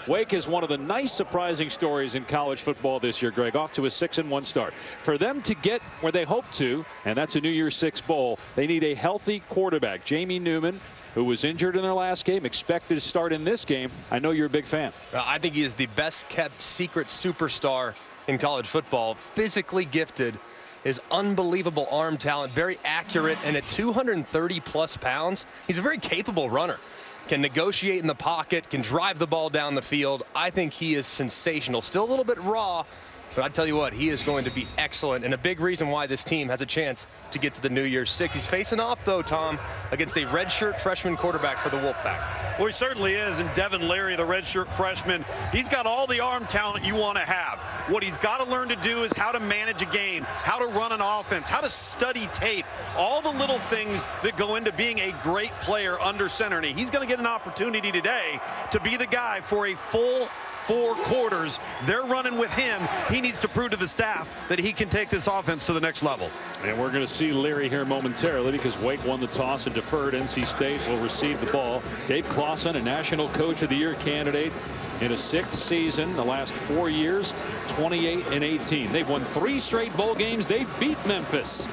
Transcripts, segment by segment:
Wake is one of the nice surprising stories in college football this year, Greg, off to a 6-1 start. For them to get where they hope to, and that's a New Year's Six bowl, they need a healthy quarterback. Jamie Newman, who was injured in their last game, expected to start in this game. I know you're a big fan. I think he is the best kept secret superstar in college football. Physically gifted, his unbelievable arm talent, very accurate, and at 230 plus pounds, he's a very capable runner. Can negotiate in the pocket, can drive the ball down the field. I think he is sensational. Still a little bit raw, but I tell you what, he is going to be excellent, and a big reason why this team has a chance to get to the New Year's Six. He's facing off, though, Tom, against a redshirt freshman quarterback for the Wolfpack. Well, he certainly is, and Devin Leary, the redshirt freshman, he's got all the arm talent you want to have. What he's got to learn to do is how to manage a game, how to run an offense, how to study tape, all the little things that go into being a great player under center. And he's going to get an opportunity today to be the guy for a full 4 quarters. They're running with him. He needs to prove to the staff that he can take this offense to the next level. And we're going to see Leary here momentarily because Wake won the toss and deferred. NC State will receive the ball. Dave Clawson, a National Coach of the Year candidate in a 6th season, the last 4 years, 28-18. They've won 3 straight bowl games. They beat Memphis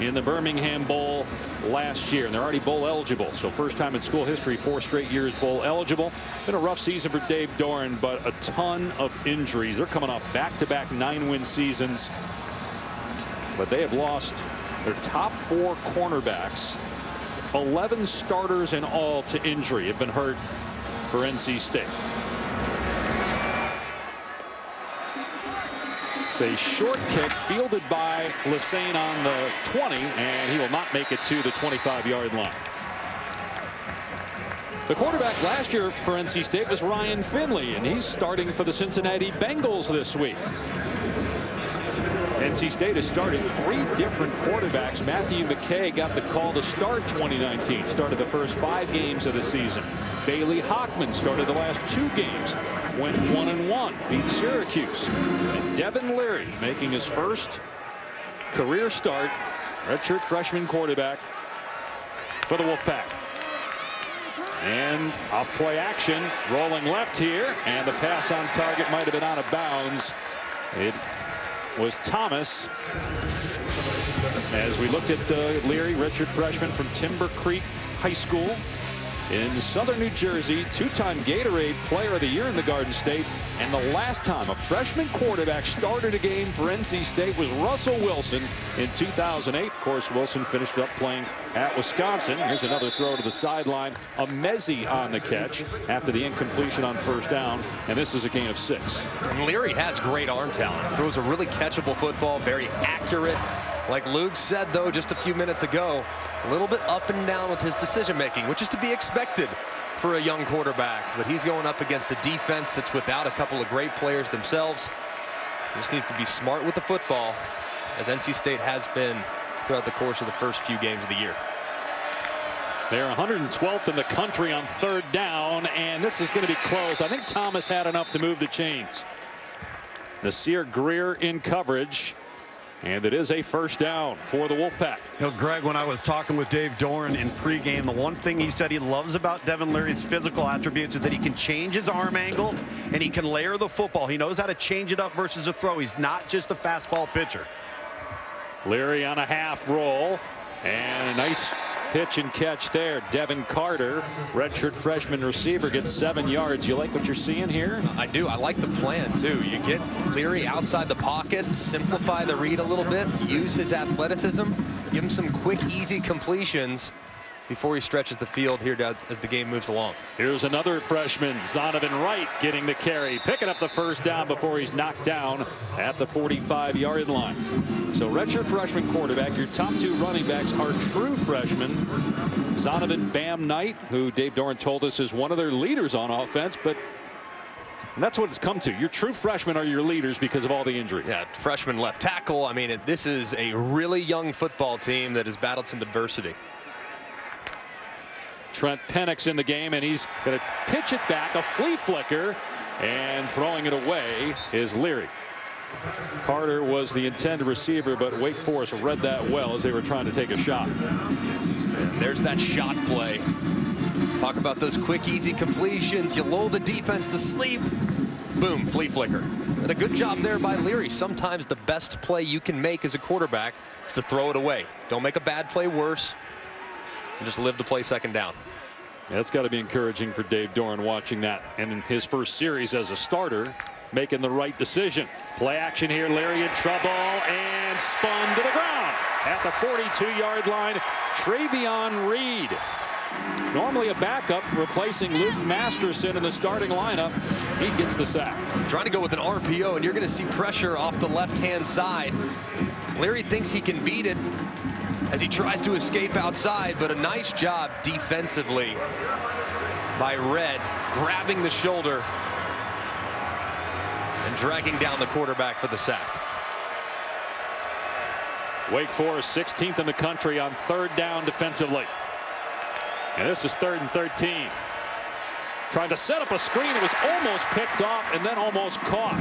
in the Birmingham Bowl last year, and they're already bowl eligible. So first time in school history, 4 straight years bowl eligible. Been a rough season for Dave Doeren, but a ton of injuries. They're coming off back-to-back 9-win seasons, but they have lost their top 4 cornerbacks. 11 starters in all to injury have been hurt for NC State. It's a short kick fielded by Lesane on the 20, and he will not make it to the 25-yard line. The quarterback last year for NC State was Ryan Finley, and he's starting for the Cincinnati Bengals this week. NC State has started 3 different quarterbacks. Matthew McKay got the call to start 2019, started the first 5 games of the season. Bailey Hockman started the last 2 games, went 1-1, beat Syracuse. And Devin Leary making his first career start, redshirt freshman quarterback for the Wolfpack. And off play action, rolling left here, and the pass on target might have been out of bounds. It was Thomas. As we looked at Leary, redshirt freshman from Timber Creek High School in southern New Jersey, 2-time Gatorade Player of the Year in the Garden State. And the last time a freshman quarterback started a game for NC State was Russell Wilson in 2008. Of course, Wilson finished up playing at Wisconsin. Here's another throw to the sideline. A Mezzi on the catch after the incompletion on first down. And this is a gain of 6. And Leary has great arm talent. Throws a really catchable football, very accurate. Like Luke said, though, just a few minutes ago, a little bit up and down with his decision making, which is to be expected for a young quarterback. But he's going up against a defense that's without a couple of great players themselves. He just needs to be smart with the football, as NC State has been throughout the course of the first few games of the year. They're 112th in the country on 3rd down, and this is going to be close. I think Thomas had enough to move the chains. Nasir Greer in coverage. And it is a first down for the Wolfpack. You know, Greg, when I was talking with Dave Doeren in pregame, the one thing he said he loves about Devin Leary's physical attributes is that he can change his arm angle and he can layer the football. He knows how to change it up versus a throw. He's not just a fastball pitcher. Leary on a half roll, and a nice pitch and catch there. Devin Carter, redshirt freshman receiver, gets 7 yards. You like what you're seeing here? I do. I like the plan, too. You get Leary outside the pocket, simplify the read a little bit, use his athleticism, give him some quick, easy completions before he stretches the field here as the game moves along. Here's another freshman, Zonovan Wright, getting the carry, picking up the first down before he's knocked down at the 45-yard line. So redshirt freshman quarterback, your top 2 running backs are true freshmen. Zonovan Bam Knight, who Dave Doeren told us is one of their leaders on offense, but that's what it's come to. Your true freshmen are your leaders because of all the injuries. Yeah, freshman left tackle. I mean, this is a really young football team that has battled some adversity. Trent Penix in the game, and he's going to pitch it back, a flea flicker, and throwing it away is Leary. Carter was the intended receiver, but Wake Forest read that well as they were trying to take a shot. And there's that shot play. Talk about those quick, easy completions. You lull the defense to sleep. Boom, flea flicker. And a good job there by Leary. Sometimes the best play you can make as a quarterback is to throw it away. Don't make a bad play worse. And just live to play second down. Yeah, it's got to be encouraging for Dave Doran watching that. And in his first series as a starter, making the right decision. Play action here. Leary in trouble and spun to the ground at the 42-yard line. Travion Reed, normally a backup, replacing Luke Masterson in the starting lineup. He gets the sack. Trying to go with an RPO, and you're going to see pressure off the left-hand side. Leary thinks he can beat it as he tries to escape outside, but a nice job defensively by Red, grabbing the shoulder and dragging down the quarterback for the sack. Wake Forest 16th in the country on third down defensively. And this is 3rd and 13. Trying to set up a screen. It was almost picked off and then almost caught.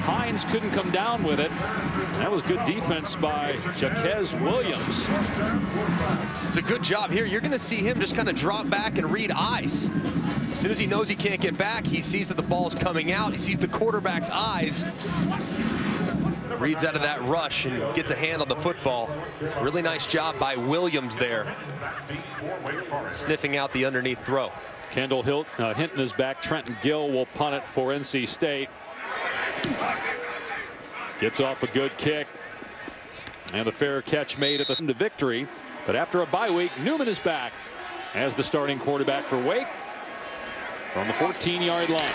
Hines couldn't come down with it. And that was good defense by Jaquez Williams. It's a good job here. You're going to see him just kind of drop back and read eyes. As soon as he knows he can't get back, he sees that the ball's coming out. He sees the quarterback's eyes. Reads out of that rush and gets a hand on the football. Really nice job by Williams there, sniffing out the underneath throw. Kendall Hinton is back. Trenton Gill will punt it for NC State. Gets off a good kick. And the fair catch made at the victory. But after a bye week, Newman is back as the starting quarterback for Wake from the 14-yard line.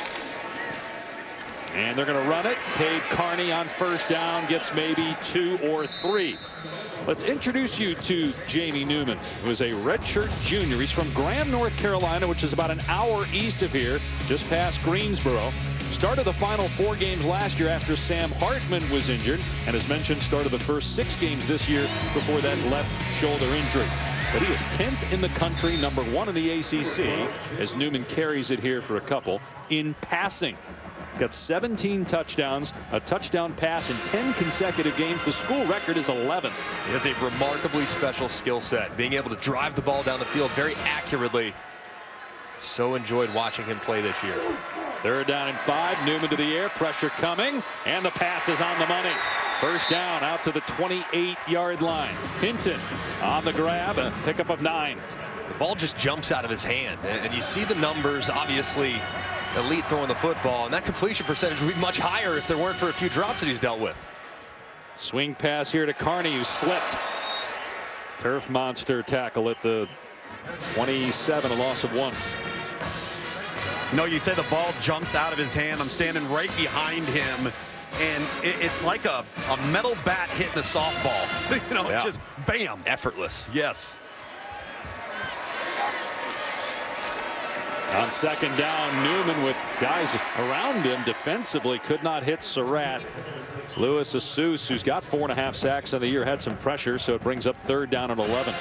And they're going to run it. Cade Carney on first down gets maybe 2 or 3. Let's introduce you to Jamie Newman, who is a redshirt junior. He's from Graham, North Carolina, which is about an hour east of here, just past Greensboro. Started the final 4 games last year after Sam Hartman was injured, and as mentioned, started the first 6 games this year before that left shoulder injury. But he is 10th in the country, number 1 in the ACC, as Newman carries it here for a couple in passing. Got 17 touchdowns, a touchdown pass in 10 consecutive games. The school record is 11. It's a remarkably special skill set, being able to drive the ball down the field very accurately. So enjoyed watching him play this year. 3rd down and 5. Newman to the air, pressure coming, and the pass is on the money. First down out to the 28-yard line. Hinton on the grab, a pickup of 9. The ball just jumps out of his hand, and you see the numbers, obviously elite throwing the football, and that completion percentage would be much higher if there weren't for a few drops that he's dealt with. Swing pass here to Carney, who slipped. Turf monster tackle at the 27, a loss of 1. No, you say the ball jumps out of his hand. I'm standing right behind him, and it's like a metal bat hitting a softball. You know, yeah. It's just bam. Effortless. Yes. On second down, Newman with guys around him defensively could not hit Surratt. Lewis Asus, who's got 4.5 sacks on the year, had some pressure, so it brings up 3rd down and 11.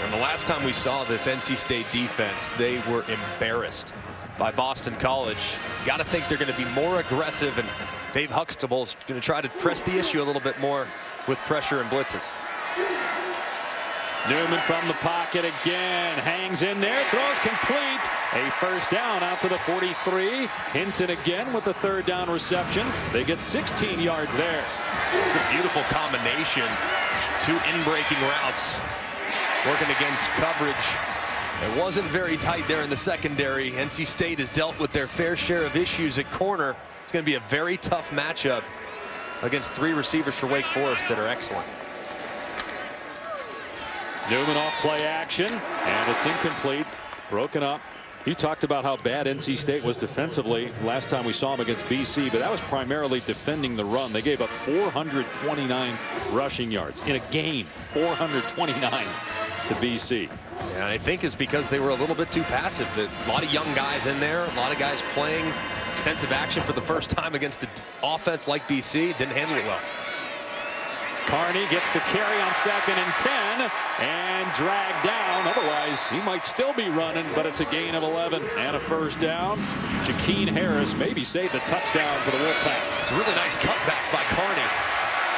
And the last time we saw this NC State defense, they were embarrassed by Boston College. Got to think they're going to be more aggressive, and Dave Huxtable's going to try to press the issue a little bit more with pressure and blitzes. Newman from the pocket again, hangs in there, throws complete. A first down out to the 43. Hinton again with the 3rd down reception. They get 16 yards there. It's a beautiful combination. 2 in-breaking routes working against coverage. It wasn't very tight there in the secondary. NC State has dealt with their fair share of issues at corner. It's going to be a very tough matchup against 3 receivers for Wake Forest that are excellent. Newman off play action, and it's incomplete, broken up. You talked about how bad NC State was defensively last time we saw them against BC, but that was primarily defending the run. They gave up 429 rushing yards in a game, 429 to BC. Yeah, I think it's because they were a little bit too passive. A lot of young guys in there, a lot of guys playing extensive action for the first time against an offense like BC. Didn't handle it well. Carney gets the carry on 2nd and 10 and dragged down. Otherwise, he might still be running, but it's a gain of 11 and a first down. Jakeem Harris maybe saved the touchdown for the Wolfpack. It's a really nice cutback by Carney.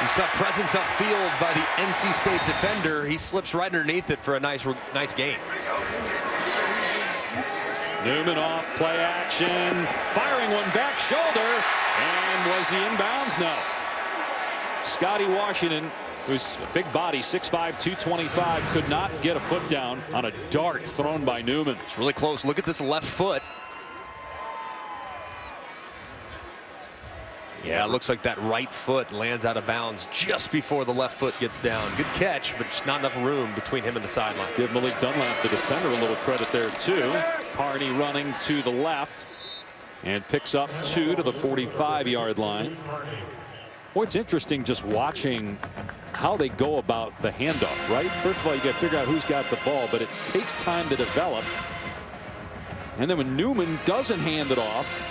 You saw presence upfield by the NC State defender. He slips right underneath it for a nice gain. Newman off play action, firing one back shoulder, and was he inbounds? No. Scotty Washington, who's a big body, 6'5", 225, could not get a foot down on a dart thrown by Newman. It's really close. Look at this left foot. Yeah, it looks like that right foot lands out of bounds just before the left foot gets down. Good catch, but just not enough room between him and the sideline. Give Malik Dunlap, the defender, a little credit there too. Carney running to the left and picks up 2 to the 45-yard line. Boy, it's interesting just watching how they go about the handoff, right? First of all, you got to figure out who's got the ball, but it takes time to develop. And then when Newman doesn't hand it off,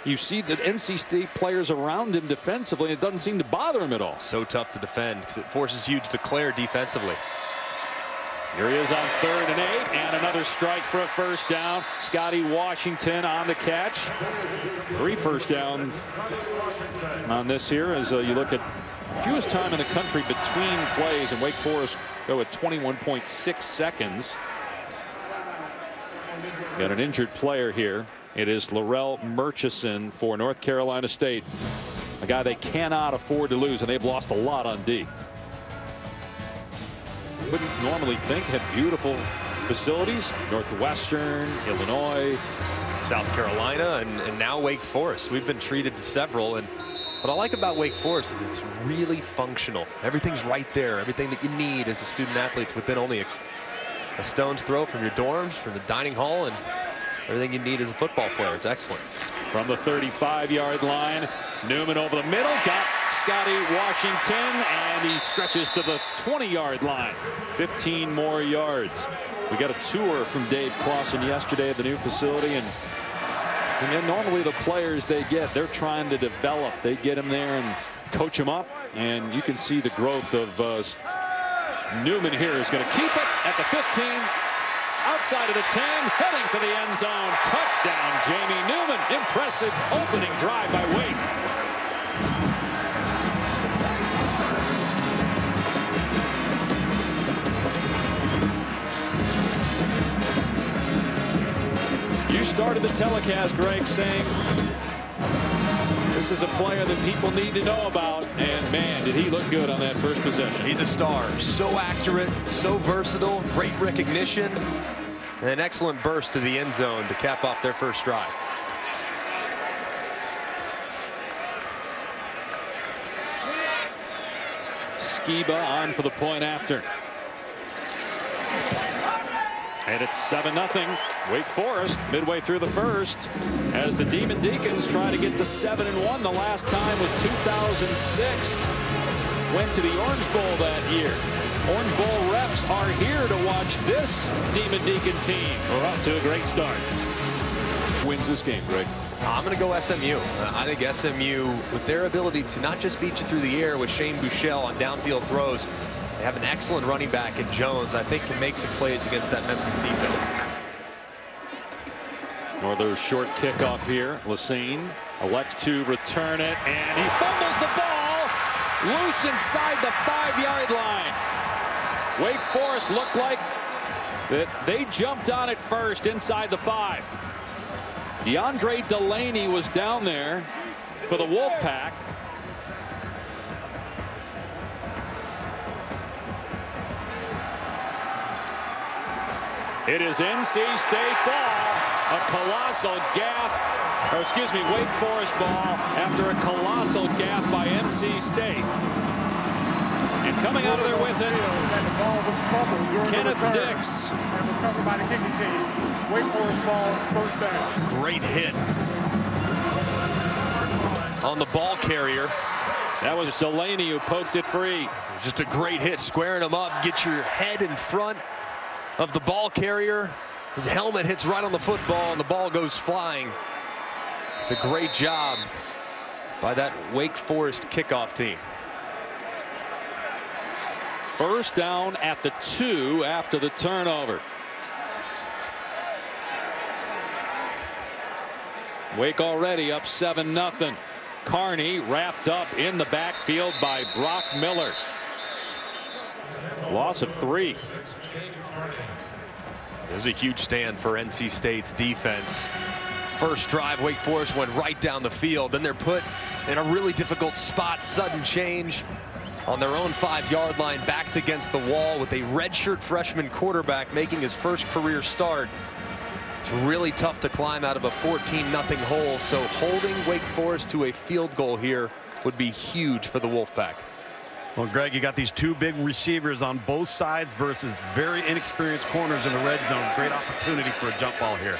you see the NC State players around him defensively. It doesn't seem to bother him at all. So tough to defend because it forces you to declare defensively. Here he is on 3rd and 8, and another strike for a first down. Scotty Washington on the catch. 3 first down on this here as you look at the fewest time in the country between plays, and Wake Forest go at 21.6 seconds. Got an injured player here. It is Laurel Murchison for North Carolina State, a guy they cannot afford to lose, and they've lost a lot on D. Wouldn't normally think had beautiful facilities. Northwestern, Illinois, South Carolina, and now Wake Forest. We've been treated to several, and what I like about Wake Forest is it's really functional. Everything's right there. Everything that you need as a student athlete within only a stone's throw from your dorms, from the dining hall, and everything you need as a football player. It's excellent. From the 35-yard line, Newman over the middle, got Scotty Washington, and he stretches to the 20-yard line. 15 more yards. We got a tour from Dave Clawson yesterday at the new facility, and then normally the players they're trying to develop. They get them there and coach them up, and you can see the growth of Newman here is going to keep it at the 15. Outside of the 10, heading for the end zone. Touchdown, Jamie Newman. Impressive opening drive by Wake. You started the telecast, Greg, saying this is a player that people need to know about, and man, did he look good on that first possession. He's a star. So accurate, so versatile, great recognition, and an excellent burst to the end zone to cap off their first drive. Skiba on for the point after. And it's 7-0 Wake Forest midway through the first as the Demon Deacons try to get to 7-1. The last time was 2006. Went to the Orange Bowl that year. Orange Bowl reps are here to watch this Demon Deacon team. We're off to a great start. Wins this game, Greg. I'm going to go SMU. I think SMU, with their ability to not just beat you through the air with Shane Buechele on downfield throws, they have an excellent running back in Jones. I think can make some plays against that Memphis defense. Another short kickoff here. Lassine elects to return it, and he fumbles the ball loose inside the 5-yard line. Wake Forest looked like that they jumped on it first inside the 5. DeAndre Delaney was down there for the Wolfpack. It is NC State ball. A colossal gaffe, or excuse me, Wake Forest ball after a colossal gaffe by NC State. And coming out of there with it, Kenneth Dix. And recovered by the kicking team. Wake Forest ball, first down. Great hit on the ball carrier. That was Delaney who poked it free. Just a great hit, squaring him up, get your head in front of the ball carrier. His helmet hits right on the football, and the ball goes flying. It's a great job by that Wake Forest kickoff team. First down at the 2 after the turnover. Wake already up 7-0. Carney wrapped up in the backfield by Brock Miller. Loss of 3. There's a huge stand for NC State's defense. First drive, Wake Forest went right down the field. Then they're put in a really difficult spot. Sudden change on their own 5-yard line. Backs against the wall with a redshirt freshman quarterback making his first career start. It's really tough to climb out of a 14-0 hole. So holding Wake Forest to a field goal here would be huge for the Wolfpack. Well, Greg, you got these two big receivers on both sides versus very inexperienced corners in the red zone. Great opportunity for a jump ball here.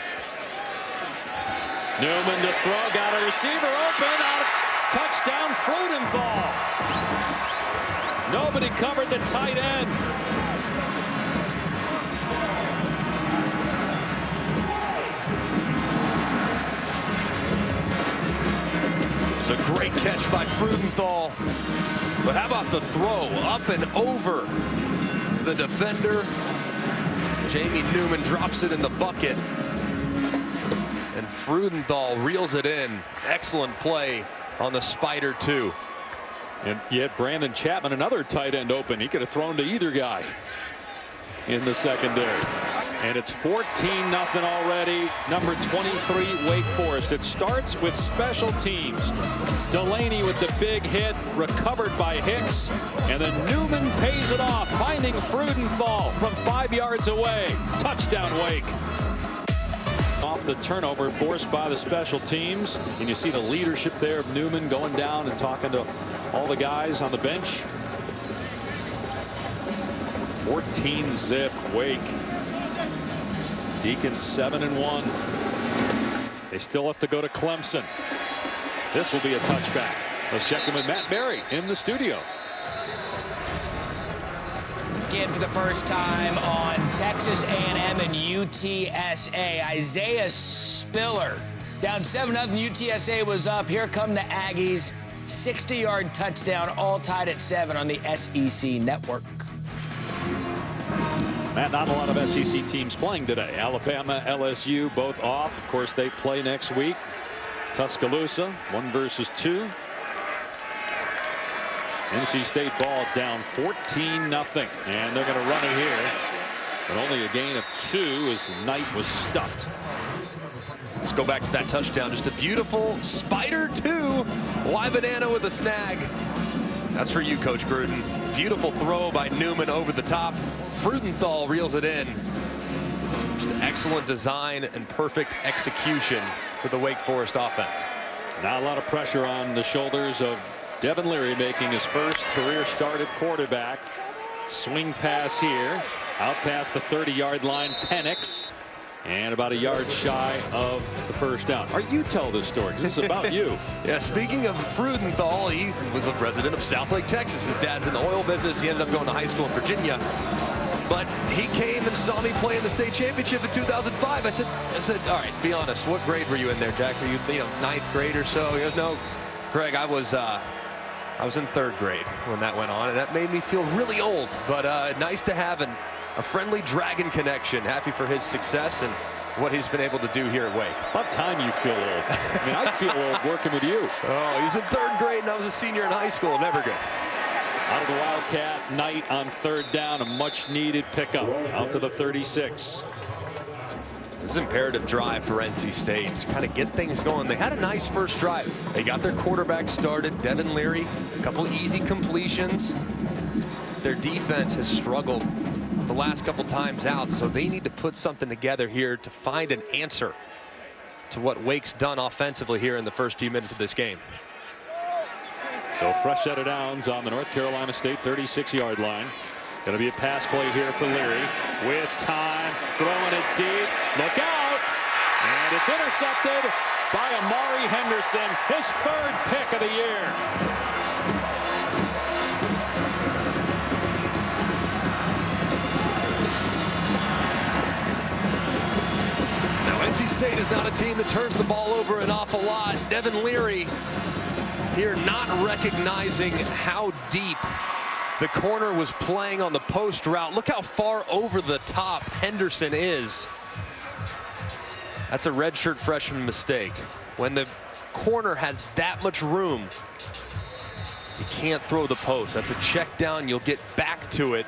Newman to throw, got a receiver open, touchdown Freudenthal. Nobody covered the tight end. It's a great catch by Freudenthal. But how about the throw up and over the defender? Jamie Newman drops it in the bucket. And Freudenthal reels it in. Excellent play on the Spider 2. And yet Brandon Chapman, another tight end open. He could have thrown to either guy in the secondary. And it's 14-0 already. Number 23, Wake Forest. It starts with special teams. Delaney with the big hit, recovered by Hicks. And then Newman pays it off, finding Freudenthal from 5 yards away. Touchdown, Wake. Off the turnover forced by the special teams. And you see the leadership there of Newman going down and talking to all the guys on the bench. 14-zip Wake. Deacon 7-1. They still have to go to Clemson. This will be a touchback. Let's check in with Matt Berry in the studio. Again for the first time on Texas A&M and UTSA. Isaiah Spiller down 7-0. UTSA was up. Here come the Aggies. 60-yard touchdown, all tied at 7 on the SEC network. Matt, not a lot of SEC teams playing today. Alabama, LSU, both off. Of course, they play next week. Tuscaloosa, 1 versus 2. NC State ball down 14-0. And they're going to run it here. But only a gain of 2 as Knight was stuffed. Let's go back to that touchdown. Just a beautiful Spider 2. Why banana with a snag? That's for you, Coach Gruden. Beautiful throw by Newman over the top. Freudenthal reels it in. Just excellent design and perfect execution for the Wake Forest offense. Now a lot of pressure on the shoulders of Devin Leary, making his first career start at quarterback. Swing pass here. Out past the 30-yard line. Penix. And about a yard shy of the first down. You tell this story, because it's about you. Yeah, speaking of Freudenthal, he was a resident of Southlake, Texas. His dad's in the oil business. He ended up going to high school in Virginia. But he came and saw me play in the state championship in 2005. I said, all right, be honest. What grade were you in there, Jack? Were you, 9th grade or so? He goes, no, Greg, I was in 3rd grade when that went on, and that made me feel really old. But nice to have a friendly Dragon connection. Happy for his success and what he's been able to do here at Wake. About time you feel old. I mean, I feel old working with you. Oh, he was in 3rd grade and I was a senior in high school. Never good. Out of the Wildcat, Knight on 3rd down, a much needed pickup out to the 36. This is an imperative drive for NC State to kind of get things going. They had a nice first drive. They got their quarterback started, Devin Leary, a couple easy completions. Their defense has struggled the last couple times out, so they need to put something together here to find an answer to what Wake's done offensively here in the first few minutes of this game. So fresh set of downs on the North Carolina State 36-yard line. Going to be a pass play here for Leary with time, throwing it deep. Look out! And it's intercepted by Amari Henderson, his 3rd pick of the year. NC State is not a team that turns the ball over an awful lot. Devin Leary here not recognizing how deep the corner was playing on the post route. Look how far over the top Henderson is. That's a redshirt freshman mistake. When the corner has that much room, you can't throw the post. That's a check down. You'll get back to it.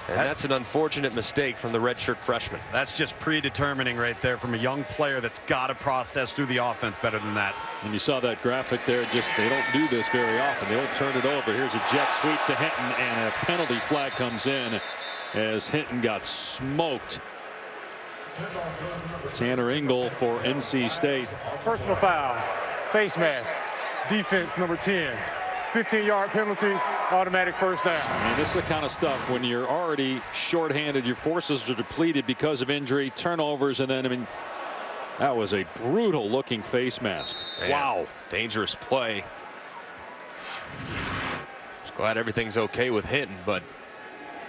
And that's an unfortunate mistake from the redshirt freshman. That's just predetermining right there from a young player that's got to process through the offense better than that. And you saw that graphic there. Just they don't do this very often. They don't turn it over. Here's a jet sweep to Hinton, and a penalty flag comes in as Hinton got smoked. Tanner Engel for NC State. Personal foul, face mask, defense number 10. 15-yard penalty, automatic first down. I mean, this is the kind of stuff when you're already shorthanded, your forces are depleted because of injury, turnovers, and then, I mean, that was a brutal looking face mask. Man, wow. Dangerous play. Just glad everything's okay with Hinton, but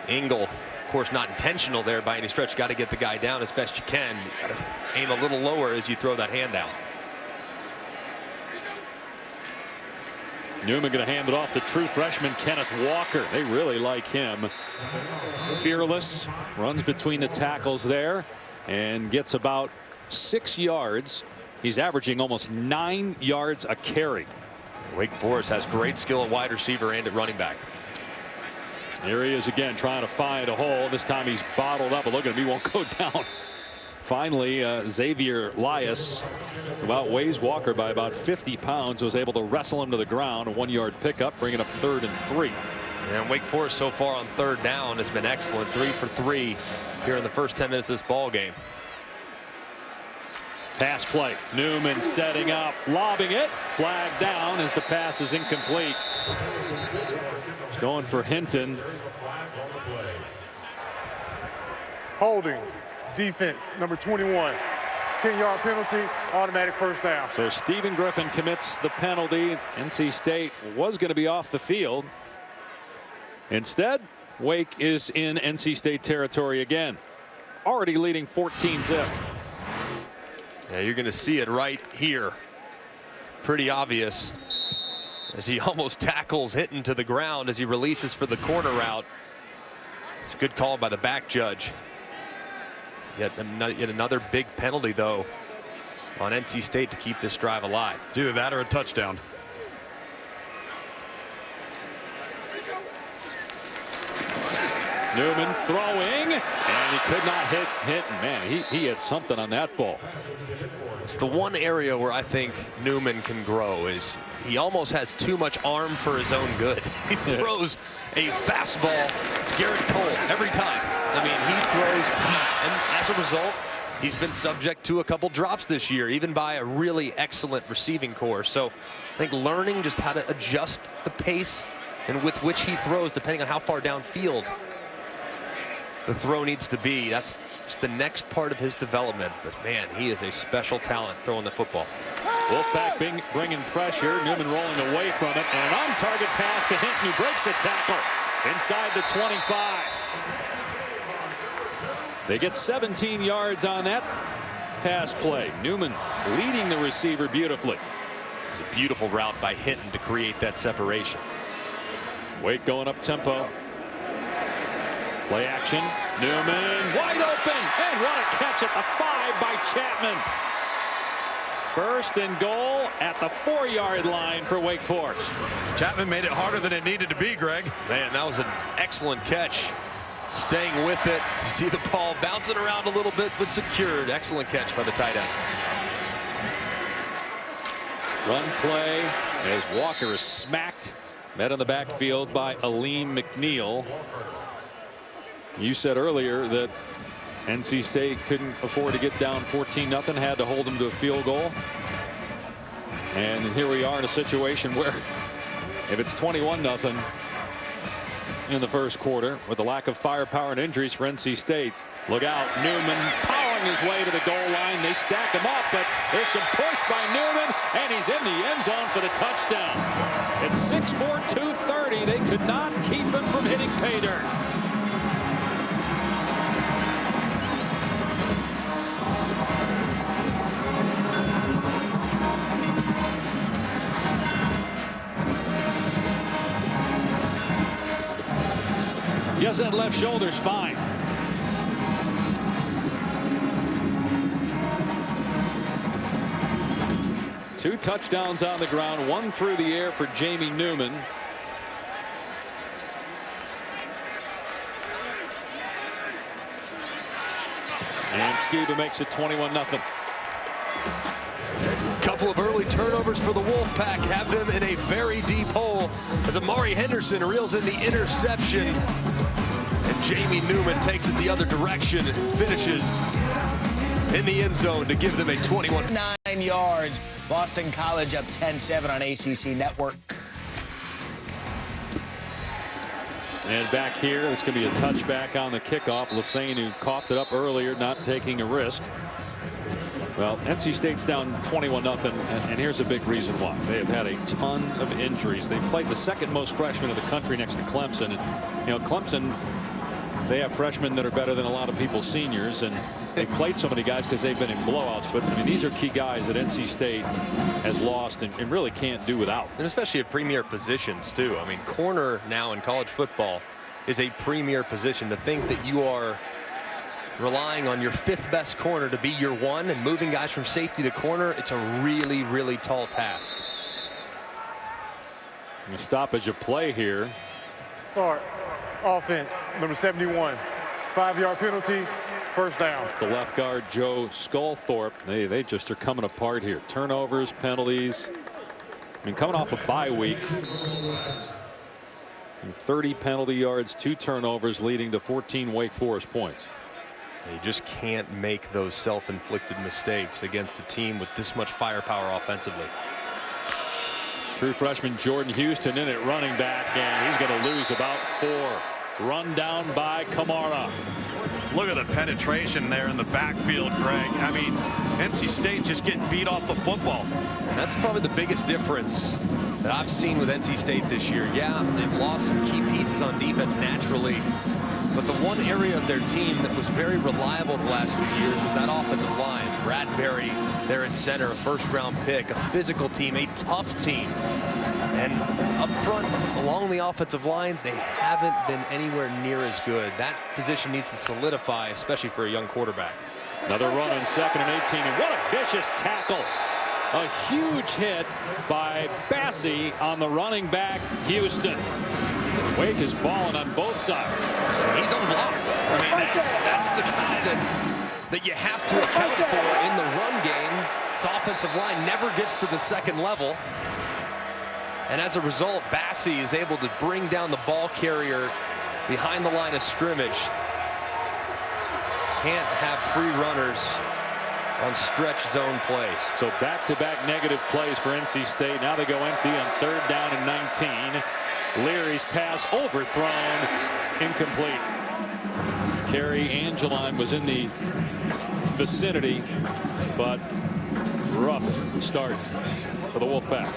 Engel, of course, not intentional there by any stretch. Got to get the guy down as best you can. You got to aim a little lower as you throw that hand out. Newman going to hand it off to true freshman Kenneth Walker. They really like him. Fearless, runs between the tackles there and gets about 6 yards. He's averaging almost 9 yards a carry. Wake Forest has great skill at wide receiver and at running back. Here he is again trying to find a hole. This time he's bottled up, but look at him, he won't go down. Finally, Xavier Lias, who outweighs Walker by about 50 pounds, was able to wrestle him to the ground. A 1-yard pickup, bringing up 3rd and 3. And Wake Forest so far on 3rd down has been excellent. 3 for 3 here in the first 10 minutes of this ball game. Pass play. Newman setting up, lobbing it. Flag down as the pass is incomplete. He's going for Hinton. Holding, defense number 21. 10-yard penalty, automatic first down. So Stephen Griffin commits the penalty. NC State was going to be off the field. Instead, Wake is in NC State territory again. Already leading 14-zip. Yeah, you're going to see it right here. Pretty obvious as he almost tackles Hinton to the ground as he releases for the corner route. It's a good call by the back judge. Yet another big penalty, though, on NC State to keep this drive alive. It's either that or a touchdown. Newman throwing, and he could not hit Hinton. Man, he had something on that ball. It's the one area where I think Newman can grow is he almost has too much arm for his own good. He throws a fastball to Garrett Cole every time. I mean, he throws heat, and as a result, he's been subject to a couple drops this year, even by a really excellent receiving core. So I think learning just how to adjust the pace and with which he throws, depending on how far downfield the throw needs to be, that's just the next part of his development. But man, he is a special talent throwing the football. Wolfpack bringing pressure. Newman rolling away from it, and an on-target pass to Hinton, who breaks the tackle inside the 25. They get 17 yards on that pass play. Newman leading the receiver beautifully. It's a beautiful route by Hinton to create that separation. Wake going up tempo. Play action. Newman wide open, and what a catch at the 5 by Chapman. 1st and goal at the 4-yard line for Wake Forest. Chapman made it harder than it needed to be, Greg. Man, that was an excellent catch. Staying with it. You see the ball bouncing around a little bit, but secured. Excellent catch by the tight end. Run play as Walker is smacked. Met in the backfield by Aleem McNeil. You said earlier that NC State couldn't afford to get down 14-0, had to hold them to a field goal. And here we are in a situation where if it's 21-0 in the first quarter with a lack of firepower and injuries for NC State, look out. Newman powering his way to the goal line. They stack him up, but there's some push by Newman, and he's in the end zone for the touchdown. It's 6'4", 230. They could not keep him from hitting pay dirt. Yes, that left shoulder's fine. Two touchdowns on the ground, one through the air for Jamie Newman. And Skiba makes it 21-0. Couple of early turnovers for the Wolfpack have them in a very deep hole as Amari Henderson reels in the interception. And Jamie Newman takes it the other direction and finishes in the end zone to give them a 9 yards. Boston College up 10-7 on ACC Network. And back here, it's going to be a touchback on the kickoff. Lassane, who coughed it up earlier, not taking a risk. Well, NC State's down 21-0, and here's a big reason why. They have had a ton of injuries. They played the second most freshmen in the country next to Clemson. And, you know, Clemson, they have freshmen that are better than a lot of people's seniors, and they've played so many guys because they've been in blowouts. But, I mean, these are key guys that NC State has lost and really can't do without. And especially at premier positions, too. I mean, corner now in college football is a premier position. To think that you are relying on your 5th best corner to be your one and moving guys from safety to corner, it's a really, really tall task. A stoppage of play here. Start. Offense, number 71. 5-yard penalty, first down. It's the left guard, Joe Sculthorpe. They just are coming apart here. Turnovers, penalties. I mean, coming off a bye week. And 30 penalty yards, 2 turnovers, leading to 14 Wake Forest points. You just can't make those self-inflicted mistakes against a team with this much firepower offensively. True freshman Jordan Houston in at running back, and he's going to lose about 4. Run down by Kamara. Look at the penetration there in the backfield, Greg. I mean, NC State just getting beat off the football. And that's probably the biggest difference that I've seen with NC State this year. Yeah, they've lost some key pieces on defense naturally, but the one area of their team that was very reliable the last few years was that offensive line. Bradbury there at center, a first-round pick, a physical team, a tough team. And up front, along the offensive line, they haven't been anywhere near as good. That position needs to solidify, especially for a young quarterback. Another run on 2nd and 18, and what a vicious tackle. A huge hit by Bassey on the running back, Houston. Wake is balling on both sides. He's unblocked. I mean, that's the guy that you have to account for in the run game. His offensive line never gets to the second level. And as a result, Bassey is able to bring down the ball carrier behind the line of scrimmage. Can't have free runners on stretch zone plays. So back-to-back negative plays for NC State. Now they go empty on 3rd down and 19. Leary's pass overthrown, incomplete. Kerry Angeline was in the vicinity, but rough start for the Wolfpack.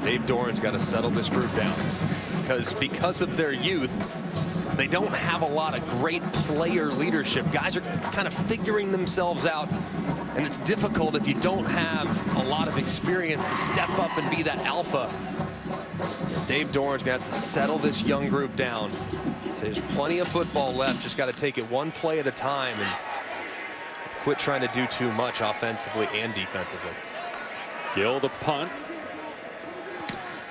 Dave Doran's got to settle this group down because of their youth, they don't have a lot of great player leadership. Guys are kind of figuring themselves out, and it's difficult if you don't have a lot of experience to step up and be that alpha. Dave Doran's going to have to settle this young group down. So there's plenty of football left. Just got to take it one play at a time and quit trying to do too much offensively and defensively. Gill the punt.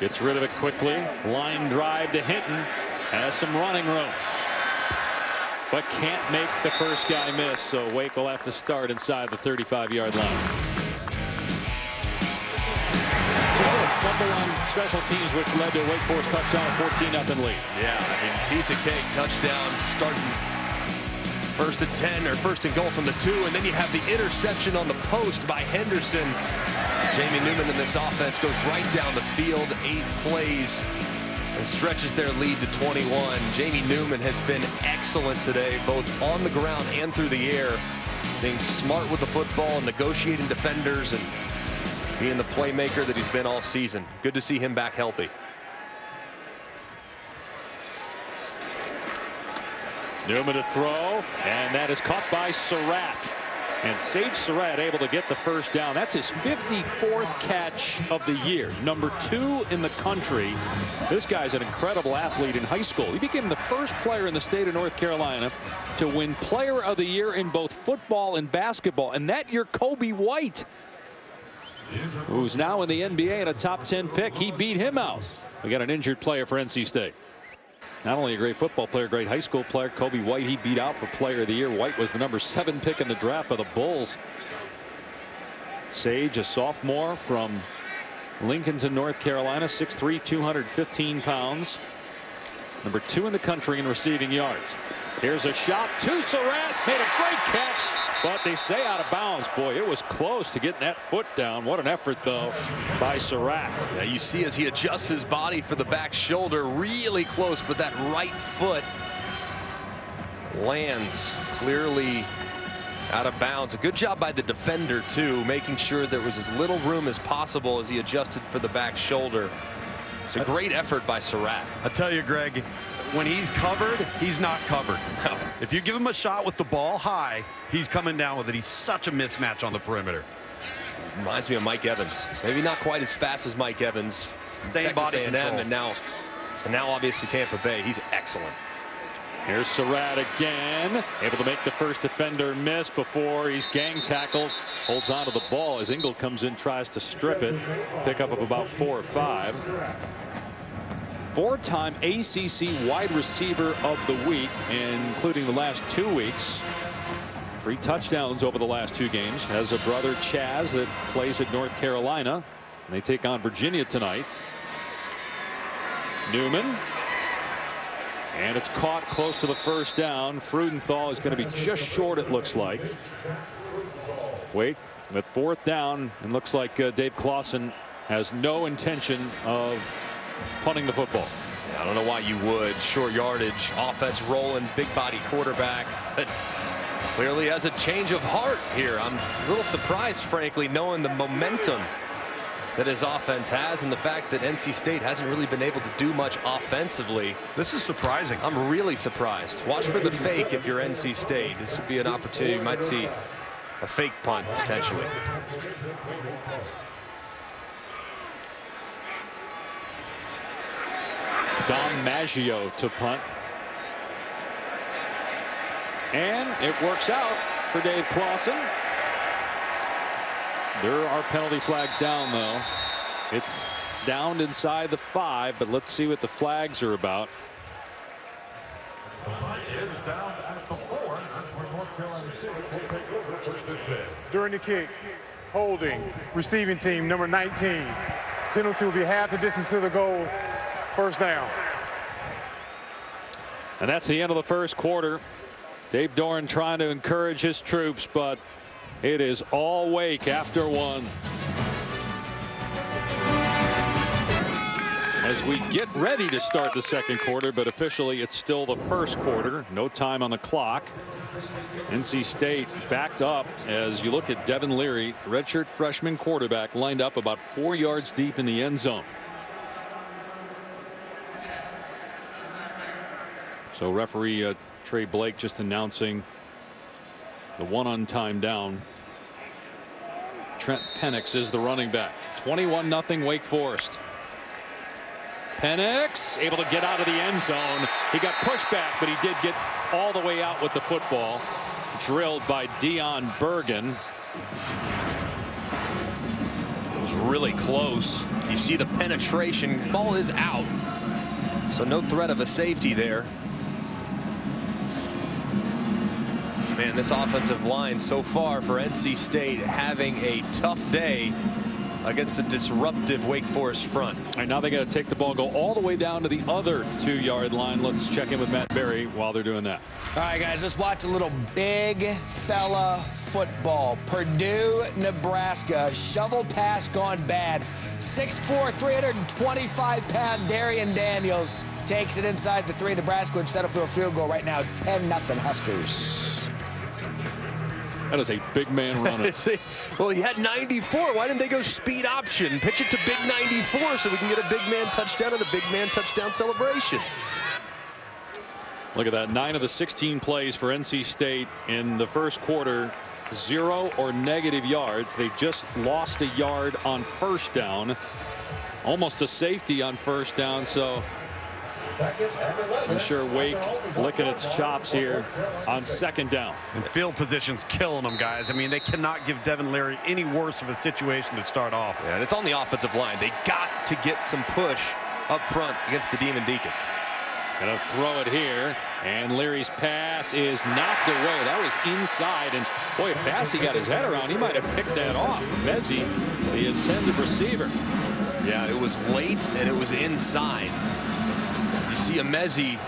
Gets rid of it quickly. Line drive to Hinton. Has some running room, but can't make the first guy miss. So Wake will have to start inside the 35-yard line. So #1 special teams, which led to a Wake Forest touchdown, a 14-0 lead. Yeah, I mean, piece of cake, touchdown, starting 1st and 10 or 1st and goal from the 2, and then you have the interception on the post by Henderson. Jamie Newman in this offense goes right down the field, 8 plays, and stretches their lead to 21. Jamie Newman has been excellent today, both on the ground and through the air, being smart with the football and negotiating defenders and being the playmaker that he's been all season. Good to see him back healthy. Newman to throw, and that is caught by Surratt. And Sage Surratt able to get the first down. That's his 54th catch of the year. Number 2 in the country. This guy's an incredible athlete in high school. He became the first player in the state of North Carolina to win Player of the Year in both football and basketball. And that year, Kobe White, who's now in the NBA and a top 10 pick, he beat him out. We got an injured player for NC State. Not only a great football player, great high school player. Kobe White, he beat out for player of the year. White was the number 7 pick in the draft by the Bulls. Sage, a sophomore from Lincolnton, North Carolina, 6'3", 215 pounds. Number 2 in the country in receiving yards. Here's a shot to Surratt. Made a great catch, but they say out of bounds. Boy, it was close to getting that foot down. What an effort, though, by Surratt. Yeah, you see as he adjusts his body for the back shoulder, really close, but that right foot lands clearly out of bounds. A good job by the defender, too, making sure there was as little room as possible as he adjusted for the back shoulder. It's a great effort by Surratt. I tell you, Greg, when he's covered, he's not covered. No. If you give him a shot with the ball high, he's coming down with it. He's such a mismatch on the perimeter. Reminds me of Mike Evans. Maybe not quite as fast as Mike Evans. Same Texas body A&M, control. and now obviously Tampa Bay. He's excellent. Here's Surratt again, able to make the first defender miss before he's gang tackled. Holds on to the ball as Ingle comes in, tries to strip it. Pickup of about 4 or 5. 4-time ACC wide receiver of the week, including the last 2 weeks. 3 touchdowns over the last 2 games. Has a brother, Chaz, that plays at North Carolina. And they take on Virginia tonight. Newman. And it's caught close to the first down. Freudenthal is going to be just short, it looks like. Wait, with 4th down, and looks like Dave Clawson has no intention of punting the football. I don't know why you would. Short yardage, offense rolling, big body quarterback. But clearly has a change of heart here. I'm a little surprised, frankly, knowing the momentum that his offense has and the fact that NC State hasn't really been able to do much offensively. This is surprising. I'm really surprised. Watch for the fake if you're NC State. This would be an opportunity. You might see a fake punt potentially. Dom Maggio to punt. And it works out for Dave Clawson. There are penalty flags down, though. It's downed inside the 5, but let's see what the flags are about. During the kick, holding, receiving team, number 19. Penalty will be half the distance to the goal. First down. And that's the end of the first quarter. Dave Doran trying to encourage his troops, but it is all Wake after 1. As we get ready to start the second quarter, but officially it's still the first quarter. No time on the clock. NC State backed up as you look at Devin Leary, redshirt freshman quarterback, lined up about 4 yards deep in the end zone. So referee Trey Blake just announcing the 1 on time down. Trent Penix is the running back. 21-0 Wake Forest. Penix able to get out of the end zone. He got pushed back, but he did get all the way out with the football. Drilled by Dion Bergen. It was really close. You see the penetration. Ball is out. So no threat of a safety there. Man, this offensive line so far for NC State having a tough day against a disruptive Wake Forest front. All right, now they got to take the ball, go all the way down to the other 2-yard line. Let's check in with Matt Berry while they're doing that. All right, guys, let's watch a little big fella football. Purdue, Nebraska, shovel pass gone bad. 6'4", 325-pound Darian Daniels takes it inside the 3. Nebraska would settle for a field goal right now. 10-0 Huskers. That is a big man running. Well, he had 94. Why didn't they go speed option? Pitch it to big 94 so we can get a big man touchdown and a big man touchdown celebration. Look at that. 9 of the 16 plays for NC State in the first quarter. 0 or negative yards. They just lost a yard on first down. Almost a safety on first down. So I'm sure Wake licking its chops here on second down. And field position's killing them, guys. I mean, they cannot give Devin Leary any worse of a situation to start off. Yeah, and it's on the offensive line. They got to get some push up front against the Demon Deacons. Gonna throw it here, and Leary's pass is knocked away. That was inside, and boy, if Bassey got his head around, he might have picked that off. Mezzi, the intended receiver. Yeah, it was late and it was inside. You see a Mezzi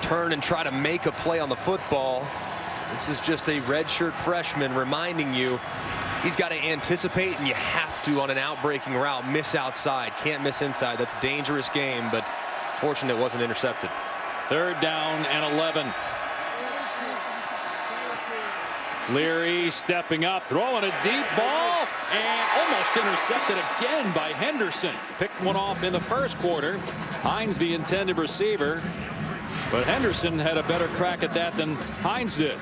turn and try to make a play on the football. This is just a redshirt freshman reminding you he's got to anticipate, and you have to, on an out-breaking route, miss outside. Can't miss inside. That's a dangerous game, but fortunate it wasn't intercepted. 3rd down and 11. Leary stepping up, throwing a deep ball, and almost intercepted again by Henderson. Picked one off in the first quarter. Hines the intended receiver, but Henderson had a better crack at that than Hines did.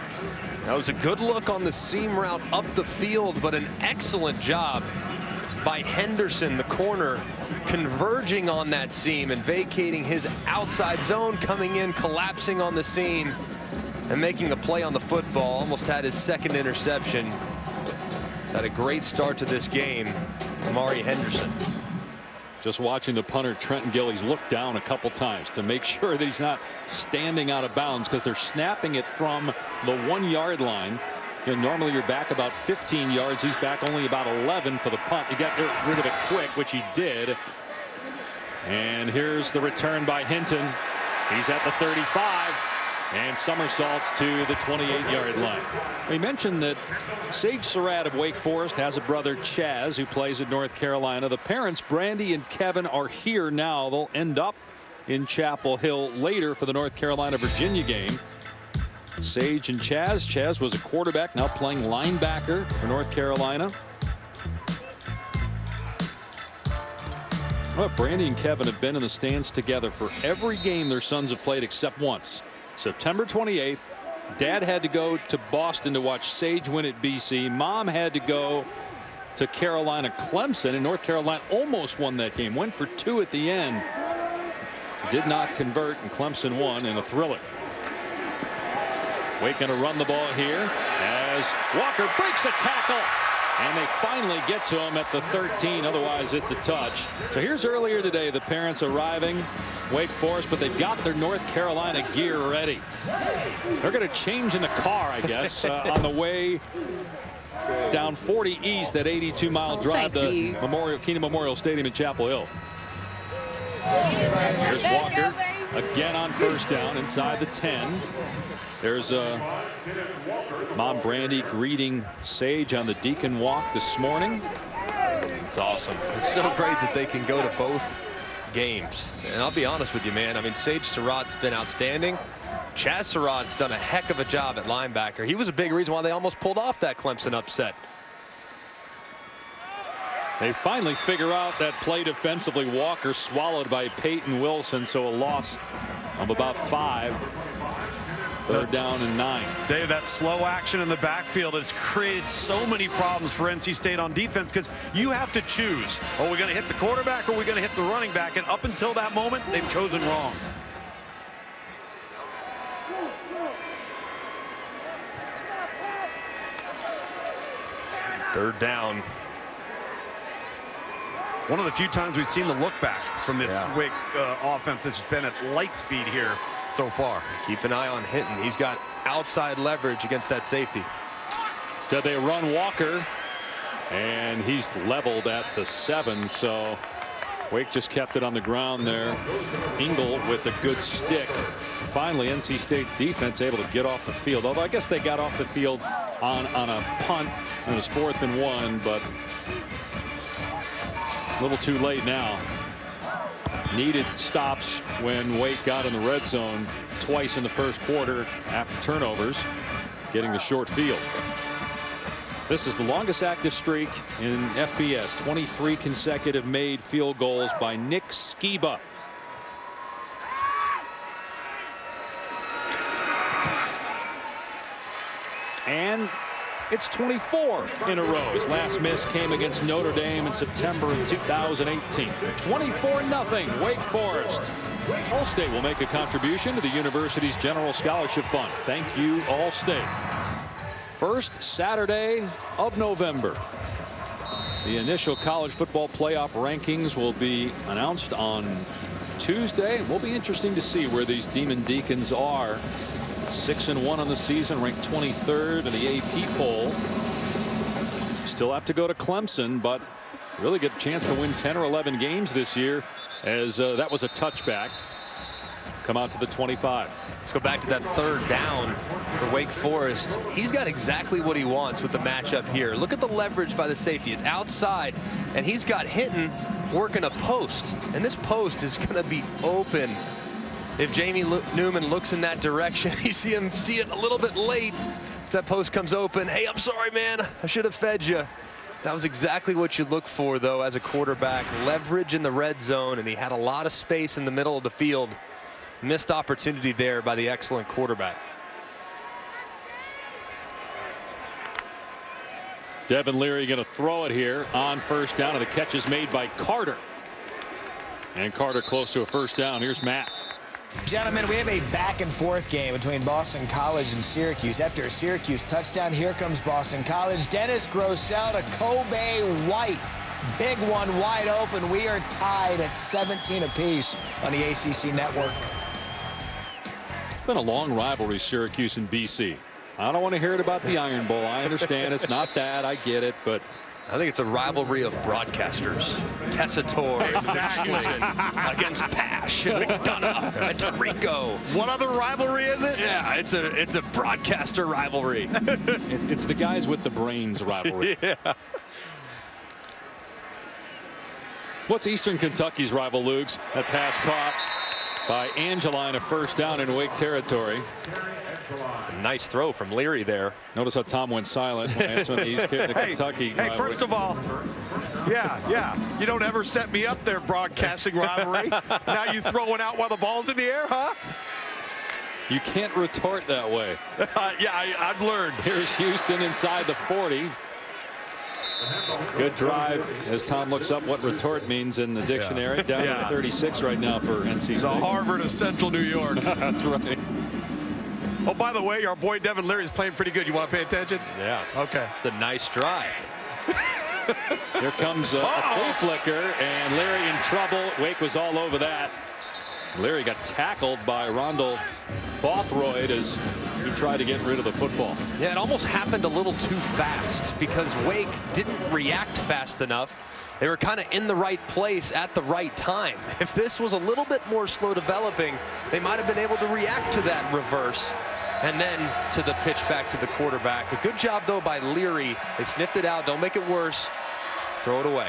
That was a good look on the seam route up the field, but an excellent job by Henderson, the corner, converging on that seam and vacating his outside zone, coming in, collapsing on the seam, and making a play on the football. Almost had his 2nd interception. He's had a great start to this game, Amari Henderson. Just watching the punter, Trent Penix, look down a couple times to make sure that he's not standing out of bounds, because they're snapping it from the 1-yard line. You know, normally you're back about 15 yards. He's back only about 11 for the punt. He got rid of it quick, which he did. And here's the return by Hinton. He's at the 35 and somersaults to the 28-yard line. We mentioned that Sage Surratt of Wake Forest has a brother, Chaz, who plays at North Carolina. The parents, Brandy and Kevin, are here now. They'll end up in Chapel Hill later for the North Carolina-Virginia game. Sage and Chaz. Chaz was a quarterback, now playing linebacker for North Carolina. Well, Brandy and Kevin have been in the stands together for every game their sons have played except once. September 28th, Dad had to go to Boston to watch Sage win at BC. Mom had to go to Carolina Clemson, and North Carolina almost won that game. Went for 2 at the end. Did not convert, and Clemson won in a thriller. Wake going to run the ball here as Walker breaks a tackle, and they finally get to him at the 13. Otherwise, it's a touch. So here's earlier today, the parents arriving, Wake Forest, but they've got their North Carolina gear ready. They're going to change in the car, I guess, on the way down 40 East, that 82-mile drive to Keenan Memorial Stadium in Chapel Hill. Here's Walker again on 1st down inside the 10. There's Mom Brandy greeting Sage on the Deacon Walk this morning. It's awesome. It's so great that they can go to both games. And I'll be honest with you, man. I mean, Sage Surratt's been outstanding. Chaz Surratt's done a heck of a job at linebacker. He was a big reason why they almost pulled off that Clemson upset. They finally figure out that play defensively. Walker swallowed by Peyton Wilson, so a loss of about 5. 3rd down and 9. Dave, that slow action in the backfield has created so many problems for NC State on defense, because you have to choose. Are we going to hit the quarterback, or are we going to hit the running back? And up until that moment, they've chosen wrong. Third down. One of the few times we've seen the look back from this Wake offense that's been at light speed here so far. Keep an eye on Hinton. He's got outside leverage against that safety. Instead, they run Walker, and he's leveled at the 7. So Wake just kept it on the ground there. Ingle with a good stick. Finally, NC State's defense able to get off the field. Although I guess they got off the field on a punt. It was 4th and 1, but a little too late now. Needed stops when Wake got in the red zone twice in the first quarter after turnovers, getting the short field. This is the longest active streak in FBS. 23 consecutive made field goals by Nick Skiba. And it's 24 in a row. His last miss came against Notre Dame in September of 2018. 24-0 Wake Forest. Allstate will make a contribution to the university's General Scholarship Fund. Thank you, Allstate. First Saturday of November. The initial college football playoff rankings will be announced on Tuesday. Will be interesting to see where these Demon Deacons are. 6-1 on the season, ranked 23rd in the AP poll. Still have to go to Clemson, but really get a chance to win 10 or 11 games this year, as that was a touchback. Come out to the 25. Let's go back to that 3rd down for Wake Forest. He's got exactly what he wants with the matchup here. Look at the leverage by the safety. It's outside, and he's got Hinton working a post, and this post is going to be open. If Jamie Newman looks in that direction, you see him see it a little bit late as that post comes open. Hey, I'm sorry, man. I should have fed you. That was exactly what you look for, though, as a quarterback. Leverage in the red zone, and he had a lot of space in the middle of the field. Missed opportunity there by the excellent quarterback. Devin Leary going to throw it here on 1st down, and the catch is made by Carter. And Carter close to a 1st down. Here's Matt. Gentlemen, we have a back-and-forth game between Boston College and Syracuse. After a Syracuse touchdown, here comes Boston College. Dennis Grosel to Kobe White. Big one wide open. We are tied at 17 apiece on the ACC network. It's been a long rivalry, Syracuse and BC. I don't want to hear it about the Iron Bowl. I understand it's not that. I get it, but I think it's a rivalry of broadcasters. Tessitore against Pash and McDonough and Tirico. What other rivalry is it? Yeah, it's a broadcaster rivalry. It's the guys with the brains rivalry. Yeah. What's Eastern Kentucky's rival, Lugs? That pass caught by Angeline, a 1st down in Wake territory. It's a nice throw from Leary there. Notice how Tom went silent when answering the Kentucky. Hey, first of all, yeah, you don't ever set me up there, broadcasting rivalry. Now you throwing out while the ball's in the air, huh? You can't retort that way. Yeah, I've learned. Here's Houston inside the 40. Good drive as Tom looks up what retort means in the dictionary. Down to 36 right now for NC State. The Harvard of Central New York. That's right. Oh, by the way, our boy Devin Leary is playing pretty good. You want to pay attention? Yeah. Okay. It's a nice drive. Here comes a flea flicker, and Leary in trouble. Wake was all over that. Leary got tackled by Rondell Bothroyd as he tried to get rid of the football. Yeah, it almost happened a little too fast because Wake didn't react fast enough. They were kind of in the right place at the right time. If this was a little bit more slow developing, they might have been able to react to that reverse and then to the pitch back to the quarterback. A good job, though, by Leary. They sniffed it out. Don't make it worse. Throw it away.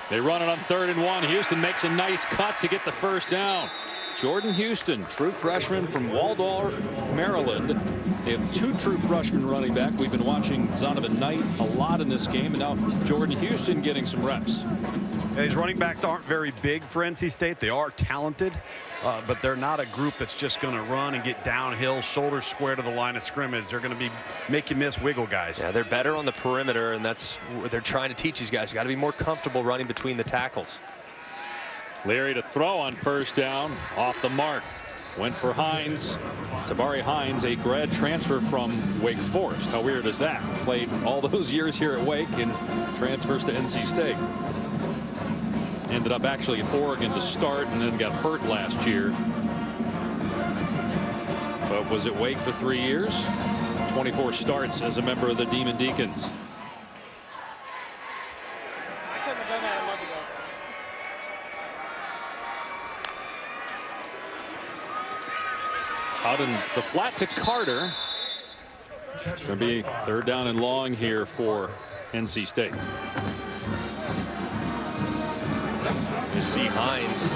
They run it on 3rd and 1. Houston makes a nice cut to get the 1st down. Jordan Houston, true freshman from Waldorf, Maryland. They have 2 true freshman running back. We've been watching Zonovan Knight a lot in this game, and now Jordan Houston getting some reps. These running backs aren't very big for NC State. They are talented, but they're not a group that's just going to run and get downhill, shoulders square to the line of scrimmage. They're going to be make you miss wiggle guys. Yeah, they're better on the perimeter, and that's what they're trying to teach these guys. You got to be more comfortable running between the tackles. Leary to throw on 1st down, off the mark. Went for Hines. Tabari Hines, a grad transfer from Wake Forest. How weird is that? Played all those years here at Wake and transfers to NC State. Ended up actually in Oregon to start and then got hurt last year. But was at Wake for 3 years. 24 starts as a member of the Demon Deacons. Out in the flat to Carter. It's going to be 3rd down and long here for NC State. You see Hines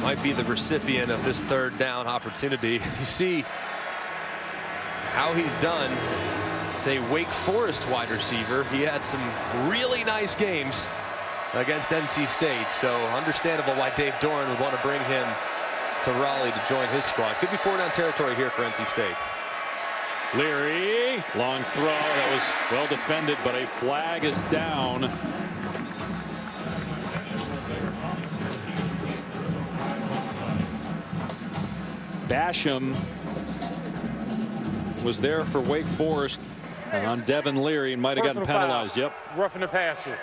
might be the recipient of this 3rd down opportunity. You see how he's done. As a Wake Forest wide receiver, he had some really nice games against NC State. So understandable why Dave Doran would want to bring him to Raleigh to join his squad. Could be 4-down territory here for NC State. Leary, long throw. That was well defended, but a flag is down. Basham was there for Wake Forest on Devin Leary and might have gotten penalized. Yep. Roughing the passer.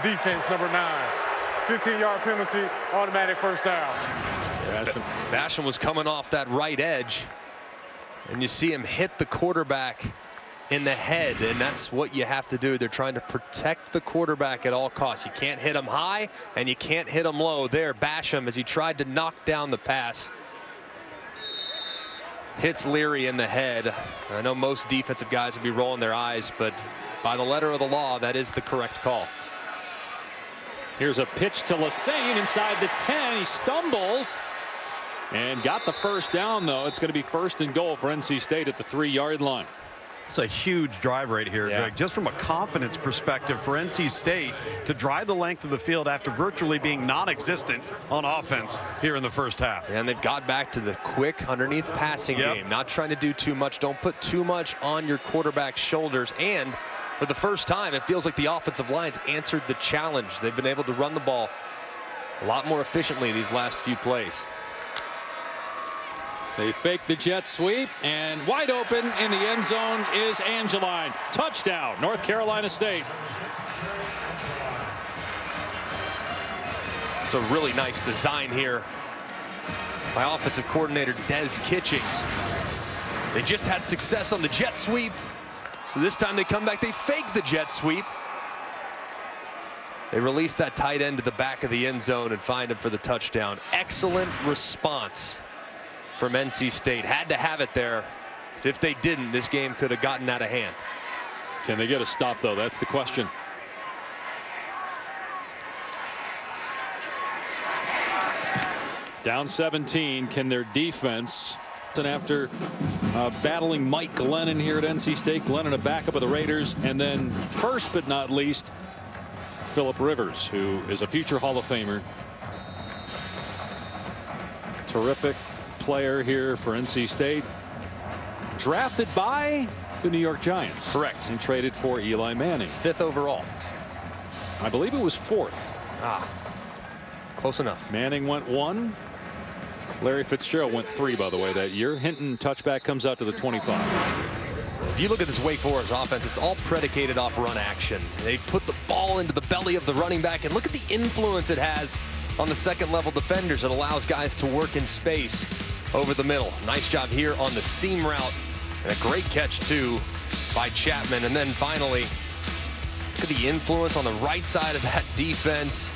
defense, number 9. 15-yard penalty, automatic first down. Basham was coming off that right edge, and you see him hit the quarterback in the head, and that's what you have to do. They're trying to protect the quarterback at all costs. You can't hit him high, and you can't hit him low. There, Basham, as he tried to knock down the pass, hits Leary in the head. I know most defensive guys would be rolling their eyes, but by the letter of the law, that is the correct call. Here's a pitch to Lassane inside the 10. He stumbles and got the first down, though. It's going to be 1st and goal for NC State at the 3-yard line. It's a huge drive right here, Greg. Just from a confidence perspective for NC State to drive the length of the field after virtually being non-existent on offense here in the first half. And they've got back to the quick underneath passing game, not trying to do too much. Don't put too much on your quarterback's shoulders. And for the first time, it feels like the offensive line's answered the challenge. They've been able to run the ball a lot more efficiently these last few plays. They fake the jet sweep, and wide open in the end zone is Angeline. Touchdown, North Carolina State. It's a really nice design here by offensive coordinator Des Kitchings. They just had success on the jet sweep, so this time they come back, they fake the jet sweep. They release that tight end to the back of the end zone and find him for the touchdown. Excellent response from NC State. Had to have it there, because if they didn't, this game could have gotten out of hand. Can they get a stop, though? That's the question. Down 17. Can their defense, and after battling Mike Glennon here at NC State, Glennon a backup of the Raiders, and then first but not least, Phillip Rivers, who is a future Hall of Famer. Terrific player here for NC State, drafted by the New York Giants. Correct. And traded for Eli Manning. 5th overall. I believe it was 4th. Close enough. Manning went 1. Larry Fitzgerald went 3, by the way, that year. Hinton touchback comes out to the 25. If you look at this Wake Forest offense, it's all predicated off run action. They put the ball into the belly of the running back, and look at the influence it has on the second-level defenders. It allows guys to work in space over the middle. Nice job here on the seam route, and a great catch too by Chapman. And then finally, look at the influence on the right side of that defense.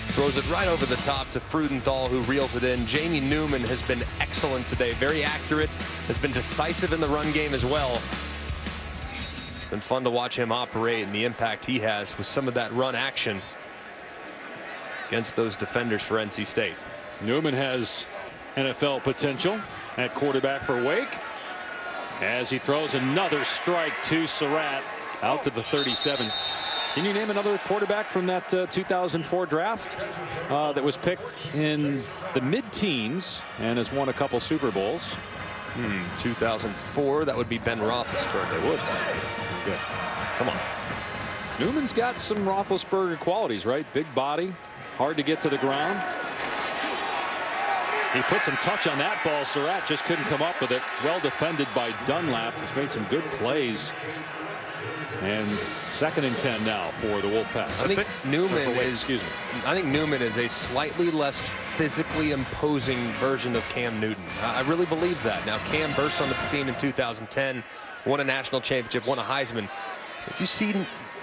Throws it right over the top to Freudenthal, who reels it in. Jamie Newman has been excellent today, very accurate, has been decisive in the run game as well. It's been fun to watch him operate and the impact he has with some of that run action against those defenders for NC State. Newman has NFL potential at quarterback for Wake, as he throws another strike to Surratt out to the 37. Can you name another quarterback from that 2004 draft that was picked in the mid-teens and has won a couple Super Bowls? 2004, that would be Ben Roethlisberger. They would. Good. Come on. Newman's got some Roethlisberger qualities, right? Big body, hard to get to the ground. He put some touch on that ball. Surratt just couldn't come up with it. Well defended by Dunlap. He's made some good plays. And 2nd and 10 now for the Wolfpack. I think Newman is a slightly less physically imposing version of Cam Newton. I really believe that. Now, Cam burst onto the scene in 2010, won a national championship, won a Heisman. If you see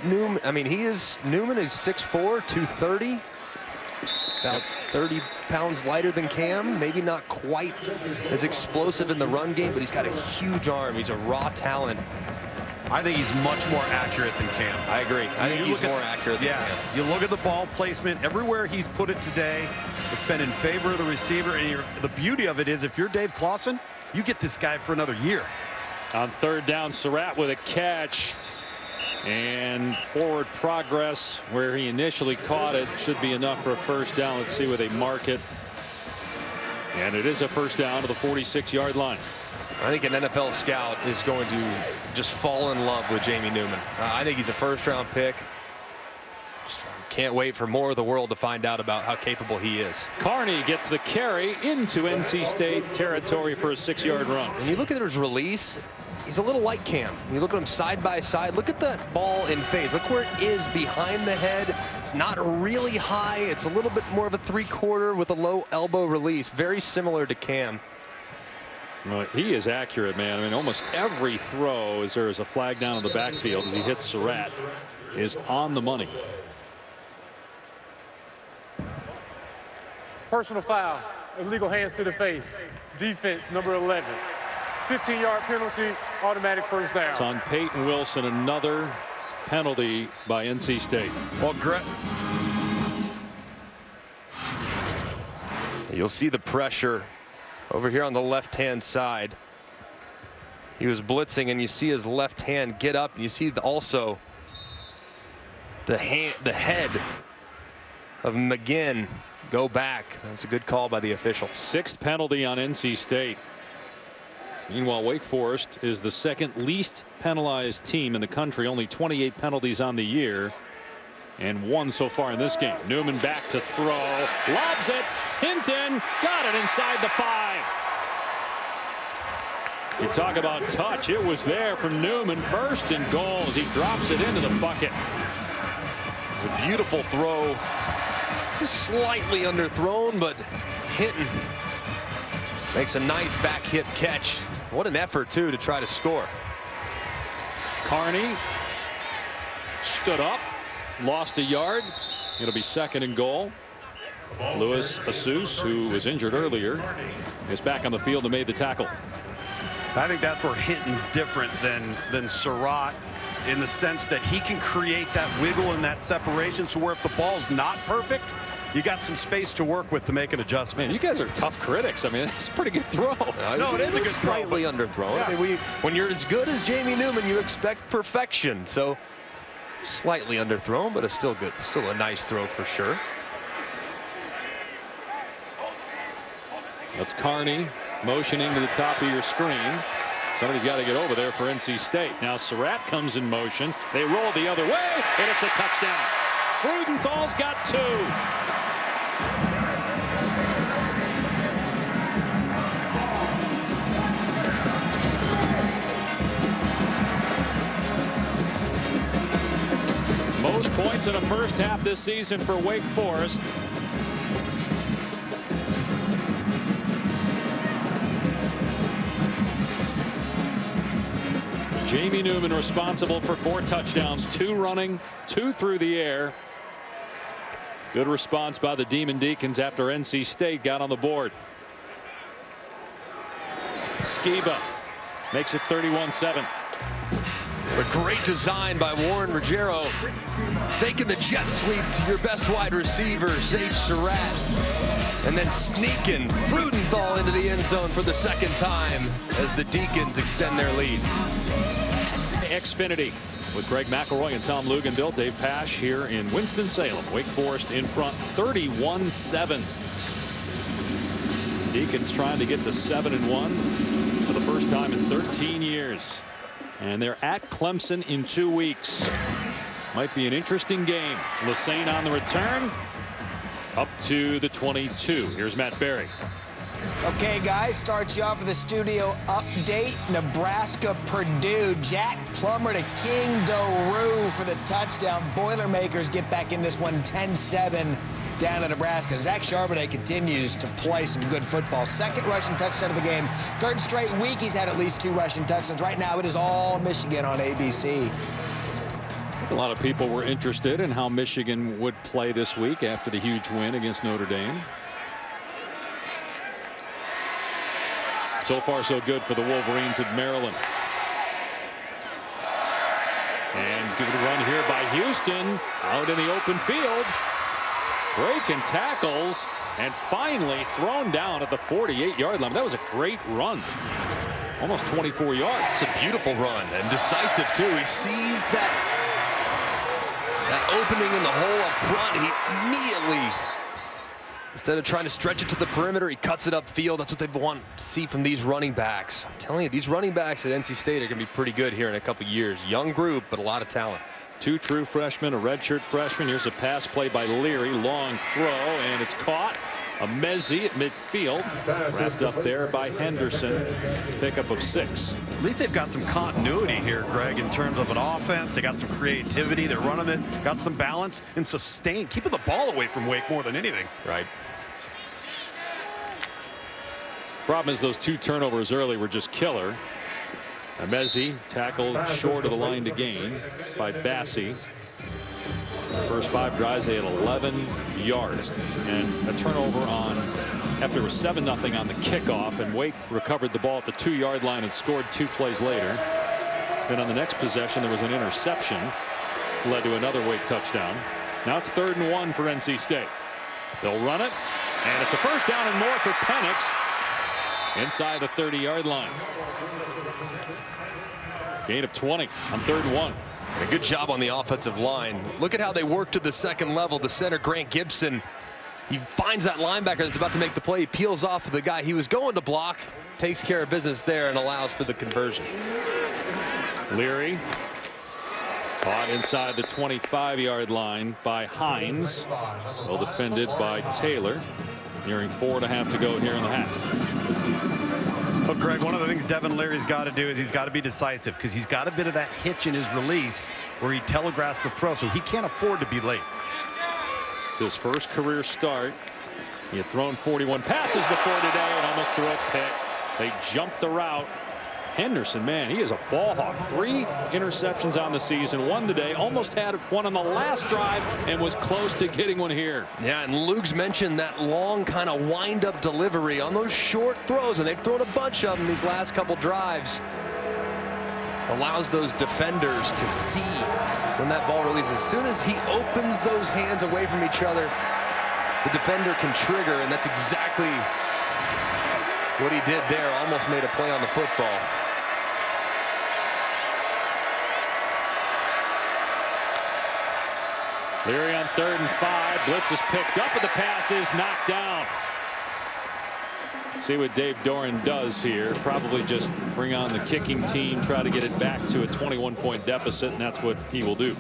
Newman, I mean, Newman is 6'4", 230, about 30 pounds lighter than Cam. Maybe not quite as explosive in the run game, but he's got a huge arm. He's a raw talent. I think he's much more accurate than Cam. I agree. I think he's more accurate than Cam. You look at the ball placement. Everywhere he's put it today, it's been in favor of the receiver. And the beauty of it is, if you're Dave Clawson, you get this guy for another year. On 3rd down, Surratt with a catch. And forward progress where he initially caught it should be enough for a first down. Let's see where they mark it. And it is a first down to the 46-yard line. I think an NFL scout is going to just fall in love with Jamie Newman. I think he's a first-round pick. Just can't wait for more of the world to find out about how capable he is. Carney gets the carry into NC State territory for a 6-yard run. When you look at his release, he's a little like Cam. You look at him side by side. Look at that ball in phase. Look where it is behind the head. It's not really high. It's a little bit more of a 3/4 with a low elbow release. Very similar to Cam. Well, he is accurate, man. I mean, almost every throw as there is a flag down in the backfield as he hits Surratt is on the money. Personal foul, illegal hands to the face. Defense, number 11. 15-yard penalty, automatic first down. It's on Peyton Wilson, another penalty by NC State. Well, You'll see the pressure over here on the left-hand side. He was blitzing, and you see his left hand get up, and you see also the head of McGinn go back. That's a good call by the official. 6th penalty on NC State. Meanwhile, Wake Forest is the 2nd least penalized team in the country. Only 28 penalties on the year, and 1 so far in this game. Newman back to throw, lobs it. Hinton got it inside the 5. You talk about touch. It was there from Newman. 1st and goal as he drops it into the bucket. It's a beautiful throw. Just slightly underthrown, but Hinton makes a nice back hip catch. What an effort, too, to try to score. Carney stood up, lost a yard. It'll be 2nd and goal. Louis Asus, who was injured earlier, is back on the field and made the tackle. I think that's where Hinton's different than Surratt, in the sense that he can create that wiggle and that separation, so where if the ball's not perfect, you got some space to work with to make an adjustment. Man, you guys are tough critics. I mean, it's a pretty good throw. No, it is a good throw. Slightly underthrown. Yeah. I mean, when you're as good as Jamie Newman, you expect perfection. So slightly underthrown, but it's still good. Still a nice throw for sure. That's Carney motioning to the top of your screen. Somebody's got to get over there for NC State. Now Surratt comes in motion. They roll the other way, and it's a touchdown. Frudenthal's got 2. Most points in the first half this season for Wake Forest. Jamie Newman responsible for 4 touchdowns, 2 running, 2 through the air. Good response by the Demon Deacons after NC State got on the board. Skiba makes it 31-7. A great design by Warren Ruggiero, faking the jet sweep to your best wide receiver, Sage Surratt, and then sneaking Frudenthal into the end zone for the 2nd time as the Deacons extend their lead. Xfinity with Greg McElroy and Tom Luganville. Dave Pasch here in Winston-Salem. Wake Forest in front 31-7. Deacons trying to get to 7-1 for the first time in 13 years. And they're at Clemson in 2 weeks. Might be an interesting game. Lassane on the return up to the 22. Here's Matt Berry. Okay, guys, starts you off with a studio update. Nebraska-Purdue. Jack Plummer to King Doru for the touchdown. Boilermakers get back in this one 10-7 down to Nebraska. Zach Charbonnet continues to play some good football. 2nd rushing touchdown of the game. 3rd straight week he's had at least 2 rushing touchdowns. Right now it is all Michigan on ABC. A lot of people were interested in how Michigan would play this week after the huge win against Notre Dame. So far, so good for the Wolverines at Maryland. And good run here by Houston out in the open field. Breaking tackles and finally thrown down at the 48-yard line. That was a great run. Almost 24 yards. It's a beautiful run and decisive, too. He sees that opening in the hole up front. He immediately, instead of trying to stretch it to the perimeter, he cuts it upfield. That's what they want to see from these running backs. I'm telling you, these running backs at NC State are going to be pretty good here in a couple years. Young group, but a lot of talent. 2 true freshmen, a redshirt freshman. Here's a pass play by Leary. Long throw, and it's caught Mezzi at midfield, wrapped up there by Henderson. Pickup of 6. At least they've got some continuity here, Greg, in terms of an offense. They got some creativity. They're running it, got some balance and sustain, keeping the ball away from Wake more than anything. Right. Problem is those 2 turnovers early were just killer. Mezzi tackled short of the line to gain by Bassi. The first 5 drives, they had 11 yards and a turnover on after it was 7-0 on the kickoff, and Wake recovered the ball at the 2-yard line and scored 2 plays later. Then on the next possession there was an interception, led to another Wake touchdown. Now it's 3rd and 1 for NC State. They'll run it, and it's a first down and more for Penix inside the 30-yard line. Gain of 20 on 3rd and 1. A good job on the offensive line. Look at how they work to the second level. The center, Grant Gibson, he finds that linebacker that's about to make the play. He peels off of the guy he was going to block, takes care of business there, and allows for the conversion. Leary caught inside the 25-yard line by Hines. Well defended by Taylor. Nearing 4.5 to go here in the half. Look, Greg, one of the things Devin Leary's got to do is he's got to be decisive, because he's got a bit of that hitch in his release where he telegraphs the throw, so he can't afford to be late. It's his first career start. He had thrown 41 passes before today and almost threw a pick. They jumped the route. Henderson, man, he is a ball hawk. 3 interceptions on the season, 1 today, almost had one on the last drive and was close to getting one here. Yeah, and Luke's mentioned that long kind of wind-up delivery on those short throws, and they've thrown a bunch of them these last couple drives. Allows those defenders to see when that ball releases. As soon as he opens those hands away from each other, the defender can trigger, and that's exactly what he did there. Almost made a play on the football. Leary on 3rd and 5. Blitz is picked up, and the pass is knocked down. Let's see what Dave Doran does here. Probably just bring on the kicking team, try to get it back to a 21-point deficit, and that's what he will do.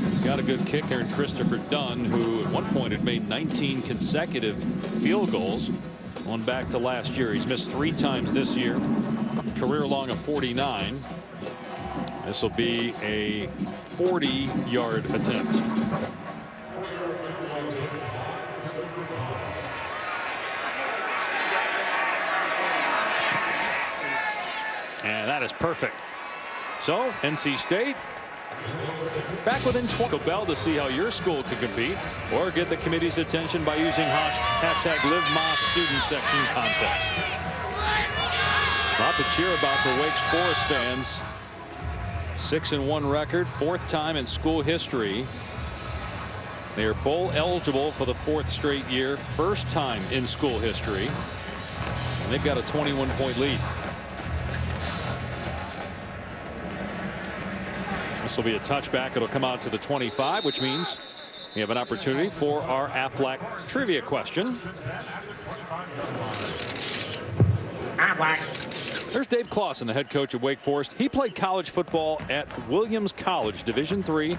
He's got a good kicker in Christopher Dunn, who at one point had made 19 consecutive field goals. One back to last year. He's missed 3 times this year. Career long of 49. This will be a 40-yard attempt. And that is perfect. So NC State back within 20. Bell to see how your school can compete, or get the committee's attention by using hashtag #LiveMoss Student Section Contest. A lot to cheer about for Wake's Forest fans. 6-1 record, 4th time in school history. They are bowl eligible for the 4th straight year, 1st time in school history. And they've got a 21-point lead. This will be a touchback. It'll come out to the 25, which means we have an opportunity for our Aflac trivia question. Aflac. There's Dave Clawson, the head coach of Wake Forest. He played college football at Williams College, Division III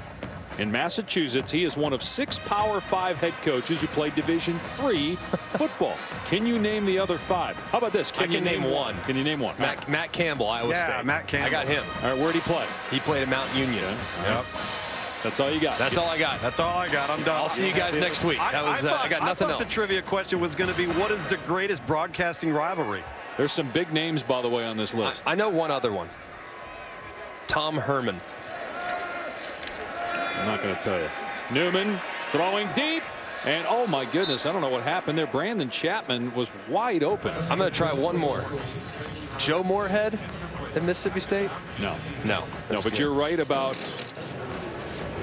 in Massachusetts. He is one of 6 Power 5 head coaches who played Division III football. Can you name the other 5? How about this? Can you name one? Can you name one? Matt Campbell, Iowa State. Yeah, Matt Campbell. I got him. All right, where'd he play? He played at Mount Union. Yeah. Yep. That's all you got. That's all I got. That's all I got. I'm done. I'll see you guys next week. I got nothing else. The trivia question was going to be, what is the greatest broadcasting rivalry? There's some big names, by the way, on this list. I know one other one. Tom Herman. I'm not going to tell you. Newman throwing deep. And oh my goodness, I don't know what happened there. Brandon Chapman was wide open. I'm going to try one more. Joe Moorhead at Mississippi State? No. No. No, but you're right about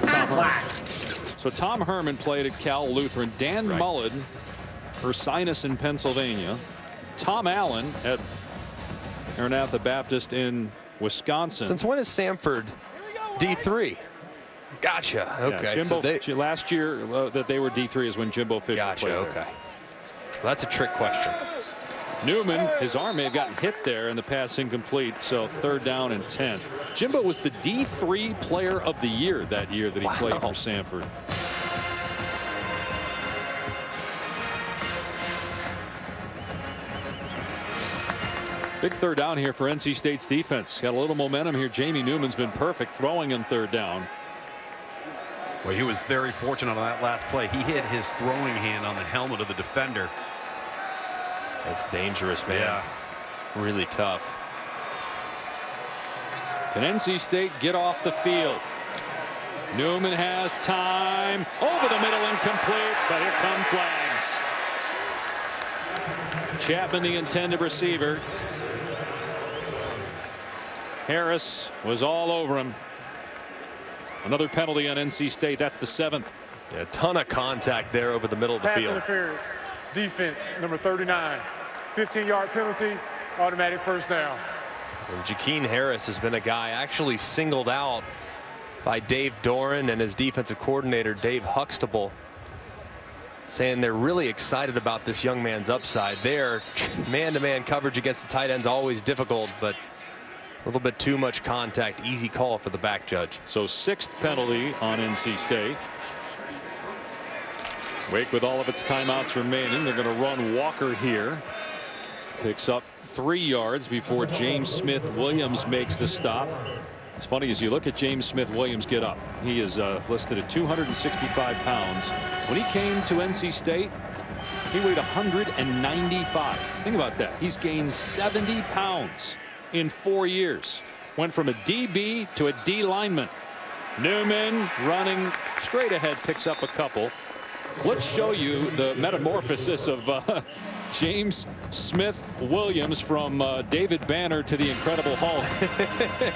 Tom Herman. So Tom Herman played at Cal Lutheran. Dan Mullen, Ursinus in Pennsylvania. Tom Allen at Maranatha Baptist in Wisconsin. Since when is Samford D3? Gotcha. Okay. Yeah, Jimbo, so last year that they were D3 is when Jimbo Fisher played there. Okay. Well, that's a trick question. Newman, his arm may have gotten hit there and the pass incomplete, so 3rd down and 10. Jimbo was the D3 player of the year that year that he played for Sanford. Big 3rd down here for NC State's defense. Got a little momentum here. Jamie Newman's been perfect throwing on 3rd down. Well, he was very fortunate on that last play. He hit his throwing hand on the helmet of the defender. That's dangerous, man. Yeah. Really tough. Can NC State get off the field? Newman has time. Over the middle, incomplete, but here come flags. Chapman, the intended receiver. Harris was all over him. Another penalty on NC State. That's the 7th. A ton of contact there over the middle of the Pass field. interference. Defense, number 39. 15-yard penalty, automatic 1st down. And Jakeem Harris has been a guy actually singled out by Dave Doran and his defensive coordinator, Dave Huxtable, saying they're really excited about this young man's upside. There, man-to-man coverage against the tight end's always difficult, but a little bit too much contact. Easy call for the back judge. So 6th penalty on NC State. Wake with all of its timeouts remaining. They're going to run Walker here. Picks up 3 yards before James Smith-Williams makes the stop. It's funny as you look at James Smith-Williams get up. He is listed at 265 pounds. When he came to NC State, he weighed 195. Think about that. He's gained 70 pounds in 4 years. Went from a DB to a D lineman. Newman running straight ahead, picks up a couple. Let's show you the metamorphosis of James Smith-Williams from David Banner to the Incredible Hulk.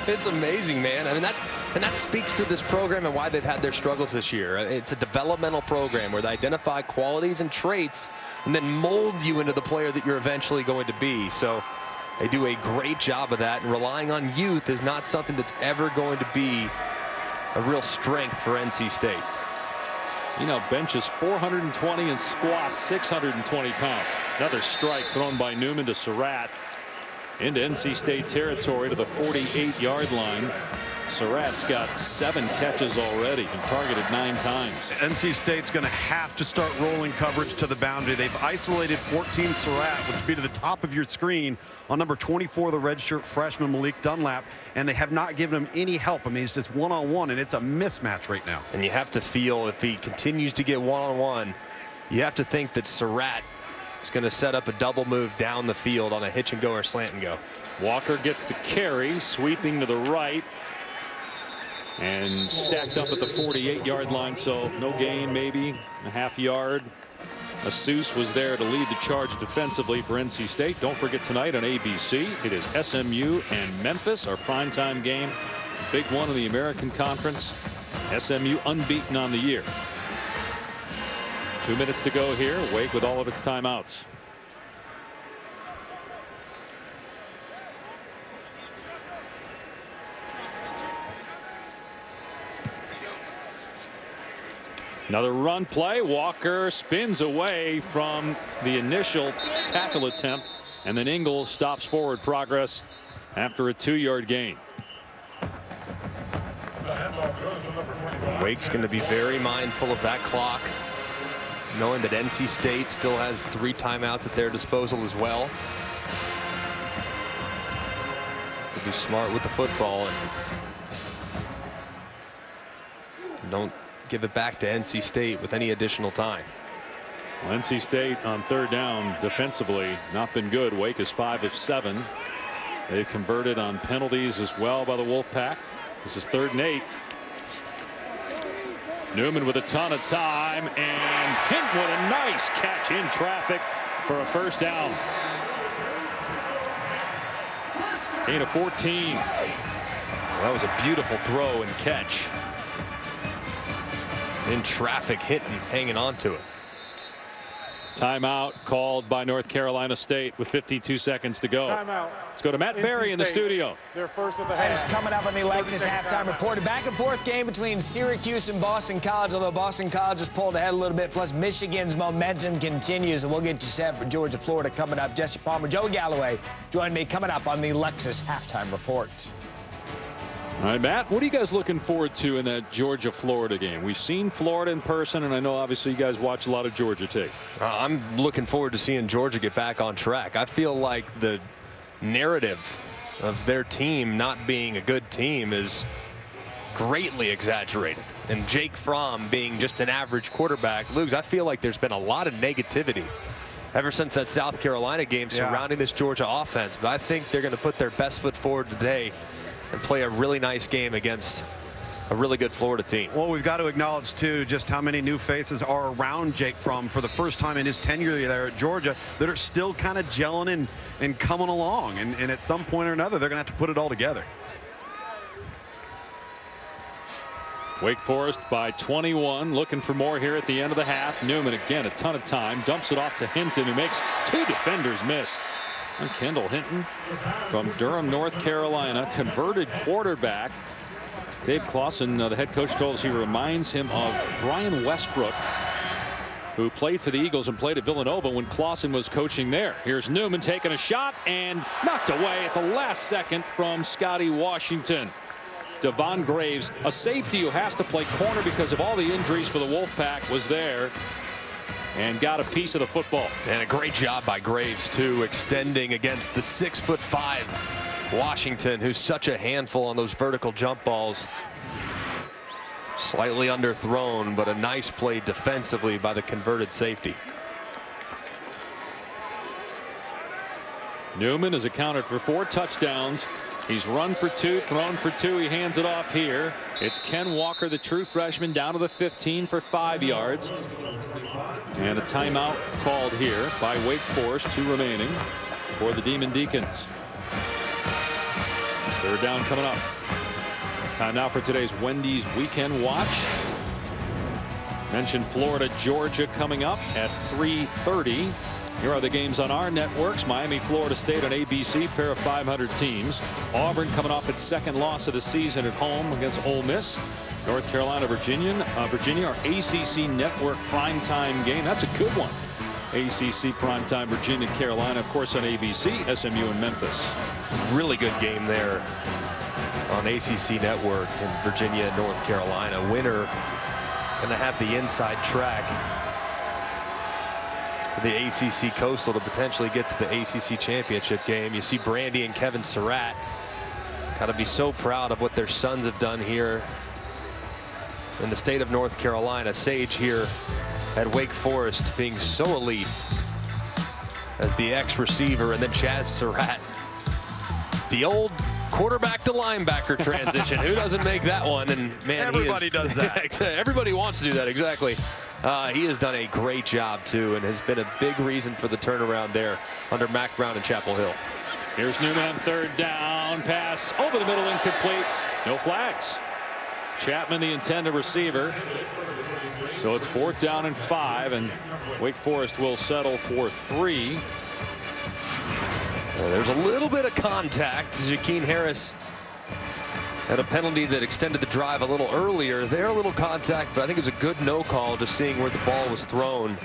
It's amazing, man. I mean, that speaks to this program and why they've had their struggles this year. It's a developmental program where they identify qualities and traits and then mold you into the player that you're eventually going to be. So they do a great job of that, and relying on youth is not something that's ever going to be a real strength for NC State. He now benches 420 and squats 620 pounds. Another strike thrown by Newman to Surratt into NC State territory to the 48-yard line. Surratt's got 7 catches already and targeted 9 times. NC State's going to have to start rolling coverage to the boundary. They've isolated 14 Surratt, which would be to the top of your screen, on number 24, the redshirt freshman Malik Dunlap, and they have not given him any help. I mean, it's just one-on-one, and it's a mismatch right now. And you have to feel if he continues to get one-on-one, you have to think that Surratt is going to set up a double move down the field on a hitch and go or slant and go. Walker gets the carry, sweeping to the right. And stacked up at the 48-yard line, so no gain, maybe a half yard. Asus was there to lead the charge defensively for NC State. Don't forget tonight on ABC, it is SMU and Memphis, our primetime game. Big one in the American Conference. SMU unbeaten on the year. 2 minutes to go here. Wake with all of its timeouts. Another run play. Walker spins away from the initial tackle attempt, and then Ingle stops forward progress after a 2-yard gain. Wake's going to be very mindful of that clock, knowing that NC State still has 3 timeouts at their disposal as well. To be smart with the football and don't give it back to NC State with any additional time. Well, NC State on 3rd down defensively not been good. Wake is 5 of 7. They've converted on penalties as well by the Wolfpack. This is 3rd and 8. Newman with a ton of time, and Hint with a nice catch in traffic for a 1st down. Gain of 14. That was a beautiful throw and catch. In traffic, Hinton hanging on to it. Timeout called by North Carolina State with 52 seconds to go. Timeout. Let's go to Matt Berry in the studio. Their first of the That is half. coming up on the Alexis halftime report. A back-and-forth game between Syracuse and Boston College, although Boston College has pulled ahead a little bit. Plus, Michigan's momentum continues, and we'll get you set for Georgia, Florida coming up. Jesse Palmer, Joe Galloway join me coming up on the Alexis halftime report. All right, Matt, what are you guys looking forward to in that Georgia-Florida game? We've seen Florida in person, and I know obviously you guys watch a lot of Georgia tape. I'm looking forward to seeing Georgia get back on track. I feel like the narrative of their team not being a good team is greatly exaggerated. And Jake Fromm being just an average quarterback. Lugs, I feel like there's been a lot of negativity ever since that South Carolina game surrounding this Georgia offense. But I think they're going to put their best foot forward today and play a really nice game against a really good Florida team. Well, we've got to acknowledge, too, just how many new faces are around Jake Fromm for the first time in his tenure there at Georgia that are still kind of gelling and coming along. And at some point or another, they're going to have to put it all together. Wake Forest by 21, looking for more here at the end of the half. Newman, again, a ton of time, dumps it off to Hinton, who makes two defenders miss. And Kendall Hinton from Durham, North Carolina, converted quarterback. Dave Clawson, the head coach, told us he reminds him of Brian Westbrook, who played for the Eagles and played at Villanova when Clawson was coaching there. Here's Newman taking a shot and knocked away at the last second from Scotty Washington. Devon Graves, a safety who has to play corner because of all the injuries for the Wolfpack, was there and got a piece of the football. And a great job by Graves, too, extending against the 6'5" Washington, who's such a handful on those vertical jump balls. Slightly underthrown, but a nice play defensively by the converted safety. Newman has accounted for 4 touchdowns. He's run for 2, thrown for 2. He hands it off here. It's Ken Walker, the true freshman, down to the 15 for 5 yards. And a timeout called here by Wake Forest, 2 remaining for the Demon Deacons. 3rd down coming up. Time now for today's Wendy's Weekend Watch. Mentioned Florida, Georgia coming up at 3:30. Here are the games on our networks. Miami, Florida State on ABC, pair of 500 teams. Auburn coming off its 2nd loss of the season at home against Ole Miss. North Carolina, Virginia, our ACC network primetime game. That's a good one. ACC primetime, Virginia, Carolina, of course, on ABC, SMU and Memphis. Really good game there on ACC network in Virginia, North Carolina. Winner going to have the inside track for the ACC Coastal to potentially get to the ACC championship game. You see Brandy and Kevin Surratt got to be so proud of what their sons have done here in the state of North Carolina. Sage here at Wake Forest being so elite as the ex-receiver, and then Chaz Surratt, the old quarterback to linebacker transition. Who doesn't make that one? And man, everybody does that. Everybody wants to do that. Exactly. He has done a great job too, and has been a big reason for the turnaround there under Mac Brown and Chapel Hill. Here's Newman, 3rd down, pass over the middle, incomplete. No flags. Chapman, the intended receiver. So it's 4th down and 5, and Wake Forest will settle for 3. There's a little bit of contact. Jakeem Harris had a penalty that extended the drive a little earlier. There, a little contact, but I think it was a good no call, just seeing where the ball was thrown.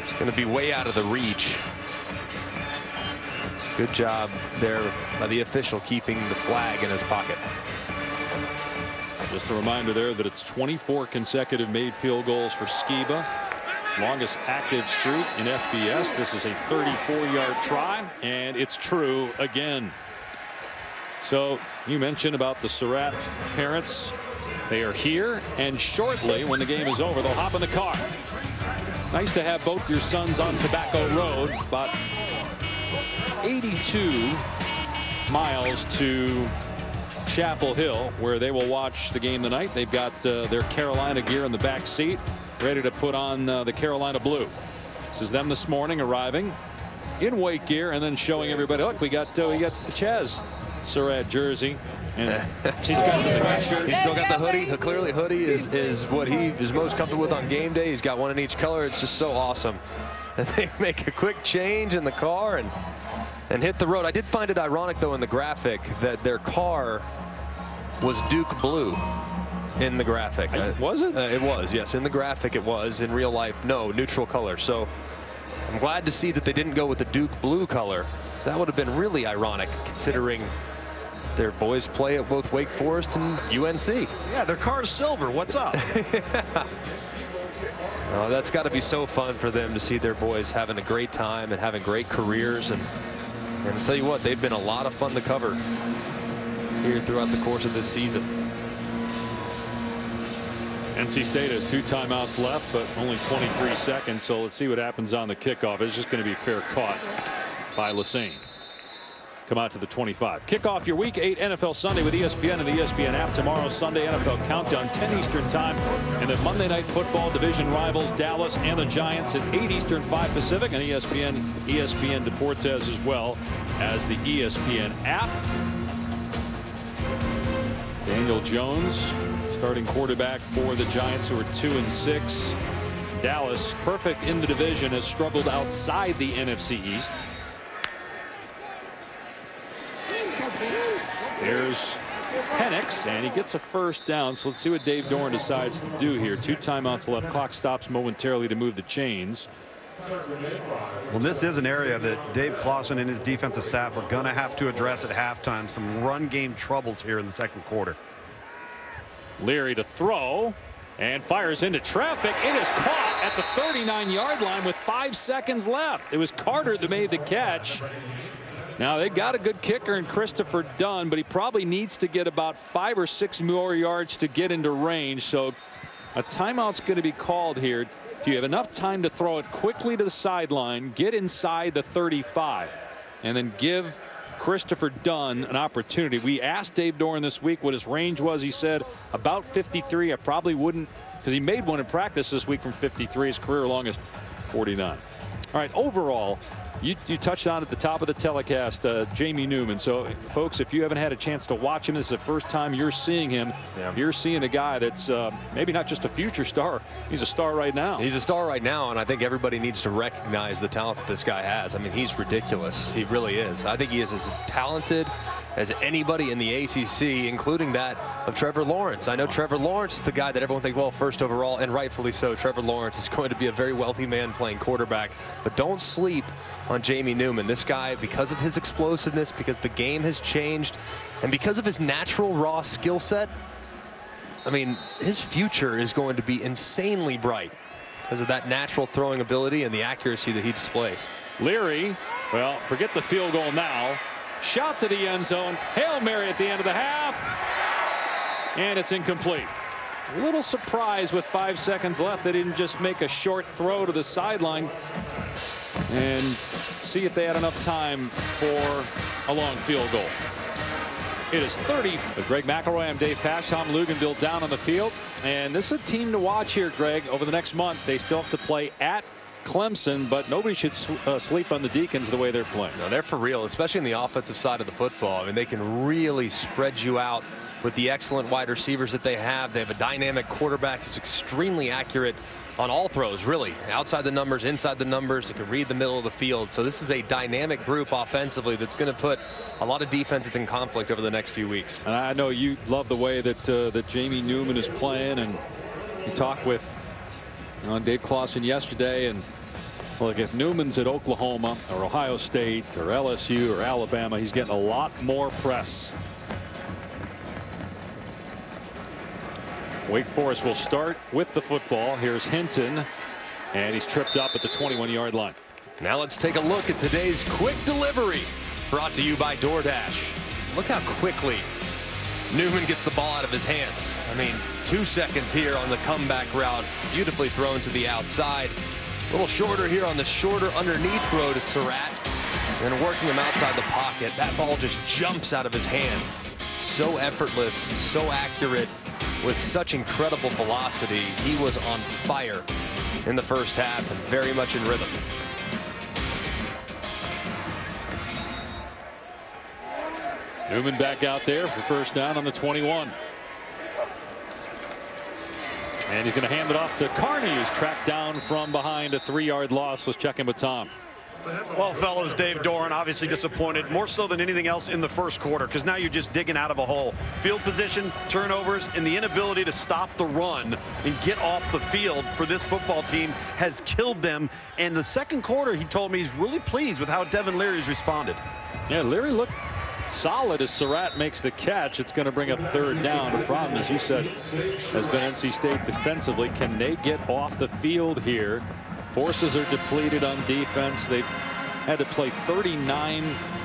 It's going to be way out of the reach. Good job there by the official keeping the flag in his pocket. Just a reminder there that it's 24 consecutive made field goals for Skiba. Longest active streak in FBS. This is a 34-yard try, and it's true again. So you mentioned about the Surratt parents. They are here, and shortly, when the game is over, they'll hop in the car. Nice to have both your sons on Tobacco Road, about 82 miles to Chapel Hill, where they will watch the game tonight. They've got their Carolina gear in the back seat, ready to put on the Carolina blue. This is them this morning arriving in Wake gear and then showing everybody, look, we got the Chaz Surratt jersey. And he's got the sweatshirt. He's still got the hoodie. Clearly, hoodie is what he is most comfortable with on game day. He's got one in each color. It's just so awesome. And they make a quick change in the car and hit the road. I did find it ironic, though, in the graphic that their car was Duke blue in the graphic. Was it? It was, yes. In the graphic, it was. In real life, no, neutral color. So I'm glad to see that they didn't go with the Duke blue color. That would have been really ironic, considering their boys play at both Wake Forest and UNC. Yeah, their car's silver. What's up? Oh, that's got to be so fun for them to see their boys having a great time and having great careers. And I'll tell you what, they've been a lot of fun to cover here throughout the course of this season. NC State has 2 timeouts left, but only 23 seconds. So let's see what happens on the kickoff. It's just going to be fair caught by Lassane. Come out to the 25. Kick off your Week 8 NFL Sunday with ESPN and the ESPN app. Tomorrow, Sunday NFL Countdown, 10 Eastern time. And then Monday Night Football division rivals Dallas and the Giants at 8 Eastern, 5 Pacific. And ESPN Deportes as well as the ESPN app. Daniel Jones, starting quarterback for the Giants, who are 2-6. Dallas, perfect in the division, has struggled outside the NFC East. There's Penix, and he gets a first down. So let's see what Dave Doeren decides to do here. 2 timeouts left. Clock stops momentarily to move the chains. Well, this is an area that Dave Clawson and his defensive staff are going to have to address at halftime. Some run game troubles here in the second quarter. Leary to throw and fires into traffic. It is caught at the 39-yard line with 5 seconds left. It was Carter that made the catch. Now, they got a good kicker in Christopher Dunn, but he probably needs to get about 5 or 6 more yards to get into range. So a timeout's going to be called here. Do you have enough time to throw it quickly to the sideline, get inside the 35, and then give Christopher Dunn an opportunity? We asked Dave Doeren this week what his range was. He said about 53. I probably wouldn't, because he made one in practice this week from 53. His career long is 49. All right, overall, you touched on at the top of the telecast, Jamie Newman. So, folks, if you haven't had a chance to watch him, this is the first time you're seeing him. Yeah. You're seeing a guy that's maybe not just a future star. He's a star right now. He's a star right now, and I think everybody needs to recognize the talent that this guy has. I mean, he's ridiculous. He really is. I think he is as talented as anybody in the ACC, including that of Trevor Lawrence. I know Trevor Lawrence is the guy that everyone thinks, well, first overall, and rightfully so, Trevor Lawrence is going to be a very wealthy man playing quarterback. But don't sleep on Jamie Newman. This guy, because of his explosiveness, because the game has changed, and because of his natural raw skill set, I mean, his future is going to be insanely bright because of that natural throwing ability and the accuracy that he displays. Leary, well, forget the field goal now. Shot to the end zone. Hail Mary at the end of the half. And it's incomplete. A little surprised with 5 seconds left. They didn't just make a short throw to the sideline and see if they had enough time for a long field goal. It is 30. With Greg McElroy, I'm Dave Pasch. Tom Luganville down on the field. And this is a team to watch here, Greg, over the next month. They still have to play at Clemson, but nobody should sleep on the Deacons the way they're playing. No, they're for real, especially in the offensive side of the football. I mean, they can really spread you out with the excellent wide receivers that they have. They have a dynamic quarterback who's extremely accurate on all throws, really. Outside the numbers, inside the numbers. They can read the middle of the field. So this is a dynamic group offensively that's going to put a lot of defenses in conflict over the next few weeks. And I know you love the way that that Jamie Newman is playing, and you talked with Dave Clawson yesterday, and look, if Newman's at Oklahoma or Ohio State or LSU or Alabama, he's getting a lot more press. Wake Forest will start with the football. Here's Hinton, and he's tripped up at the 21-yard line. Now let's take a look at today's quick delivery, brought to you by DoorDash. Look how quickly Newman gets the ball out of his hands. I mean, 2 seconds here on the comeback route, beautifully thrown to the outside. A little shorter here on the shorter underneath throw to Surratt, and then working him outside the pocket. That ball just jumps out of his hand. So effortless, so accurate, with such incredible velocity. He was on fire in the first half and very much in rhythm. Newman back out there for first down on the 21. And he's going to hand it off to Carney, who's tracked down from behind a 3-yard loss. Let's check in with Tom. Well, fellas, Dave Doran obviously disappointed more so than anything else in the first quarter, because now you're just digging out of a hole. Field position, turnovers, and the inability to stop the run and get off the field for this football team has killed them. And the second quarter, he told me he's really pleased with how Devin Leary's responded. Yeah, Leary looked solid as Surratt makes the catch. It's going to bring up third down. The problem, as you said, has been NC State defensively. Can they get off the field here? Forces are depleted on defense. They've had to play 39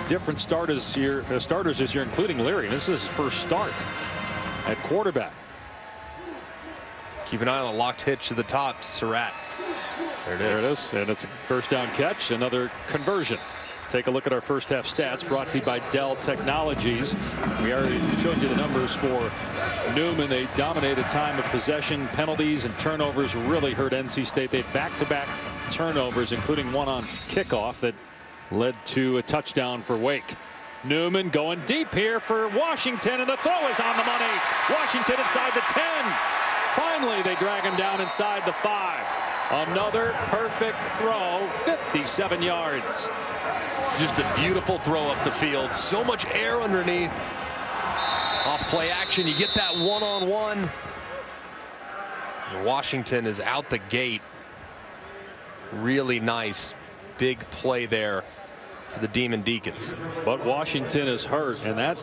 different starters this year, including Leary. This is his first start at quarterback. Keep an eye on a locked hitch to the top. Surratt. There it is. And it's a first down catch. Another conversion. Take a look at our first half stats brought to you by Dell Technologies. We already showed you the numbers for Newman. They dominated time of possession. Penalties and turnovers really hurt NC State. They had back-to-back turnovers, including one on kickoff that led to a touchdown for Wake. Newman going deep here for Washington, and the throw is on the money. Washington inside the 10. Finally, they drag him down inside the 5. Another perfect throw, 57 yards. Just a beautiful throw up the field. So much air underneath. Off play action, you get that one-on-one. Washington is out the gate. Really nice big play there for the Demon Deacons. But Washington is hurt, and that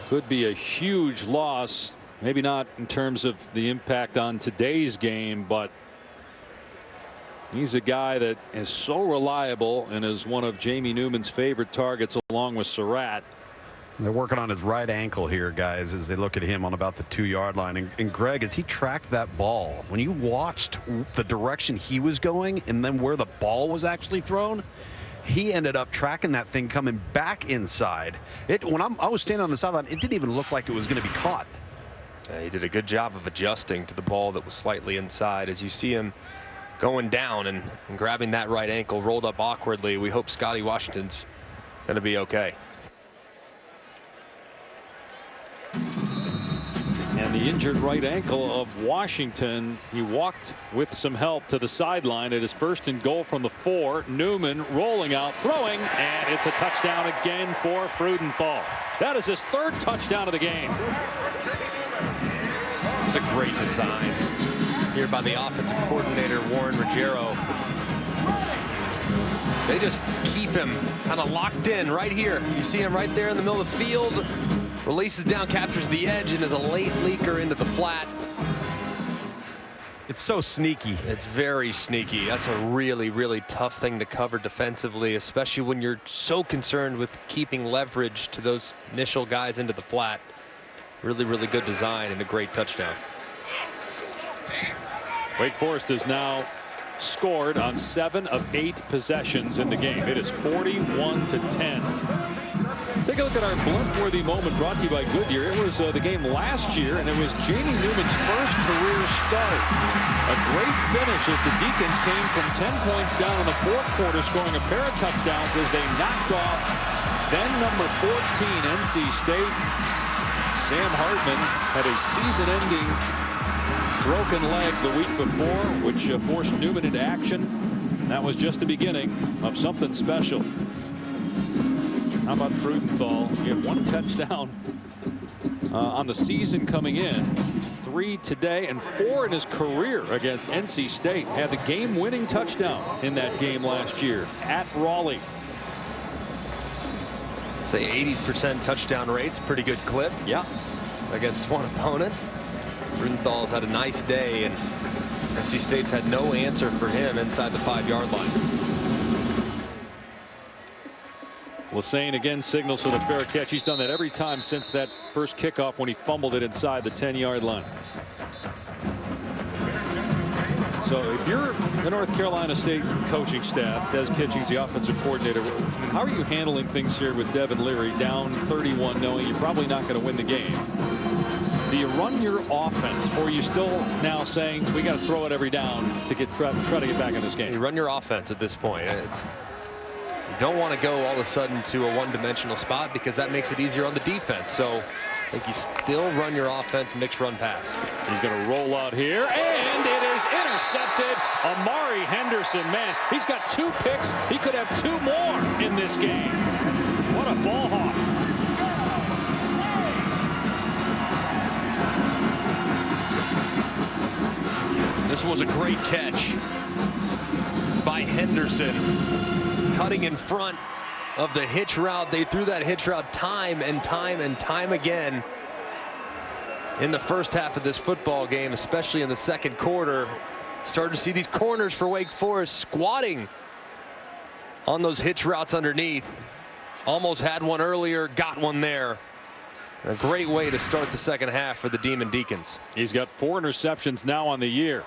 could be a huge loss. Maybe not in terms of the impact on today's game, but he's a guy that is so reliable and is one of Jamie Newman's favorite targets, along with Surratt. They're working on his right ankle here, guys, as they look at him on about the 2-yard line. And Greg, as he tracked that ball, when you watched the direction he was going and then where the ball was actually thrown, he ended up tracking that thing coming back inside. When I was standing on the sideline, it didn't even look like it was going to be caught. He did a good job of adjusting to the ball that was slightly inside. As you see him going down and grabbing that right ankle, rolled up awkwardly. We hope Scotty Washington's going to be okay. And the injured right ankle of Washington, he walked with some help to the sideline. It is first and goal from the 4. Newman rolling out, throwing, and it's a touchdown again for Freudenthal. That is his 3rd touchdown of the game. It's a great design here by the offensive coordinator, Warren Ruggiero. They just keep him kind of locked in right here. You see him right there in the middle of the field. Releases down, captures the edge, and is a late leaker into the flat. It's so sneaky. It's very sneaky. That's a really, really tough thing to cover defensively, especially when you're so concerned with keeping leverage to those initial guys into the flat. Really, really good design and a great touchdown. Wake Forest has now scored on 7 of 8 possessions in the game. It is 41-10. Take a look at our blimp-worthy moment brought to you by Goodyear. It was the game last year, and it was Jamie Newman's first career start. A great finish as the Deacons came from 10 points down in the 4th quarter, scoring a pair of touchdowns as they knocked off then number 14 NC State. Sam Hartman had a season-ending broken leg the week before, which forced Newman into action. That was just the beginning of something special. How about Freudenthal? He had 1 touchdown on the season coming in, 3 today, and 4 in his career against NC State. Had the game-winning touchdown in that game last year at Raleigh. Say 80% touchdown rates, pretty good clip. Yeah, against one opponent. Freudenthal had a nice day, and NC State's had no answer for him inside the 5-yard line. Lassane again signals for the fair catch. He's done that every time since that first kickoff when he fumbled it inside the 10-yard line. So if you're the North Carolina State coaching staff, Des Kitchings, the offensive coordinator, how are you handling things here with Devin Leary down 31, knowing you're probably not going to win the game? Do you run your offense, or are you still now saying we got to throw it every down to try to get back in this game? You run your offense at this point. You don't want to go all of a sudden to a one-dimensional spot because that makes it easier on the defense. So I think you still run your offense, mix, run, pass. He's going to roll out here, and it is intercepted. Amari Henderson, man, he's got 2 picks. He could have 2 more in this game. What a ball hawk. This was a great catch by Henderson, cutting in front of the hitch route. They threw that hitch route time and time again in the first half of this football game, especially in the second quarter. Started to see these corners for Wake Forest squatting on those hitch routes underneath. Almost had one earlier, got one there. A great way to start the second half for the Demon Deacons. He's got 4 interceptions now on the year.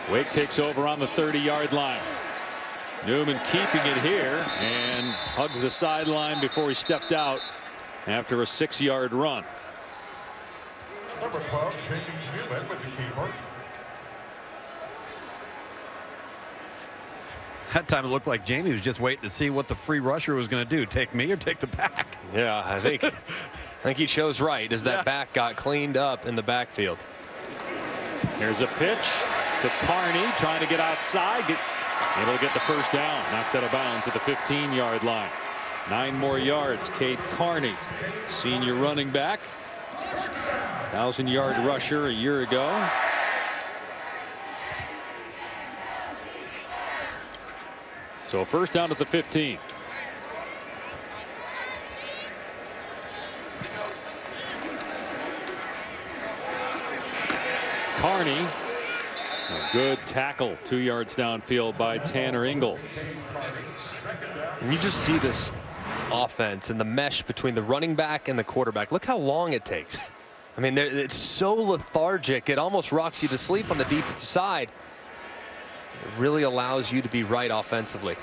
Wake takes over on the 30-yard line. Newman keeping it here and hugs the sideline before he stepped out after a 6-yard run. Number 12, Newman with the keeper. That time it looked like Jamie was just waiting to see what the free rusher was going to do. Take me or take the back? Yeah, I think he chose right as that back got cleaned up in the backfield. Here's a pitch to Carney, trying to get outside. Able to get the first down. Knocked out of bounds at the 15-yard line. 9 more yards. Cade Carney, senior running back. 1,000-yard rusher a year ago. So first down at the 15. Carney, a good tackle 2 yards downfield by Tanner Ingle. And you just see this offense and the mesh between the running back and the quarterback. Look how long it takes. I mean, it's so lethargic. It almost rocks you to sleep on the defensive side. It really allows you to be right offensively.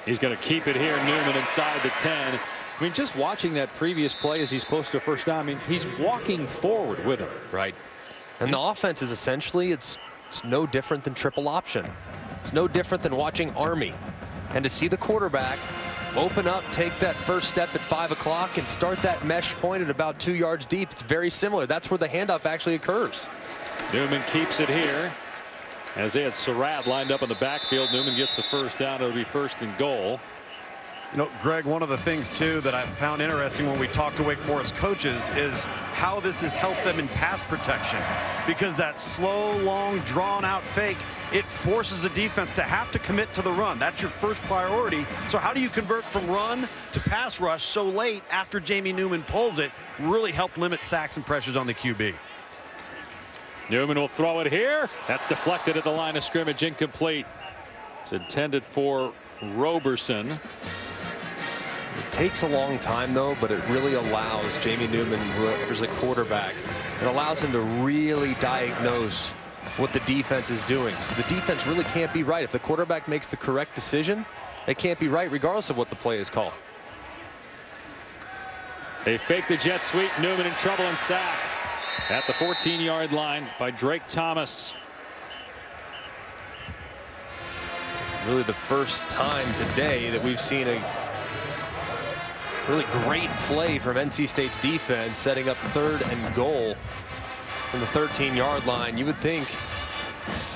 He's going to keep it here. Newman inside the 10. I mean, just watching that previous play as he's close to a first down, I mean, he's walking forward with him. Right. And the offense is essentially, it's no different than triple option. It's no different than watching Army. And to see the quarterback open up, take that first step at 5 o'clock and start that mesh point at about 2 yards deep, it's very similar. That's where the handoff actually occurs. Newman keeps it here. As they had Surratt lined up in the backfield, Newman gets the first down. It'll be 1st and goal. You know, Greg, one of the things, too, that I found interesting when we talked to Wake Forest coaches is how this has helped them in pass protection. Because that slow, long, drawn-out fake, it forces the defense to have to commit to the run. That's your first priority. So how do you convert from run to pass rush so late after Jamie Newman pulls it? Really help limit sacks and pressures on the QB. Newman will throw it here. That's deflected at the line of scrimmage, incomplete. It's intended for Roberson. It takes a long time, though, but it really allows Jamie Newman, whoever's a quarterback, it allows him to really diagnose what the defense is doing. So the defense really can't be right. If the quarterback makes the correct decision, they can't be right regardless of what the play is called. They fake the jet sweep. Newman in trouble and sacked at the 14-yard line by Drake Thomas. Really the first time today that we've seen a really great play from NC State's defense, setting up 3rd and goal from the 13-yard line. You would think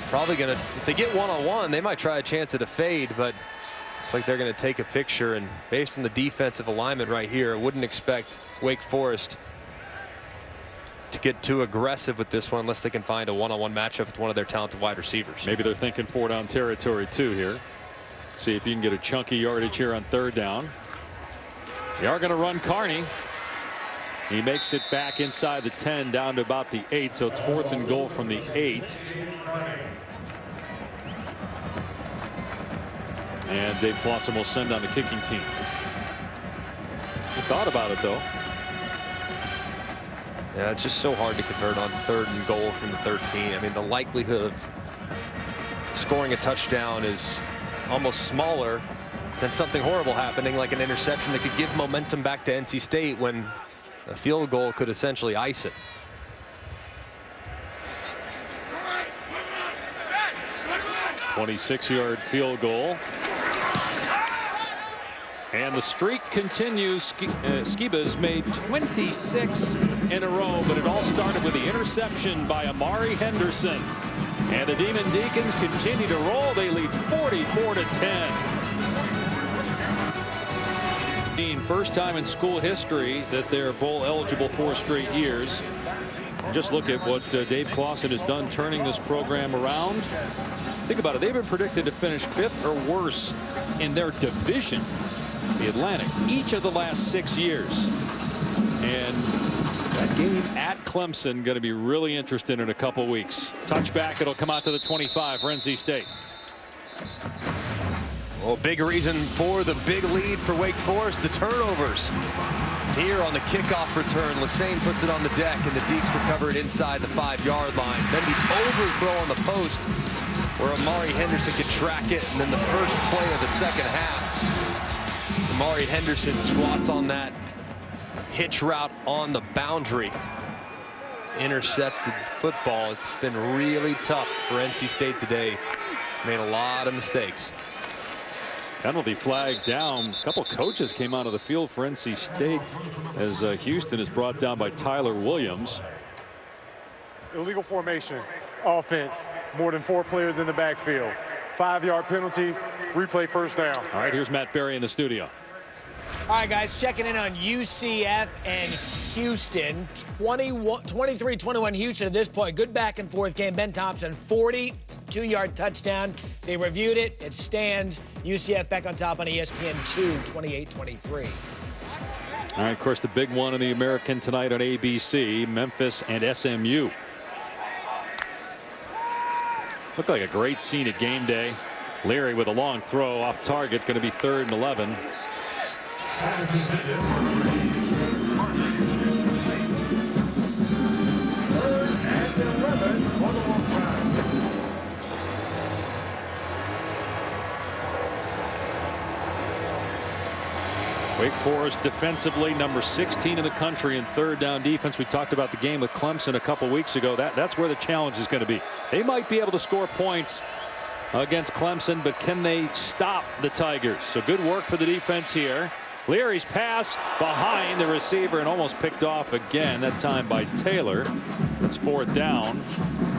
probably gonna, if they get one-on-one, they might try a chance at a fade, but it's like they're gonna take a picture, and based on the defensive alignment right here, I wouldn't expect Wake Forest to get too aggressive with this one unless they can find a one-on-one matchup with one of their talented wide receivers. Maybe they're thinking 4-down territory too here. See if you can get a chunky yardage here on 3rd down. They are going to run Carney. He makes it back inside the 10 down to about the 8, so it's 4th and goal from the 8. And Dave Clawson will send on the kicking team. He thought about it, though. Yeah, it's just so hard to convert on 3rd and goal from the 13. I mean, the likelihood of scoring a touchdown is almost smaller than something horrible happening, like an interception that could give momentum back to NC State when a field goal could essentially ice it. .26-yard field goal. And the streak continues. Skiba's made 26 in a row, but it all started with the interception by Amari Henderson. And the Demon Deacons continue to roll. They lead 44-10. First time in school history that they're bowl eligible 4 straight years. Just look at what Dave Clawson has done turning this program around. Think about it. They've been predicted to finish 5th or worse in their division, the Atlantic, each of the last 6 years. And that game at Clemson going to be really interesting in a couple weeks. Touchback. It'll come out to the 25 for NC State. Well, big reason for the big lead for Wake Forest, the turnovers. Here on the kickoff return, Lassane puts it on the deck, and the Deeks recover it inside the 5-yard line. Then the overthrow on the post, where Amari Henderson could track it, and then the first play of the second half. So Amari Henderson squats on that hitch route on the boundary. Intercepted football. It's been really tough for NC State today. Made a lot of mistakes. Penalty flag down. A couple coaches came out of the field for NC State as Houston is brought down by Tyler Williams. Illegal formation, offense, more than 4 players in the backfield. 5-yard penalty, replay first down. All right, here's Matt Berry in the studio. All right, guys, checking in on UCF and Houston. 23-21 Houston at this point. Good back and forth game. Ben Thompson, 42-yard touchdown. They reviewed it. It stands. UCF back on top on ESPN 2, 28-23. All right, of course, the big one in the American tonight on ABC, Memphis and SMU. Looked like a great scene at game day. Leary with a long throw off target, going to be 3rd and 11. Wake Forest defensively number 16 in the country in 3rd down defense. We talked about the game with Clemson a couple weeks ago. That's where the challenge is going to be. They might be able to score points against Clemson, but can they stop the Tigers? So good work for the defense here. Leary's pass behind the receiver and almost picked off again, that time by Taylor. It's 4th down.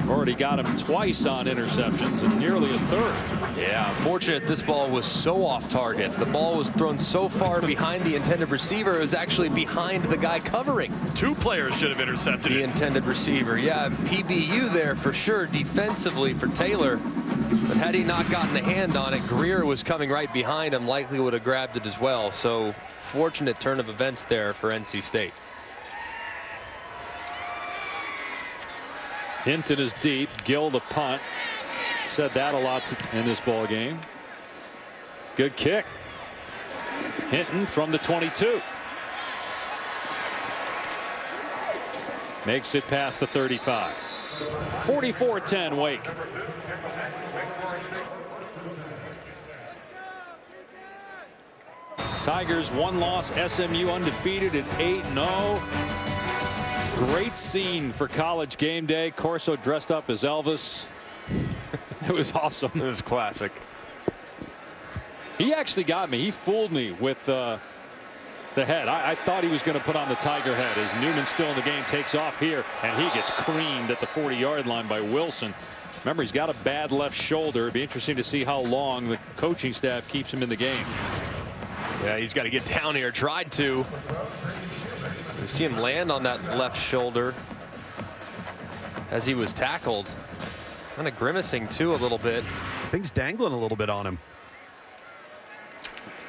Already got him twice on interceptions and nearly a 3rd. Yeah, fortunate this ball was so off target. The ball was thrown so far behind the intended receiver, it was actually behind the guy covering. 2 players should have intercepted the it. Intended receiver. Yeah, PBU there for sure defensively for Taylor. But had he not gotten a hand on it, Greer was coming right behind him, likely would have grabbed it as well. So fortunate turn of events there for NC State. Hinton is deep. Gill the punt. Said that a lot in this ball game. Good kick. Hinton from the 22. Makes it past the 35. 44-10 Wake. Tigers 1 loss. SMU undefeated at 8-0. Great scene for college game day. Corso dressed up as Elvis. It was awesome. It was classic. He actually got me. He fooled me with the head. I thought he was going to put on the Tiger head as Newman, still in the game, takes off here, and he gets creamed at the 40-yard line by Wilson. Remember, he's got a bad left shoulder. It'd be interesting to see how long the coaching staff keeps him in the game. Yeah, he's got to get down here. Tried to. You see him land on that left shoulder as he was tackled. Kind of grimacing too a little bit. Things dangling a little bit on him.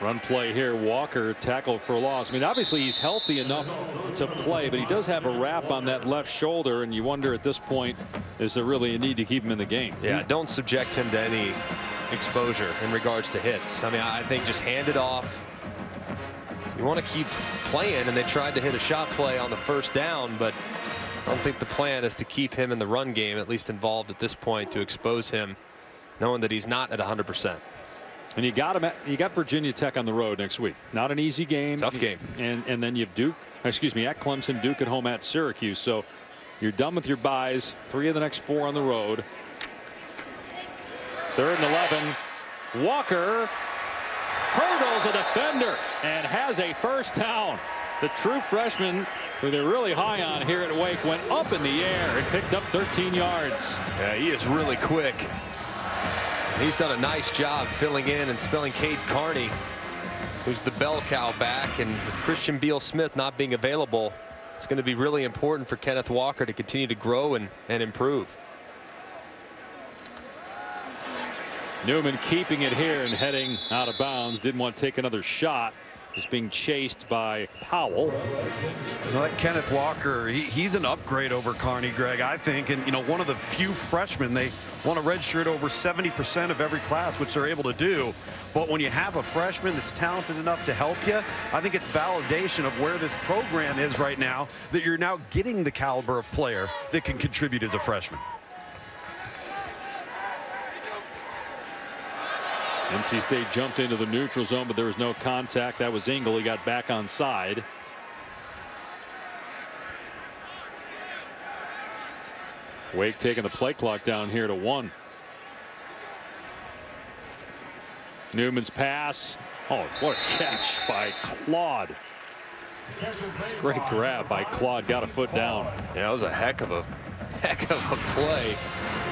Run play here. Walker tackled for loss. I mean, obviously he's healthy enough to play, but he does have a wrap on that left shoulder, and you wonder at this point, is there really a need to keep him in the game? Yeah, don't subject him to any exposure in regards to hits. I mean, I think just hand it off. You want to keep playing, and they tried to hit a shot play on the 1st down, but I don't think the plan is to keep him in the run game, at least involved at this point, to expose him, knowing that he's not at 100%. And you got him. You got Virginia Tech on the road next week. Not an easy game. Tough game. And then you have Duke. Excuse me, at Clemson, Duke at home at Syracuse. So you're done with your byes. 3 of the next 4 on the road. 3rd and 11. Walker hurdles a defender and has a first down. The true freshman, who they're really high on here at Wake, went up in the air and picked up 13 yards. Yeah, he is really quick. He's done a nice job filling in and spelling Cade Carney, who's the bell cow back, and with Christian Beal-Smith not being available, it's going to be really important for Kenneth Walker to continue to grow and improve. Newman keeping it here and heading out of bounds. Didn't want to take another shot. Is being chased by Powell. Well, that Kenneth Walker, he's an upgrade over Carney, Greg, I think. And, you know, one of the few freshmen, they want to redshirt over 70% of every class, which they're able to do. But when you have a freshman that's talented enough to help you, I think it's validation of where this program is right now, that you're now getting the caliber of player that can contribute as a freshman. NC State jumped into the neutral zone, but there was no contact. That was Engel. He got back on side. Wake taking the play clock down here to 1. Newman's pass. Oh, what a catch by Claude. Great grab by Claude. Got a foot down. Yeah, that was a heck of a play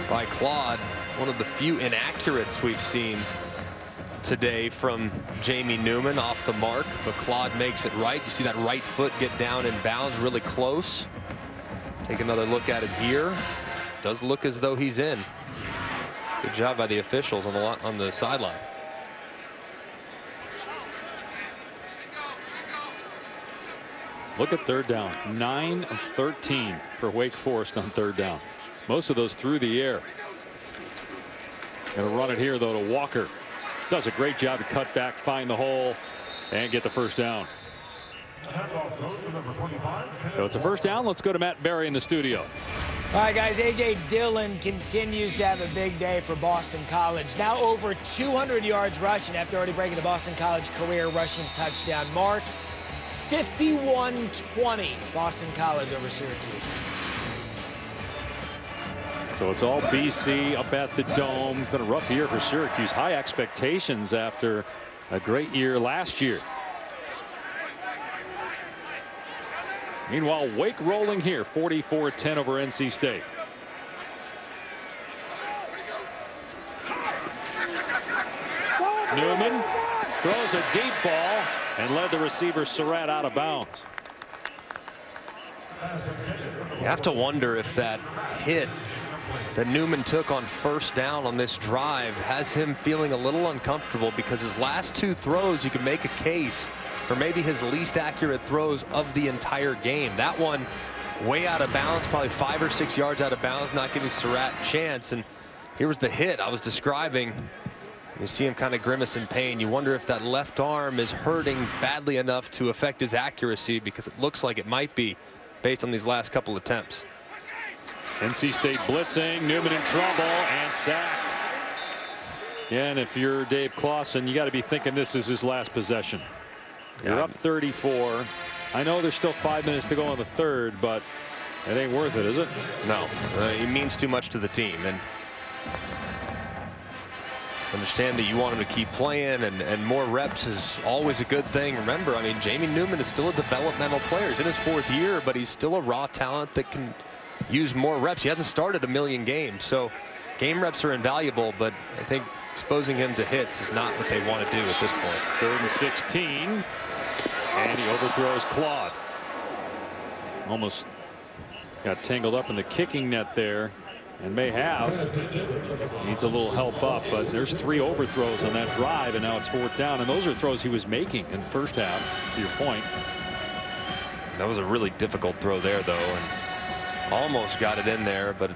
by Claude. One of the few inaccurates we've seen today from Jamie Newman off the mark, but Claude makes it right. You see that right foot get down in bounds really close. Take another look at it here. Does look as though he's in. Good job by the officials on the sideline. Look at third down. 9 of 13 for Wake Forest on third down. Most of those through the air. Going to run it here, though, to Walker. Does a great job to cut back, find the hole, and get the first down. So it's a first down. Let's go to Matt Berry in the studio. All right, guys, A.J. Dillon continues to have a big day for Boston College. Now over 200 yards rushing after already breaking the Boston College career rushing touchdown mark. 51-20, Boston College over Syracuse. So it's all BC up at the Dome. Been a rough year for Syracuse. High expectations after a great year last year. Meanwhile, Wake rolling here, 44-10 over NC State. Newman throws a deep ball and led the receiver Surratt out of bounds. You have to wonder if that hit that Newman took on first down on this drive has him feeling a little uncomfortable, because his last 2 throws, you can make a case for maybe his least accurate throws of the entire game. That one way out of bounds, probably 5 or 6 yards out of bounds, not giving Surratt a chance. And here was the hit I was describing. You see him kind of grimace in pain. You wonder if that left arm is hurting badly enough to affect his accuracy, because it looks like it might be based on these last couple attempts. NC State blitzing, Newman in trouble and sacked. Again, if you're Dave Clawson, you got to be thinking this is his last possession. You're up 34. I know there's still 5 minutes to go on the third, but it ain't worth it, is it? No, it means too much to the team. And understand that you want him to keep playing, and more reps is always a good thing. Remember, I mean, Jamie Newman is still a developmental player. He's in his 4th year, but he's still a raw talent that can use more reps. He hasn't started a million games, so game reps are invaluable, but I think exposing him to hits is not what they want to do at this point. 3rd and 16, and he overthrows Claude. Almost got tangled up in the kicking net there, and may have. Needs a little help up, but there's 3 overthrows on that drive, and now it's 4th down, and those are throws he was making in the first half, to your point. That was a really difficult throw there, though, and almost got it in there, but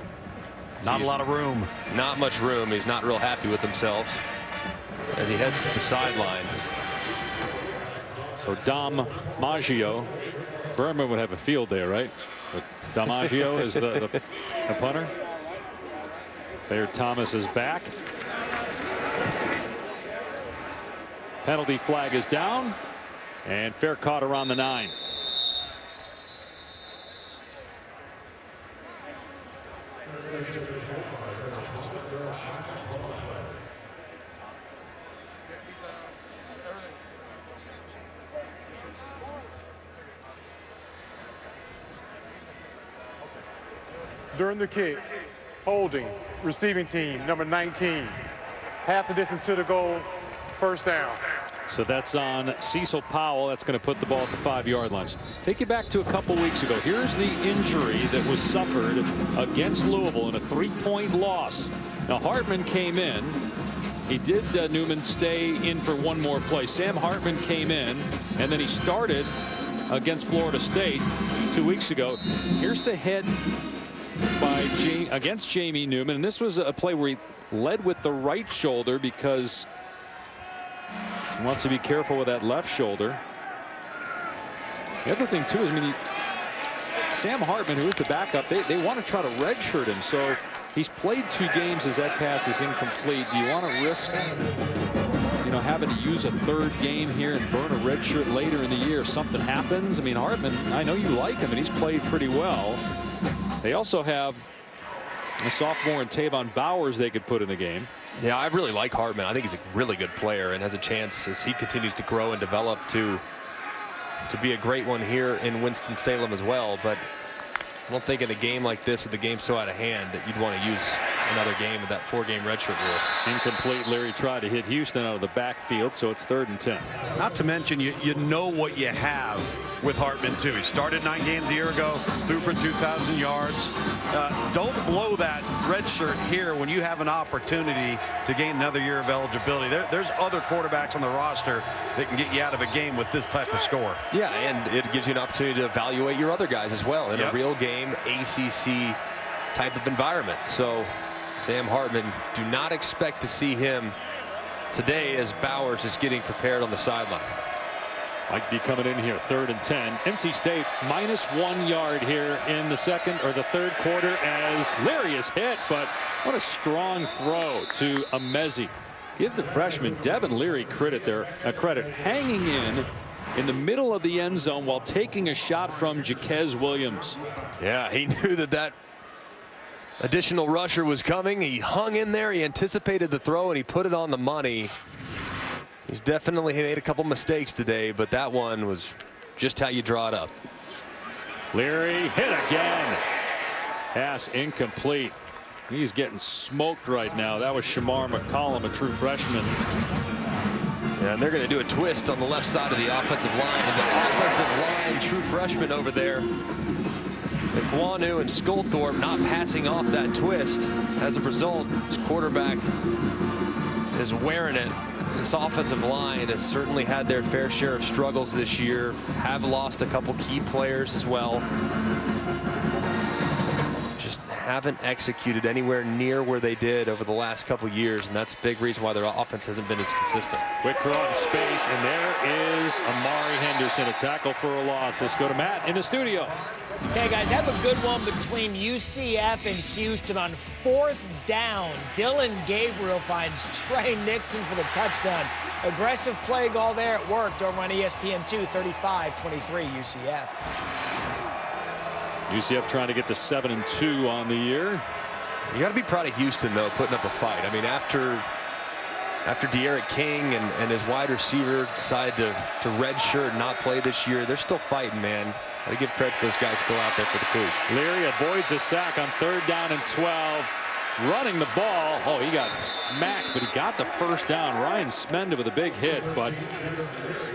not a lot of room. Not much room. He's not real happy with himself as he heads to the sideline. So Dom Maggio, Berman would have a field there, right? But Dom Maggio is the punter. There, Thomas is back. Penalty flag is down, and fair caught around the 9. During the kick, holding, receiving team, number 19. Half the distance to the goal, first down. So that's on Cecil Powell. That's going to put the ball at the 5-yard line. Take you back to a couple weeks ago. Here's the injury that was suffered against Louisville in a 3-point loss. Now Hartman came in. He did Newman stay in for one more play. Sam Hartman came in, and then he started against Florida State 2 weeks ago. Here's the hit by against Jamie Newman, and this was a play where he led with the right shoulder because he wants to be careful with that left shoulder. The other thing too is, I mean, Sam Hartman, who is the backup, they want to try to redshirt him. So he's played 2 games as that pass is incomplete. Do you want to risk, you know, having to use a 3rd game here and burn a red shirt later in the year if something happens? I mean, Hartman, I know you like him and he's played pretty well. They also have a sophomore in Tavon Bowers they could put in the game. Yeah, I really like Hartman. I think he's a really good player and has a chance as he continues to grow and develop to be a great one here in Winston-Salem as well. But I don't think in a game like this with the game so out of hand that you'd want to use another game of that 4-game redshirt rule. Incomplete. Leary tried to hit Houston out of the backfield, so it's 3rd and 10. Not to mention, you know what you have with Hartman too. He started 9 games a year ago, threw for 2,000 yards. Don't blow that red shirt here when you have an opportunity to gain another year of eligibility. There's other quarterbacks on the roster that can get you out of a game with this type of score. Yeah, and it gives you an opportunity to evaluate your other guys as well in a real game, ACC type of environment. So Sam Hartman, do not expect to see him today as Bowers is getting prepared on the sideline. Might be coming in here, 3rd and 10. NC State -1 yard here in the 2nd or the 3rd quarter as Leary is hit, but what a strong throw to Amezi. Give the freshman Devin Leary credit there, hanging in the middle of the end zone while taking a shot from Jaquez Williams. Yeah, he knew that additional rusher was coming. He hung in there. He anticipated the throw and he put it on the money. He's definitely made a couple mistakes today, but that one was just how you draw it up. Leary hit again. Pass incomplete. He's getting smoked right now. That was Shamar McCollum, a true freshman. Yeah, and they're going to do a twist on the left side of the offensive line. And the offensive line, true freshman over there, McWanu and Skulthorpe not passing off that twist. As a result, his quarterback is wearing it. This offensive line has certainly had their fair share of struggles this year. Have lost a couple key players as well. Just haven't executed anywhere near where they did over the last couple years, and that's a big reason why their offense hasn't been as consistent. Quick throw in space, and there is Amari Henderson, a tackle for a loss. Let's go to Matt in the studio. Hey guys, have a good one between UCF and Houston on 4th down. Dylan Gabriel finds Trey Nixon for the touchdown. Aggressive play call there. It worked over on ESPN2, 35-23 UCF. UCF trying to get to 7-2 on the year. You got to be proud of Houston, though, putting up a fight. I mean, after De'Aaron King and his wide receiver decide to redshirt and not play this year, they're still fighting, man. Got to give credit to those guys still out there for the Cougs. Leary avoids a sack on 3rd down and 12. Running the ball. Oh, he got smacked, but he got the 1st down. Ryan Smenda with a big hit, but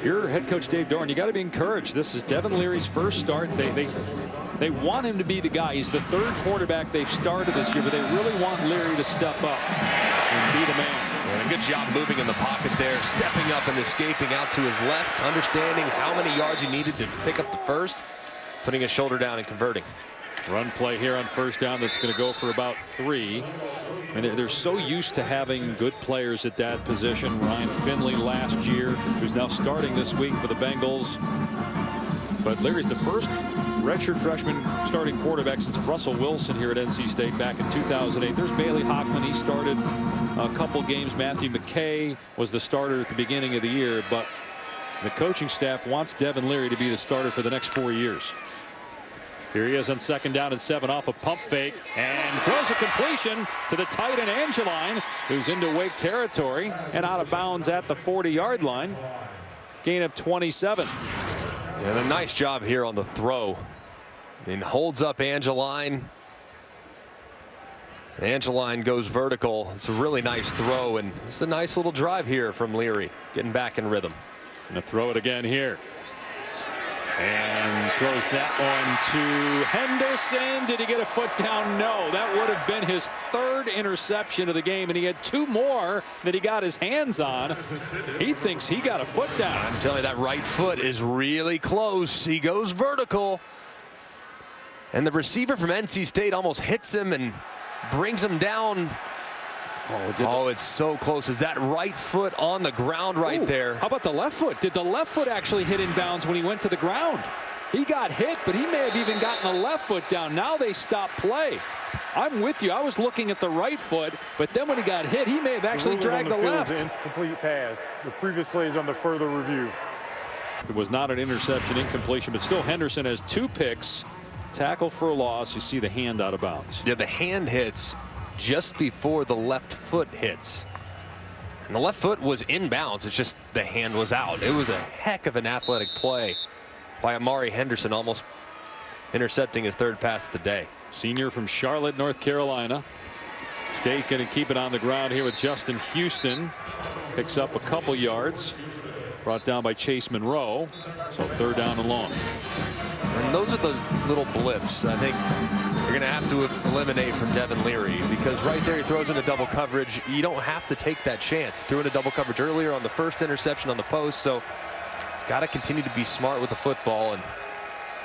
your head coach Dave Doran, you got to be encouraged. This is Devin Leary's first start. They want him to be the guy. He's the 3rd quarterback they've started this year, but they really want Leary to step up and be the man. And a good job moving in the pocket there, stepping up and escaping out to his left, understanding how many yards he needed to pick up the first, putting his shoulder down and converting. Run play here on 1st down that's going to go for about 3. And they're so used to having good players at that position. Ryan Finley last year, who's now starting this week for the Bengals. But Leary's the first redshirt freshman starting quarterback since Russell Wilson here at NC State back in 2008. There's Bailey Hockman. He started a couple games. Matthew McKay was the starter at the beginning of the year, but the coaching staff wants Devin Leary to be the starter for the next 4 years. Here he is on 2nd down and 7 off a pump fake and throws a completion to the tight end Angeline, who's into Wake territory and out of bounds at the 40-yard line. Gain of 27. And a nice job here on the throw. And holds up Angeline. Angeline goes vertical. It's a really nice throw, and it's a nice little drive here from Leary, getting back in rhythm. Gonna throw it again here. And throws that one to Henderson. Did he get a foot down? No. That would have been his 3rd interception of the game, and he had 2 more that he got his hands on. He thinks he got a foot down. I'm telling you, that right foot is really close. He goes vertical. And the receiver from NC State almost hits him and brings him down. Oh, it's so close. Is that right foot on the ground right there? How about the left foot? Did the left foot actually hit in bounds when he went to the ground? He got hit, but he may have even gotten the left foot down. Now they stop play. I'm with you. I was looking at the right foot, but then when he got hit, he may have actually dragged the left. Incomplete pass. The previous play is under further review. It was not an interception, incompletion, but still Henderson has 2 picks. Tackle for a loss. You see the hand out of bounds. Yeah, the hand hits just before the left foot hits. And the left foot was in bounds. It's just the hand was out. It was a heck of an athletic play by Amari Henderson, almost intercepting his 3rd pass of the day. Senior from Charlotte, North Carolina. State going to keep it on the ground here with Justin Houston. Picks up a couple yards. Brought down by Chase Monroe. So 3rd down and long. And those are the little blips I think you're going to have to eliminate from Devin Leary, because right there he throws into double coverage. You don't have to take that chance. He threw into double coverage earlier on the 1st interception on the post, so he's got to continue to be smart with the football. And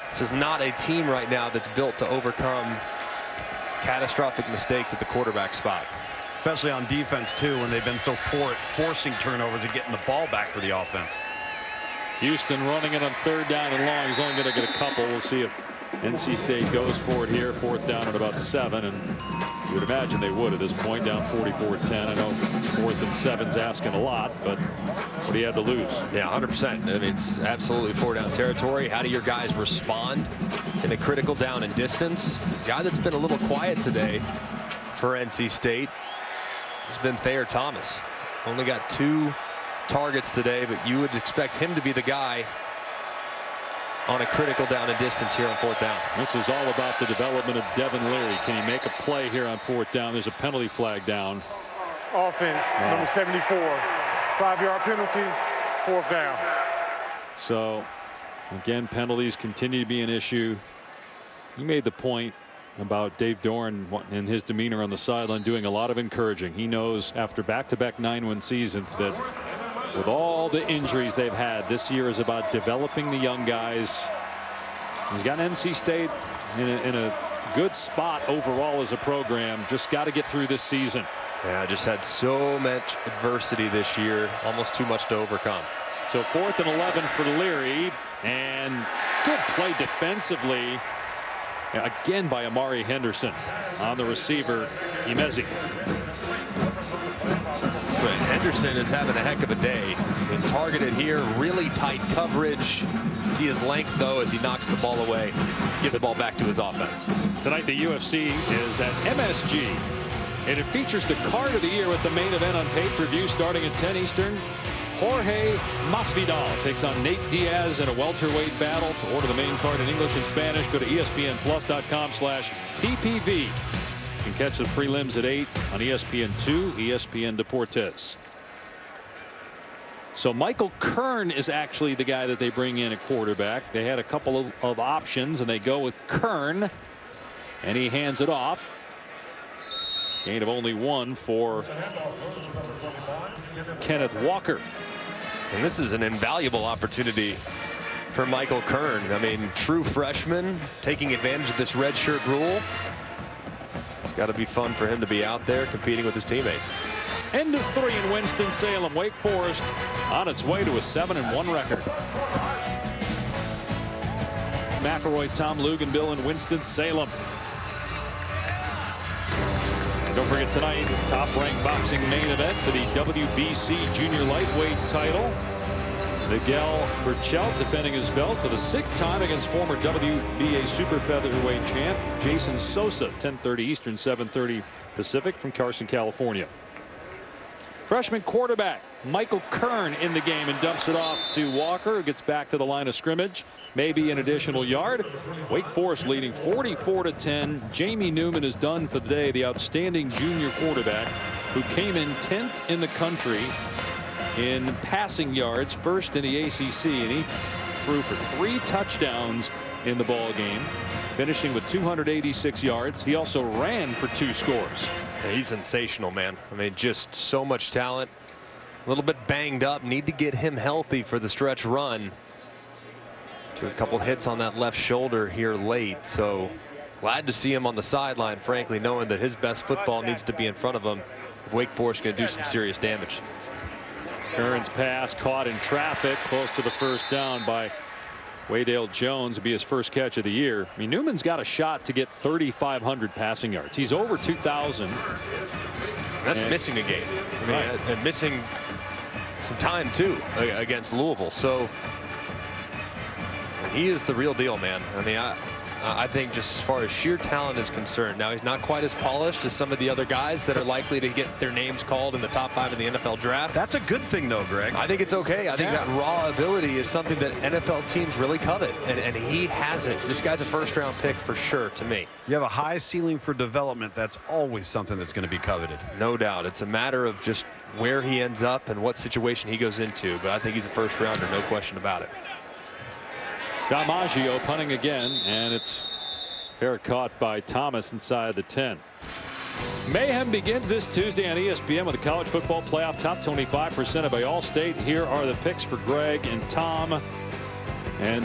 this is not a team right now that's built to overcome catastrophic mistakes at the quarterback spot. Especially on defense, too, when they've been so poor at forcing turnovers and getting the ball back for the offense. Houston running it on 3rd down and long. He's only going to get a couple. We'll see if NC State goes for it here. 4th down at about 7, and you would imagine they would at this point, down 44-10. I know 4th and 7's asking a lot, but what do you have to lose? Yeah, 100%. I mean, it's absolutely 4-down territory. How do your guys respond in a critical down and distance? Guy that's been a little quiet today for NC State has been Thayer Thomas. Only got 2 targets today, but you would expect him to be the guy on a critical down and distance here on 4th down. This is all about the development of Devin Leary. Can he make a play here on 4th down? There's a penalty flag down. Offense, number 74. 5-yard penalty, 4th down. So, again, penalties continue to be an issue. You made the point about Dave Doran and his demeanor on the sideline doing a lot of encouraging. He knows after back-to-back 9-win seasons that with all the injuries they've had, this year is about developing the young guys. He's got NC State in a good spot overall as a program. Just got to get through this season. Yeah, just had so much adversity this year, almost too much to overcome. So 4th and 11 for Leary, and good play defensively again by Amari Henderson on the receiver Imezi. But Henderson is having a heck of a day. Been targeted here, really tight coverage. See his length though as he knocks the ball away. Give the ball back to his offense. Tonight the UFC is at MSG, and it features the card of the year with the main event on pay-per-view starting at 10 Eastern. Jorge Masvidal takes on Nate Diaz in a welterweight battle. To order the main card in English and Spanish, go to ESPNplus.com/PPV. You can catch the prelims at 8 on ESPN2, ESPN Deportes. So Michael Kern is actually the guy that they bring in at quarterback. They had a couple of options, and they go with Kern, and he hands it off. Gain of only 1 for Kenneth Walker. And this is an invaluable opportunity for Michael Kern. I mean, true freshman taking advantage of this redshirt rule. It's got to be fun for him to be out there competing with his teammates. End of 3 in Winston-Salem. Wake Forest on its way to a 7-1 record. McElroy, Tom Luganville, and Winston-Salem. Don't forget tonight, top-ranked boxing main event for the WBC Junior Lightweight title. Miguel Burchelt defending his belt for the 6th time against former WBA Super Featherweight champ Jason Sosa. 10:30 Eastern, 7:30 Pacific from Carson, California. Freshman quarterback Michael Kern in the game and dumps it off to Walker, who gets back to the line of scrimmage. Maybe an additional yard. Wake Forest leading 44-10. Jamie Newman is done for the day, the outstanding junior quarterback who came in 10th in the country in passing yards, first in the ACC, and he threw for 3 touchdowns in the ball game, finishing with 286 yards. He also ran for 2 scores. Yeah, he's sensational, man. I mean, just so much talent. A little bit banged up. Need to get him healthy for the stretch run. Took a couple hits on that left shoulder here late. So glad to see him on the sideline, frankly, knowing that his best football needs to be in front of him if Wake Forest is going to do some serious damage. Kern's pass caught in traffic close to the first down by Waydale Jones. Will be his first catch of the year. I mean, Newman's got a shot to get 3,500 passing yards. He's over 2,000. That's missing a game. I mean, and missing some time too against Louisville. So he is the real deal, man. I mean, I think just as far as sheer talent is concerned, now he's not quite as polished as some of the other guys that are likely to get their names called in the top 5 of the NFL draft. That's a good thing, though, Greg. I think it's okay. I think that raw ability is something that NFL teams really covet, and he has it. This guy's a first-round pick for sure to me. You have a high ceiling for development. That's always something that's going to be coveted. No doubt. It's a matter of just where he ends up and what situation he goes into, but I think he's a first-rounder, no question about it. DiMaggio punting again, and it's fair caught by Thomas inside the 10. Mayhem begins this Tuesday on ESPN with the college football playoff top 25 presented by Allstate. Here are the picks for Greg and Tom. And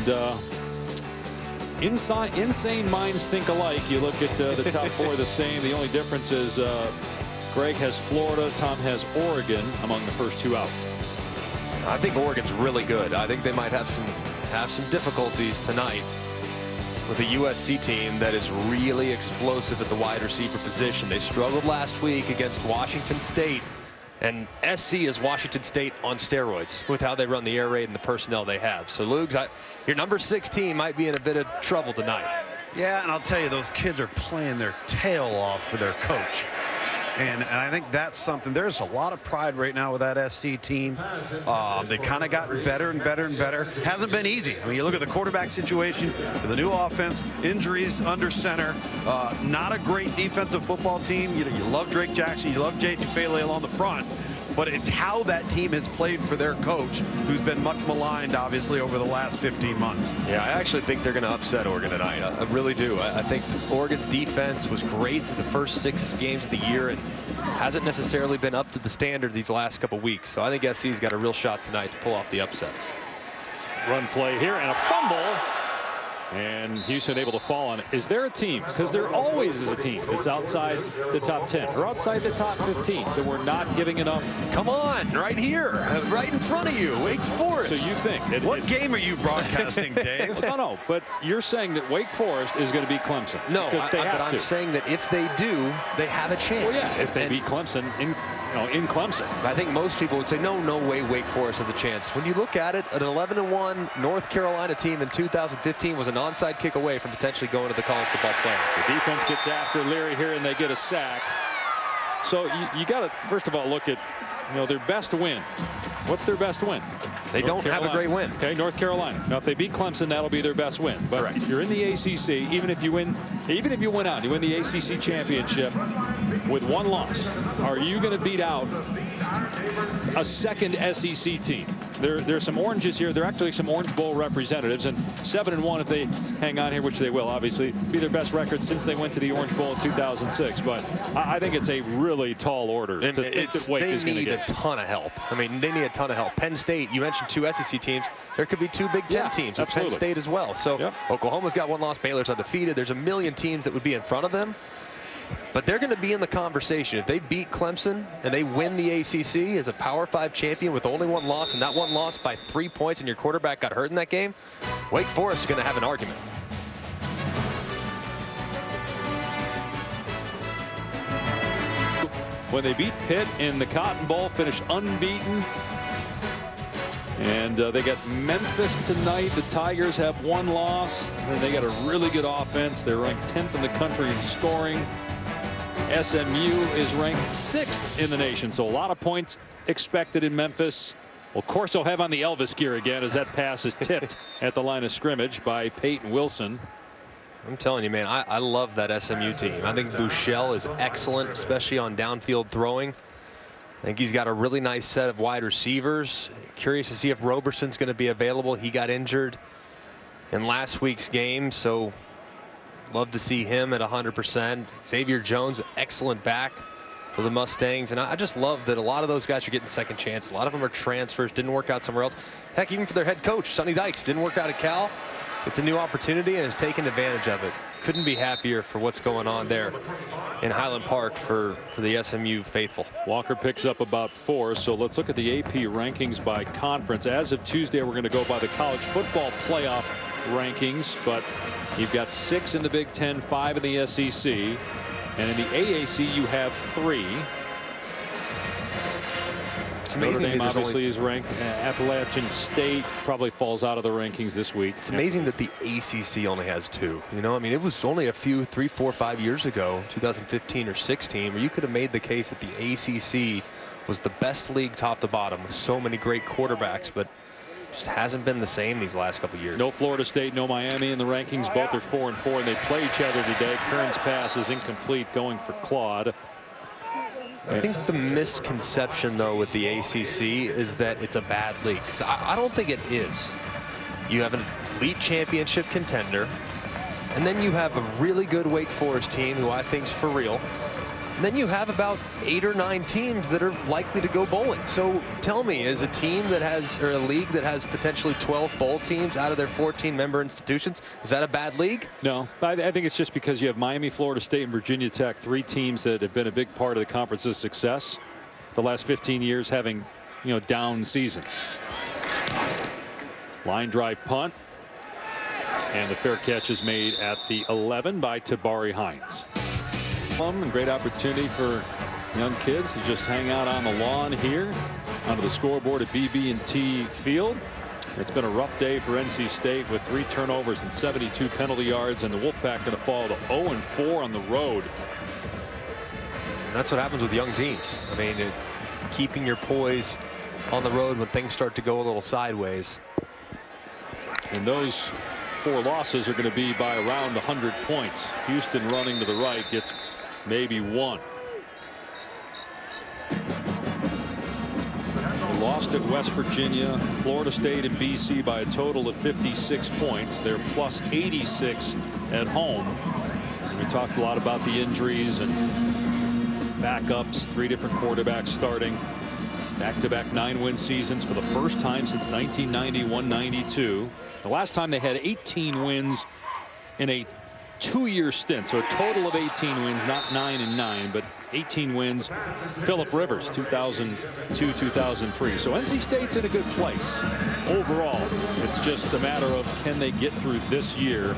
insane minds think alike. You look at the top 4 the same. The only difference is Greg has Florida, Tom has Oregon among the first 2 out. I think Oregon's really good. I think they might have some difficulties tonight with a USC team that is really explosive at the wide receiver position. They struggled last week against Washington State, and SC is Washington State on steroids with how they run the air raid and the personnel they have. So Lugs, your number 6 team might be in a bit of trouble tonight. Yeah, and I'll tell you, those kids are playing their tail off for their coach. And I think that's something. There's a lot of pride right now with that SC team. They kind of gotten better and better and better. Hasn't been easy. I mean, you look at the quarterback situation, the new offense, injuries under center. Not a great defensive football team. You love Drake Jackson, you love Jay Tufele on the front. But it's how that team has played for their coach, who's been much maligned, obviously, over the last 15 months. Yeah, I actually think they're going to upset Oregon tonight. I really do. I think Oregon's defense was great through the first 6 games of the year and hasn't necessarily been up to the standard these last couple weeks. So I think SC's got a real shot tonight to pull off the upset. Run play here and a fumble. And Houston able to fall on it. Is there a team, because there always is a team that's outside the top 10 or outside the top 15 that we're not giving enough? Come on, right here, right in front of you, Wake Forest. So you think. What game are you broadcasting, Dave? No, but you're saying that Wake Forest is going to beat Clemson. No, but I'm saying that if they do, they have a chance. Well, yeah, if they beat Clemson in Clemson. I think most people would say, no way Wake Forest has a chance. When you look at it, an 11-1 North Carolina team in 2015 was an onside kick away from potentially going to the college football playoff. The defense gets after Leary here, and they get a sack. So you got to, first of all, look at their best win. What's their best win? They don't have a great win. Okay, North Carolina. Now, if they beat Clemson, that'll be their best win. But Correct. You're in the ACC. Even if you win out, you win the ACC championship with 1 loss. Are you going to beat out a second SEC team? There's some oranges here. There are actually some Orange Bowl representatives, and 7-1 if they hang on here, which they will, obviously, be their best record since they went to the Orange Bowl in 2006. But I think it's a really tall order to think that Wake is going to get. They need a ton of help. I mean, they need a ton of help. Penn State, you mentioned 2 SEC teams. There could be 2 Big Ten teams with Penn State as well. So Oklahoma's got 1 loss. Baylor's undefeated. There's a million teams that would be in front of them. But they're going to be in the conversation. If they beat Clemson and they win the ACC as a Power 5 champion with only 1 loss, and that 1 loss by 3 points, and your quarterback got hurt in that game, Wake Forest is going to have an argument. When they beat Pitt in the Cotton Bowl, finished unbeaten. And they got Memphis tonight. The Tigers have 1 loss. And they got a really good offense. They're ranked 10th in the country in scoring. SMU is ranked 6th in the nation. So a lot of points expected in Memphis. Well, Corso have on the Elvis gear again as that pass is tipped at the line of scrimmage by Peyton Wilson. I'm telling you, man, I love that SMU team. I think Buechele is excellent, especially on downfield throwing. I think he's got a really nice set of wide receivers. Curious to see if Roberson's going to be available. He got injured in last week's game, so love to see him at 100%. Xavier Jones, excellent back for the Mustangs, and I just love that a lot of those guys are getting second chance. A lot of them are transfers, didn't work out somewhere else. Heck, even for their head coach, Sonny Dykes, didn't work out at Cal. It's a new opportunity and has taken advantage of it. Couldn't be happier for what's going on there in Highland Park for the SMU faithful. Walker picks up about 4, so let's look at the AP rankings by conference. As of Tuesday, we're going to go by the college football playoff rankings, but you've got 6 in the Big Ten, 5 in the SEC, and in the AAC you have 3. It's amazing. Notre Dame obviously is ranked. Appalachian State probably falls out of the rankings this week. It's amazing that the ACC only has 2. You know, I mean, it was only a few 3, 4, 5 years ago, 2015 or 16, where you could have made the case that the ACC was the best league top to bottom with so many great quarterbacks, but just hasn't been the same these last couple of years. No Florida State, no Miami in the rankings. Both are 4-4, and they play each other today. Kern's pass is incomplete, going for Claude. I think the misconception, though, with the ACC is that it's a bad league. Because I don't think it is. You have an elite championship contender, and then you have a really good Wake Forest team who I think's for real. And then you have about 8 or 9 teams that are likely to go bowling. So tell me, is a team that has, or a league that has potentially 12 bowl teams out of their 14 member institutions, is that a bad league? No, I think it's just because you have Miami, Florida State, and Virginia Tech, 3 teams that have been a big part of the conference's success the last 15 years, having, you know, down seasons. Line drive punt, and the fair catch is made at the 11 by Tabari Hines. And great opportunity for young kids to just hang out on the lawn here under the scoreboard at BB&T Field. It's been a rough day for NC State with 3 turnovers and 72 penalty yards, and the Wolfpack going to fall to 0-4 on the road. That's what happens with young teams. I mean, keeping your poise on the road when things start to go a little sideways. And those 4 losses are going to be by around 100 points. Houston running to the right gets maybe 1. They lost at West Virginia, Florida State, and BC by a total of 56 points. They're plus 86 at home. We talked a lot about the injuries and backups. 3 different quarterbacks starting. Back-to-back 9-win seasons for the first time since 1991-92. The last time they had 18 wins in a 2-year stint, so a total of 18 wins, not 9 and 9, but 18 wins. Phillip Rivers, 2002-2003. So NC State's in a good place overall. It's just a matter of can they get through this year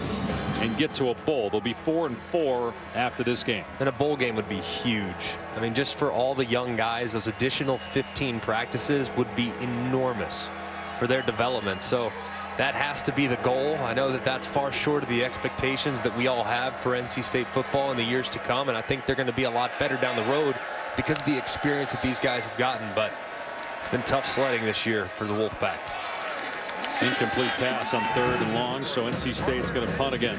and get to a bowl. They'll be 4-4 after this game. And a bowl game would be huge. I mean, just for all the young guys, those additional 15 practices would be enormous for their development. So that has to be the goal. I know that that's far short of the expectations that we all have for NC State football in the years to come, and I think they're going to be a lot better down the road because of the experience that these guys have gotten. But it's been tough sledding this year for the Wolfpack. Incomplete pass on 3rd and long, so NC State's going to punt again.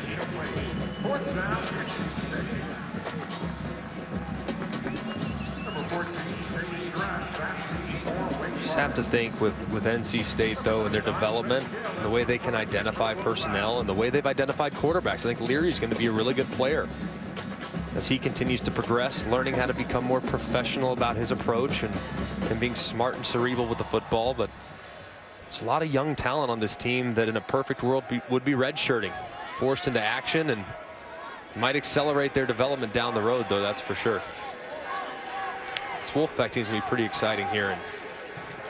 Just have to think with NC State, though, and their development, and the way they can identify personnel and the way they've identified quarterbacks. I think Leary's going to be a really good player as he continues to progress, learning how to become more professional about his approach and being smart and cerebral with the football. But there's a lot of young talent on this team that in a perfect world would be redshirting, forced into action, and might accelerate their development down the road, though, that's for sure. This Wolfpack team's going to be pretty exciting here in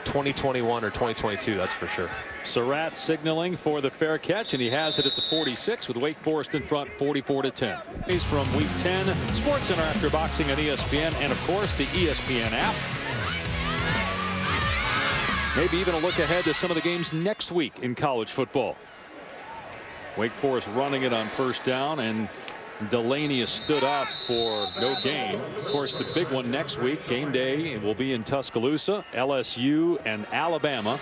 2021 or 2022, that's for sure. Surratt signaling for the fair catch, and he has it at the 46 with Wake Forest in front, 44-10. He's from Week 10, Sports Center after boxing on ESPN, and of course the ESPN app. Maybe even a look ahead to some of the games next week in college football. Wake Forest running it on 1st down, and Delaney has stood up for no gain. Of course, the big one next week, game day, will be in Tuscaloosa. LSU and Alabama.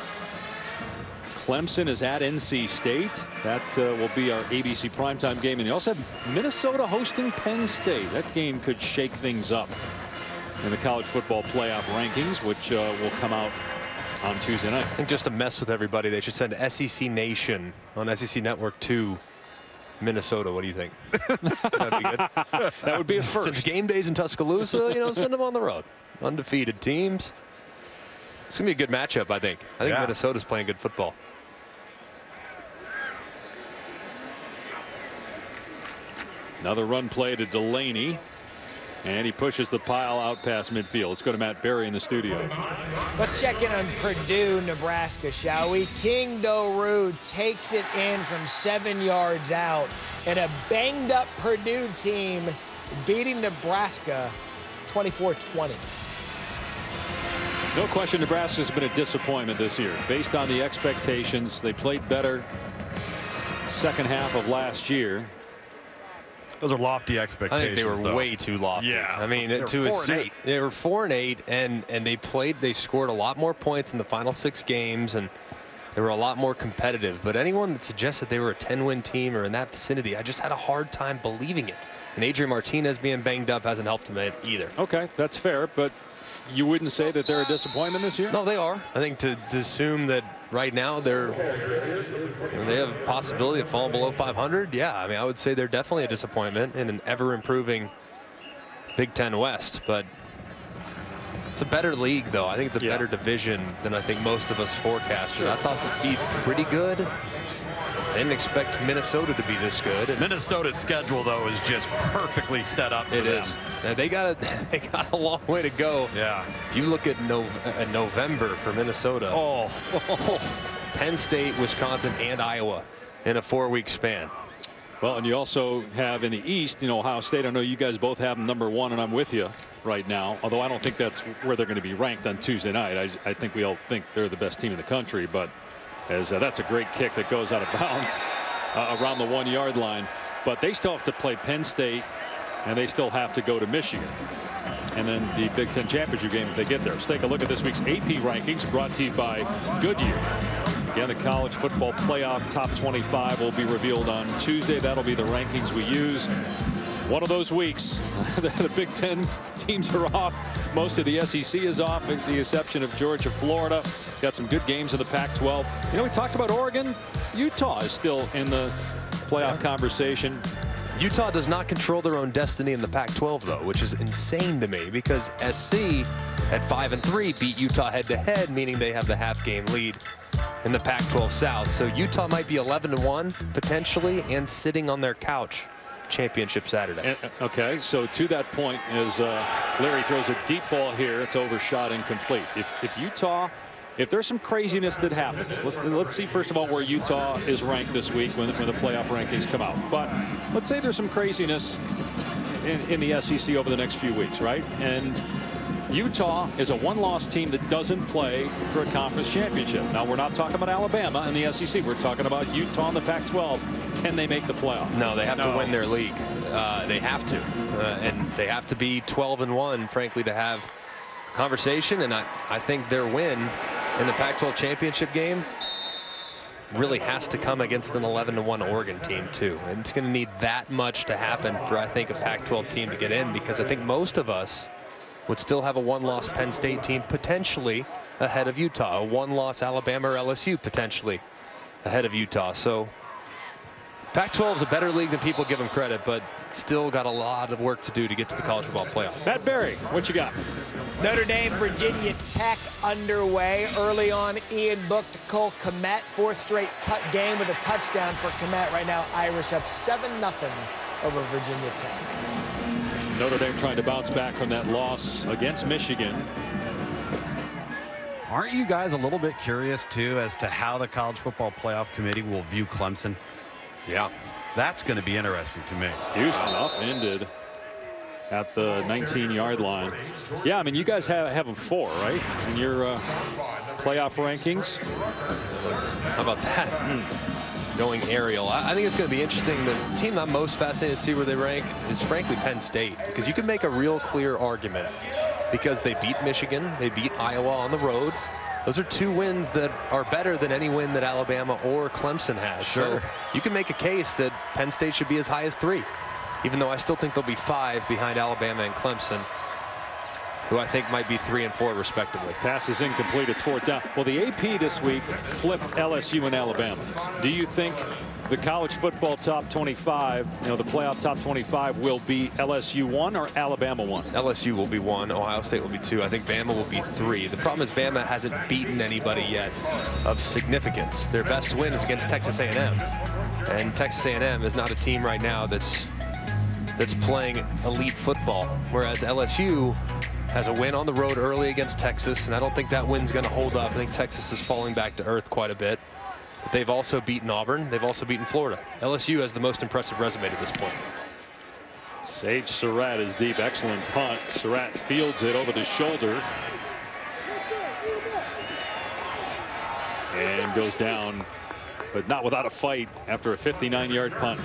Clemson is at NC State. That will be our ABC primetime game. And you also have Minnesota hosting Penn State. That game could shake things up in the college football playoff rankings, which will come out on Tuesday night. I think just to mess with everybody, they should send SEC Nation on SEC Network to Minnesota. What do you think? That'd be good. That would be a first. Since game days in Tuscaloosa, send them on the road. Undefeated teams. It's going to be a good matchup, I think. I think Minnesota's playing good football. Another run play to Delaney. And he pushes the pile out past midfield. Let's go to Matt Berry in the studio. Let's check in on Purdue, Nebraska, shall we? King Doru takes it in from 7 yards out. And a banged-up Purdue team beating Nebraska 24-20. No question Nebraska's been a disappointment this year. Based on the expectations, they played better second half of last year. Those are lofty expectations. I think they were way too lofty. Yeah, I mean, they were 4-8. They were 4-8, and they scored a lot more points in the final 6 games, and they were a lot more competitive. But anyone that suggested they were a 10-win team or in that vicinity, I just had a hard time believing it. And Adrian Martinez being banged up hasn't helped him either. Okay, that's fair, but you wouldn't say that they're a disappointment this year? No, they are. I think to assume that right now they have possibility of falling below 500. Yeah, I mean, I would say they're definitely a disappointment in an ever-improving Big Ten West. But it's a better league, though. I think it's a better division than I think most of us forecasted. I thought they'd be pretty good. I didn't expect Minnesota to be this good. And Minnesota's schedule, though, is just perfectly set up for them. It is. And they got a long way to go. Yeah. If you look at November for Minnesota. Penn State, Wisconsin, and Iowa in a 4-week span. Well, and you also have in the East, Ohio State. I know you guys both have them #1, and I'm with you right now. Although I don't think that's where they're going to be ranked on Tuesday night. I think we all think they're the best team in the country. But as that's a great kick that goes out of bounds around the 1-yard line. But they still have to play Penn State, and they still have to go to Michigan. And then the Big Ten championship game if they get there. Let's take a look at this week's AP rankings brought to you by Goodyear. Again, the college football playoff top 25 will be revealed on Tuesday. That'll be the rankings we use. One of those weeks, the Big Ten teams are off. Most of the SEC is off, with the exception of Georgia, Florida. Got some good games in the Pac-12. We talked about Oregon. Utah is still in the playoff conversation. Utah does not control their own destiny in the Pac-12, though, which is insane to me because SC at 5-3 beat Utah head-to-head, meaning they have the half-game lead in the Pac-12 South. So Utah might be 11-1 potentially and sitting on their couch championship Saturday. Okay, so to that point, as Larry throws a deep ball here, it's overshot, incomplete. If Utah, if there's some craziness that happens, let's see first of all where Utah is ranked this week when the playoff rankings come out. But let's say there's some craziness in the SEC over the next few weeks, right? And Utah is a one-loss team that doesn't play for a conference championship. Now, we're not talking about Alabama and the SEC. We're talking about Utah and the Pac-12. Can they make the playoff? No, they have to win their league. They have to. And they have to be 12-1, frankly, to have a conversation. And I think their win in the Pac-12 championship game really has to come against an 11-1 Oregon team, too. And it's going to need that much to happen for, I think, a Pac-12 team to get in, because I think most of us would still have a one-loss Penn State team potentially ahead of Utah, a one-loss Alabama or LSU potentially ahead of Utah. So Pac-12 is a better league than people give them credit, but still got a lot of work to do to get to the college football playoff. Matt Berry, what you got? Notre Dame, Virginia Tech underway. Early on, Ian booked Cole Kmet, 4th straight game with a touchdown for Kmet. Right now, Irish up 7-0 over Virginia Tech. Notre Dame trying to bounce back from that loss against Michigan. Aren't you guys a little bit curious, too, as to how the College Football Playoff Committee will view Clemson? Yeah. That's going to be interesting to me. Houston upended at the 19-yard line. Yeah, I mean, you guys have them 4, right, in your playoff rankings? How about that? going aerial. I think it's going to be interesting. The team I'm most fascinated to see where they rank is frankly Penn State, because you can make a real clear argument because they beat Michigan, they beat Iowa on the road. Those are 2 wins that are better than any win that Alabama or Clemson has. Sure. So you can make a case that Penn State should be as high as 3, even though I still think they'll be 5 behind Alabama and Clemson, who I think might be 3 and 4 respectively. Pass is incomplete. It's 4th down. Well, the AP this week flipped LSU and Alabama. Do you think the college football top 25, the playoff top 25, will be LSU 1 or Alabama 1? LSU will be 1. Ohio State will be 2. I think Bama will be 3. The problem is Bama hasn't beaten anybody yet of significance. Their best win is against Texas A&M. And Texas A&M is not a team right now that's playing elite football, whereas LSU has a win on the road early against Texas, and I don't think that win's going to hold up. I think Texas is falling back to earth quite a bit. But they've also beaten Auburn. They've also beaten Florida. LSU has the most impressive resume to this point. Sage Surratt is deep. Excellent punt. Surratt fields it over the shoulder. And goes down, but not without a fight after a 59-yard punt.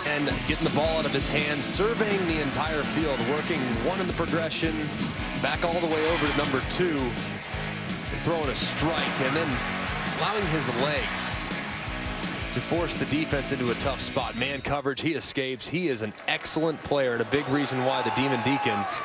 And getting the ball out of his hands, surveying the entire field, working one in the progression, back all the way over to number 2, and throwing a strike, and then allowing his legs to force the defense into a tough spot. Man coverage, he escapes. He is an excellent player, and a big reason why the Demon Deacons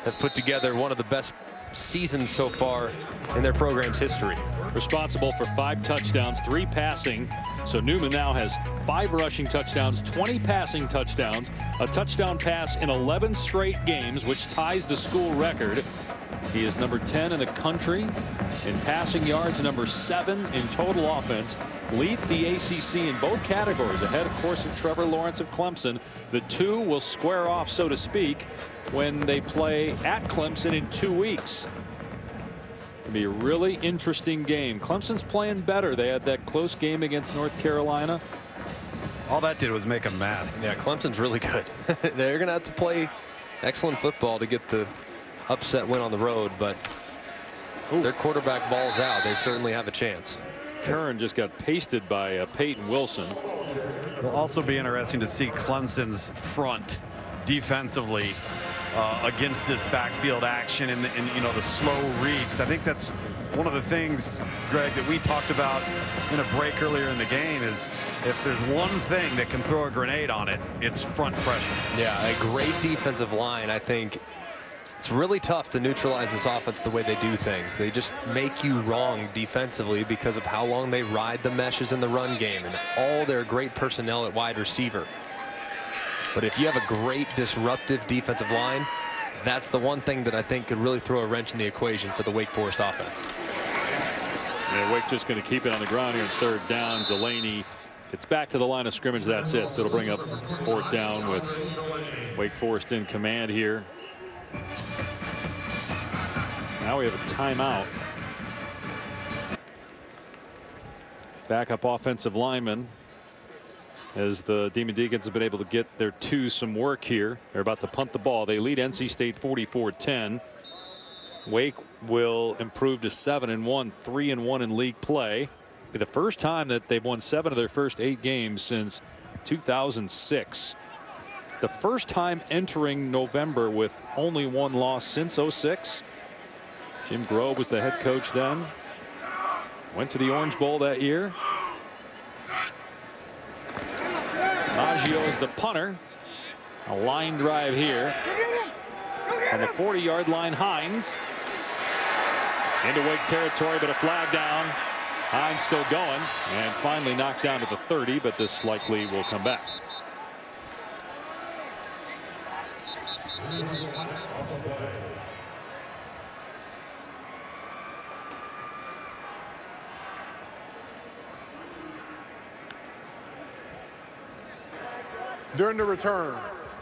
have put together one of the best seasons so far in their program's history. Responsible for 5 touchdowns, 3 passing. So Newman now has 5 rushing touchdowns, 20 passing touchdowns, a touchdown pass in 11 straight games, which ties the school record. He is number 10 in the country in passing yards, number 7 in total offense, leads the ACC in both categories, ahead, of course, of Trevor Lawrence of Clemson. The 2 will square off, so to speak, when they play at Clemson in 2 weeks. It'll be a really interesting game. Clemson's playing better. They had that close game against North Carolina. All that did was make them mad. Yeah, Clemson's really good. They're going to have to play excellent football to get the upset win on the road, but their quarterback balls out. They certainly have a chance. Kern just got pasted by Peyton Wilson. It'll also be interesting to see Clemson's front defensively against this backfield action and the slow reads. I think that's one of the things, Greg, that we talked about in a break earlier in the game is if there's one thing that can throw a grenade on it, it's front pressure. Yeah, a great defensive line. I think it's really tough to neutralize this offense the way they do things. They just make you wrong defensively because of how long they ride the meshes in the run game and all their great personnel at wide receiver. But if you have a great disruptive defensive line, that's the one thing that I think could really throw a wrench in the equation for the Wake Forest offense. Yeah, Wake just going to keep it on the ground here in 3rd down. Delaney gets back to the line of scrimmage. That's it. So it'll bring up 4th down with Wake Forest in command here. Now we have a timeout. Backup offensive lineman, as the Demon Deacons have been able to get their 2 some work here. They're about to punt the ball. They lead NC State 44-10. Wake will improve to 7-1, 3-1 in league play. Be the first time that they've won 7 of their first 8 games since 2006. It's the first time entering November with only 1 loss since 06. Jim Grove was the head coach then. Went to the Orange Bowl that year. Maggio is the punter. A line drive here. On the 40-yard line, Hines. Into Wake territory, but a flag down. Hines still going, and finally knocked down to the 30, but this likely will come back. During the return,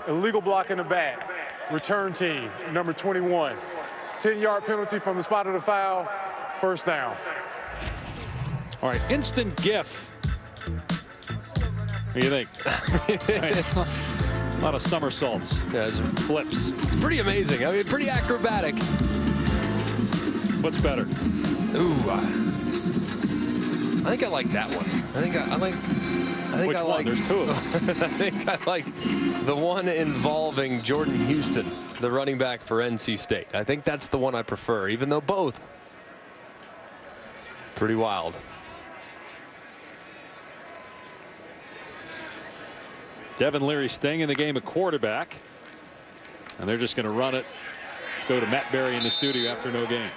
illegal block in the back. Return team, number 21. 10-yard penalty from the spot of the foul. 1st down. All right, instant GIF. What do you think? A lot of somersaults. Yeah, it's flips. It's pretty amazing. I mean, pretty acrobatic. What's better? Ooh. I think I like that one. I think Which I one? like. There's two of them. I think I like the one involving Jordan Houston, the running back for NC State. I think that's the one I prefer, even though both pretty wild. Devin Leary staying in the game at quarterback. And they're just going to run it. Let's go to Matt Berry in the studio after no game.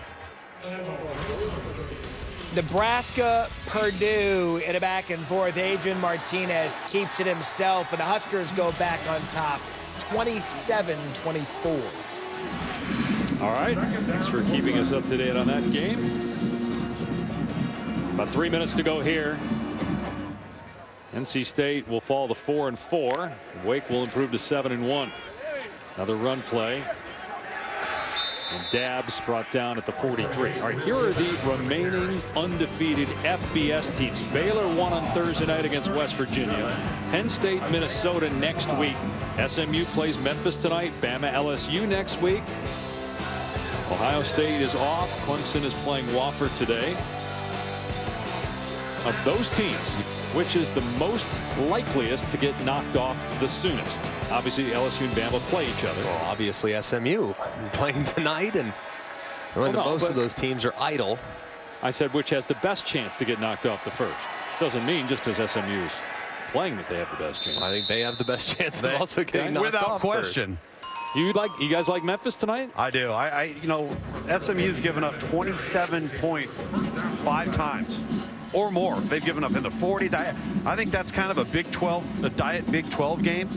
Nebraska, Purdue in a back and forth. Adrian Martinez keeps it himself, and the Huskers go back on top, 27-24. All right. Thanks for keeping us up to date on that game. About 3 minutes to go here. NC State will fall to 4-4. Wake will improve to 7-1. Another run play. And Dabbs brought down at the 43. All right, here are the remaining undefeated FBS teams. Baylor won on Thursday night against West Virginia. Penn State, Minnesota next week. SMU plays Memphis tonight. Bama, LSU next week. Ohio State is off. Clemson is playing Wofford today. Of those teams, which is the most likeliest to get knocked off the soonest? Obviously, LSU and Bama play each other. Well, obviously SMU playing tonight, and most of those teams are idle. I said which has the best chance to get knocked off the first. Doesn't mean just because SMU is playing that they have the best chance. I think they have the best chance of also getting knocked without off question. First. You guys like Memphis tonight? I do. You know, SMU's given up 27 points 5 times or more. They've given up in the 40s. I think that's kind of a Big 12, a diet Big 12 game,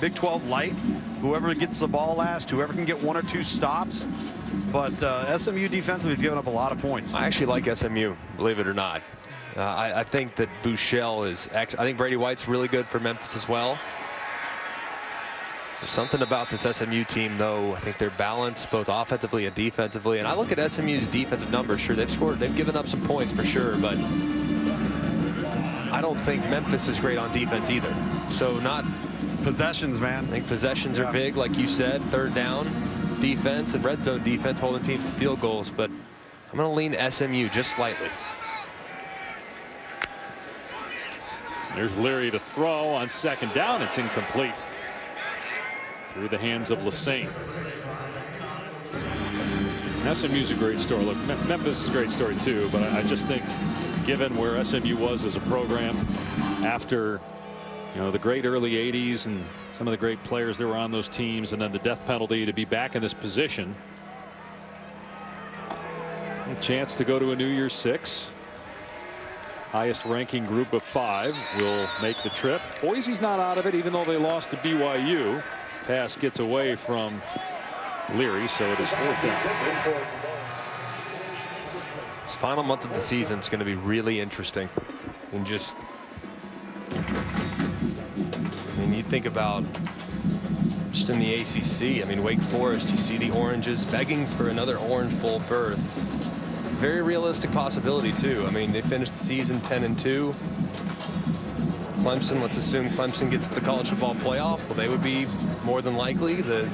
Big 12 light. Whoever gets the ball last, whoever can get 1 or 2 stops. But SMU defensively has given up a lot of points. I actually like SMU, believe it or not. I think that Bouchel is. I think Brady White's really good for Memphis as well. There's something about this SMU team, though. I think they're balanced both offensively and defensively. And I look at SMU's defensive numbers. Sure, they've given up some points for sure, but I don't think Memphis is great on defense either. So not possessions, man. I think possessions are big, like you said. Third down defense and red zone defense holding teams to field goals. But I'm going to lean SMU just slightly. There's Leary to throw on second down. It's incomplete. Through the hands of Lassane. SMU's a great story. Look, Memphis is a great story too, but I just think given where SMU was as a program after, the great early 80s and some of the great players that were on those teams, and then the death penalty, to be back in this position. A chance to go to a New Year's 6. Highest ranking group of 5 will make the trip. Boise's not out of it, even though they lost to BYU. Pass gets away from Leary, so it is 4th down. This final month of the season is going to be really interesting. And you think about just in the ACC. Wake Forest, you see the Oranges begging for another Orange Bowl berth. Very realistic possibility too. They finished the season 10-2. Clemson, let's assume Clemson gets the college football playoff. Well, they would be more than likely the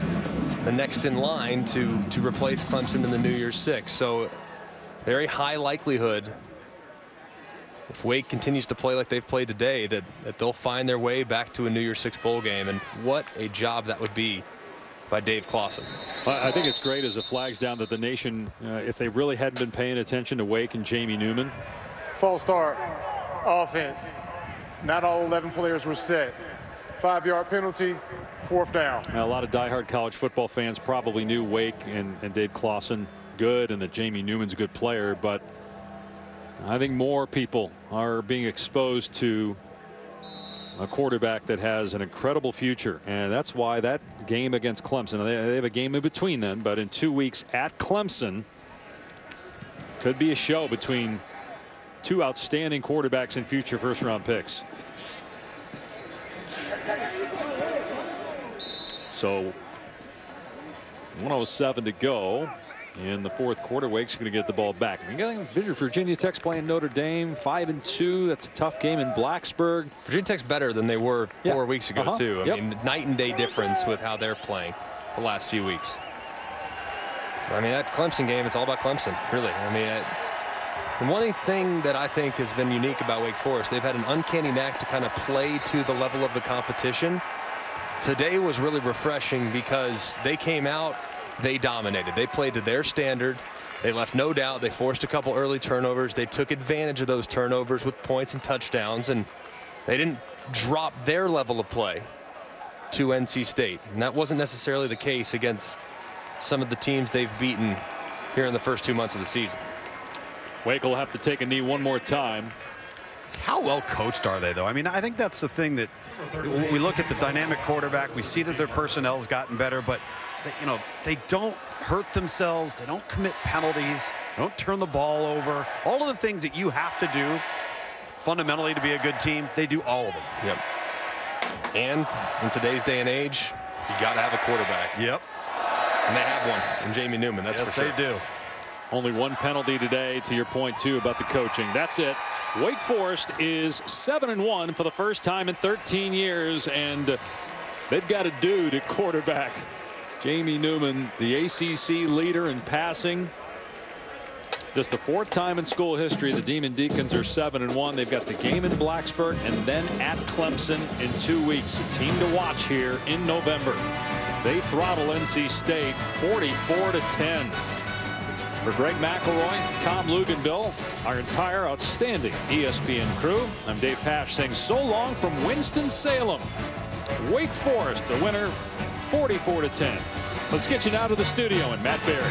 next in line to replace Clemson in the New Year's 6. So very high likelihood, if Wake continues to play like they've played today, that they'll find their way back to a New Year's 6 bowl game. And what a job that would be by Dave Clawson. I think it's great as it flags down that the nation, if they really hadn't been paying attention to Wake and Jamie Newman. False start, offense. Not all 11 players were set. 5-yard penalty, 4th down. A lot of diehard college football fans probably knew Wake and Dave Clawson good, and that Jamie Newman's a good player, but I think more people are being exposed to a quarterback that has an incredible future, and that's why that game against Clemson, they have a game in between then, but in 2 weeks at Clemson could be a show between 2 outstanding quarterbacks and future first-round picks. So 1:07 to go in the 4th quarter. Wake's going to get the ball back. Virginia Tech's playing Notre Dame 5-2. That's a tough game in Blacksburg. Virginia Tech's better than they were 4 weeks ago too. Night and day difference with how they're playing the last few weeks. That Clemson game, it's all about Clemson, really. And one thing that I think has been unique about Wake Forest, they've had an uncanny knack to kind of play to the level of the competition. Today was really refreshing because they came out, they dominated. They played to their standard. They left no doubt. They forced a couple early turnovers. They took advantage of those turnovers with points and touchdowns, and they didn't drop their level of play to NC State. And that wasn't necessarily the case against some of the teams they've beaten here in the first 2 months of the season. Wake will have to take a knee one more time. How well coached are they, though? I mean, I think that's the thing that when we look at the dynamic quarterback, we see that their personnel's gotten better, but they don't hurt themselves. They don't commit penalties. They don't turn the ball over. All of the things that you have to do fundamentally to be a good team, they do all of them. Yep. And in today's day and age, you got to have a quarterback. Yep. And they have one in Jamie Newman. That's for sure. Yes, they do. Only one penalty today, to your point, too, about the coaching. That's it. Wake Forest is 7-1 for the first time in 13 years, and they've got a dude at quarterback. Jamie Newman, the ACC leader in passing. Just the 4th time in school history the Demon Deacons are 7-1. They've got the game in Blacksburg and then at Clemson in 2 weeks. A team to watch here in November. They throttle NC State 44-10. For Greg McElroy, Tom Luganbill, our entire outstanding ESPN crew, I'm Dave Pasch saying so long from Winston-Salem. Wake Forest, the winner, 44-10. Let's get you now to the studio and Matt Barry.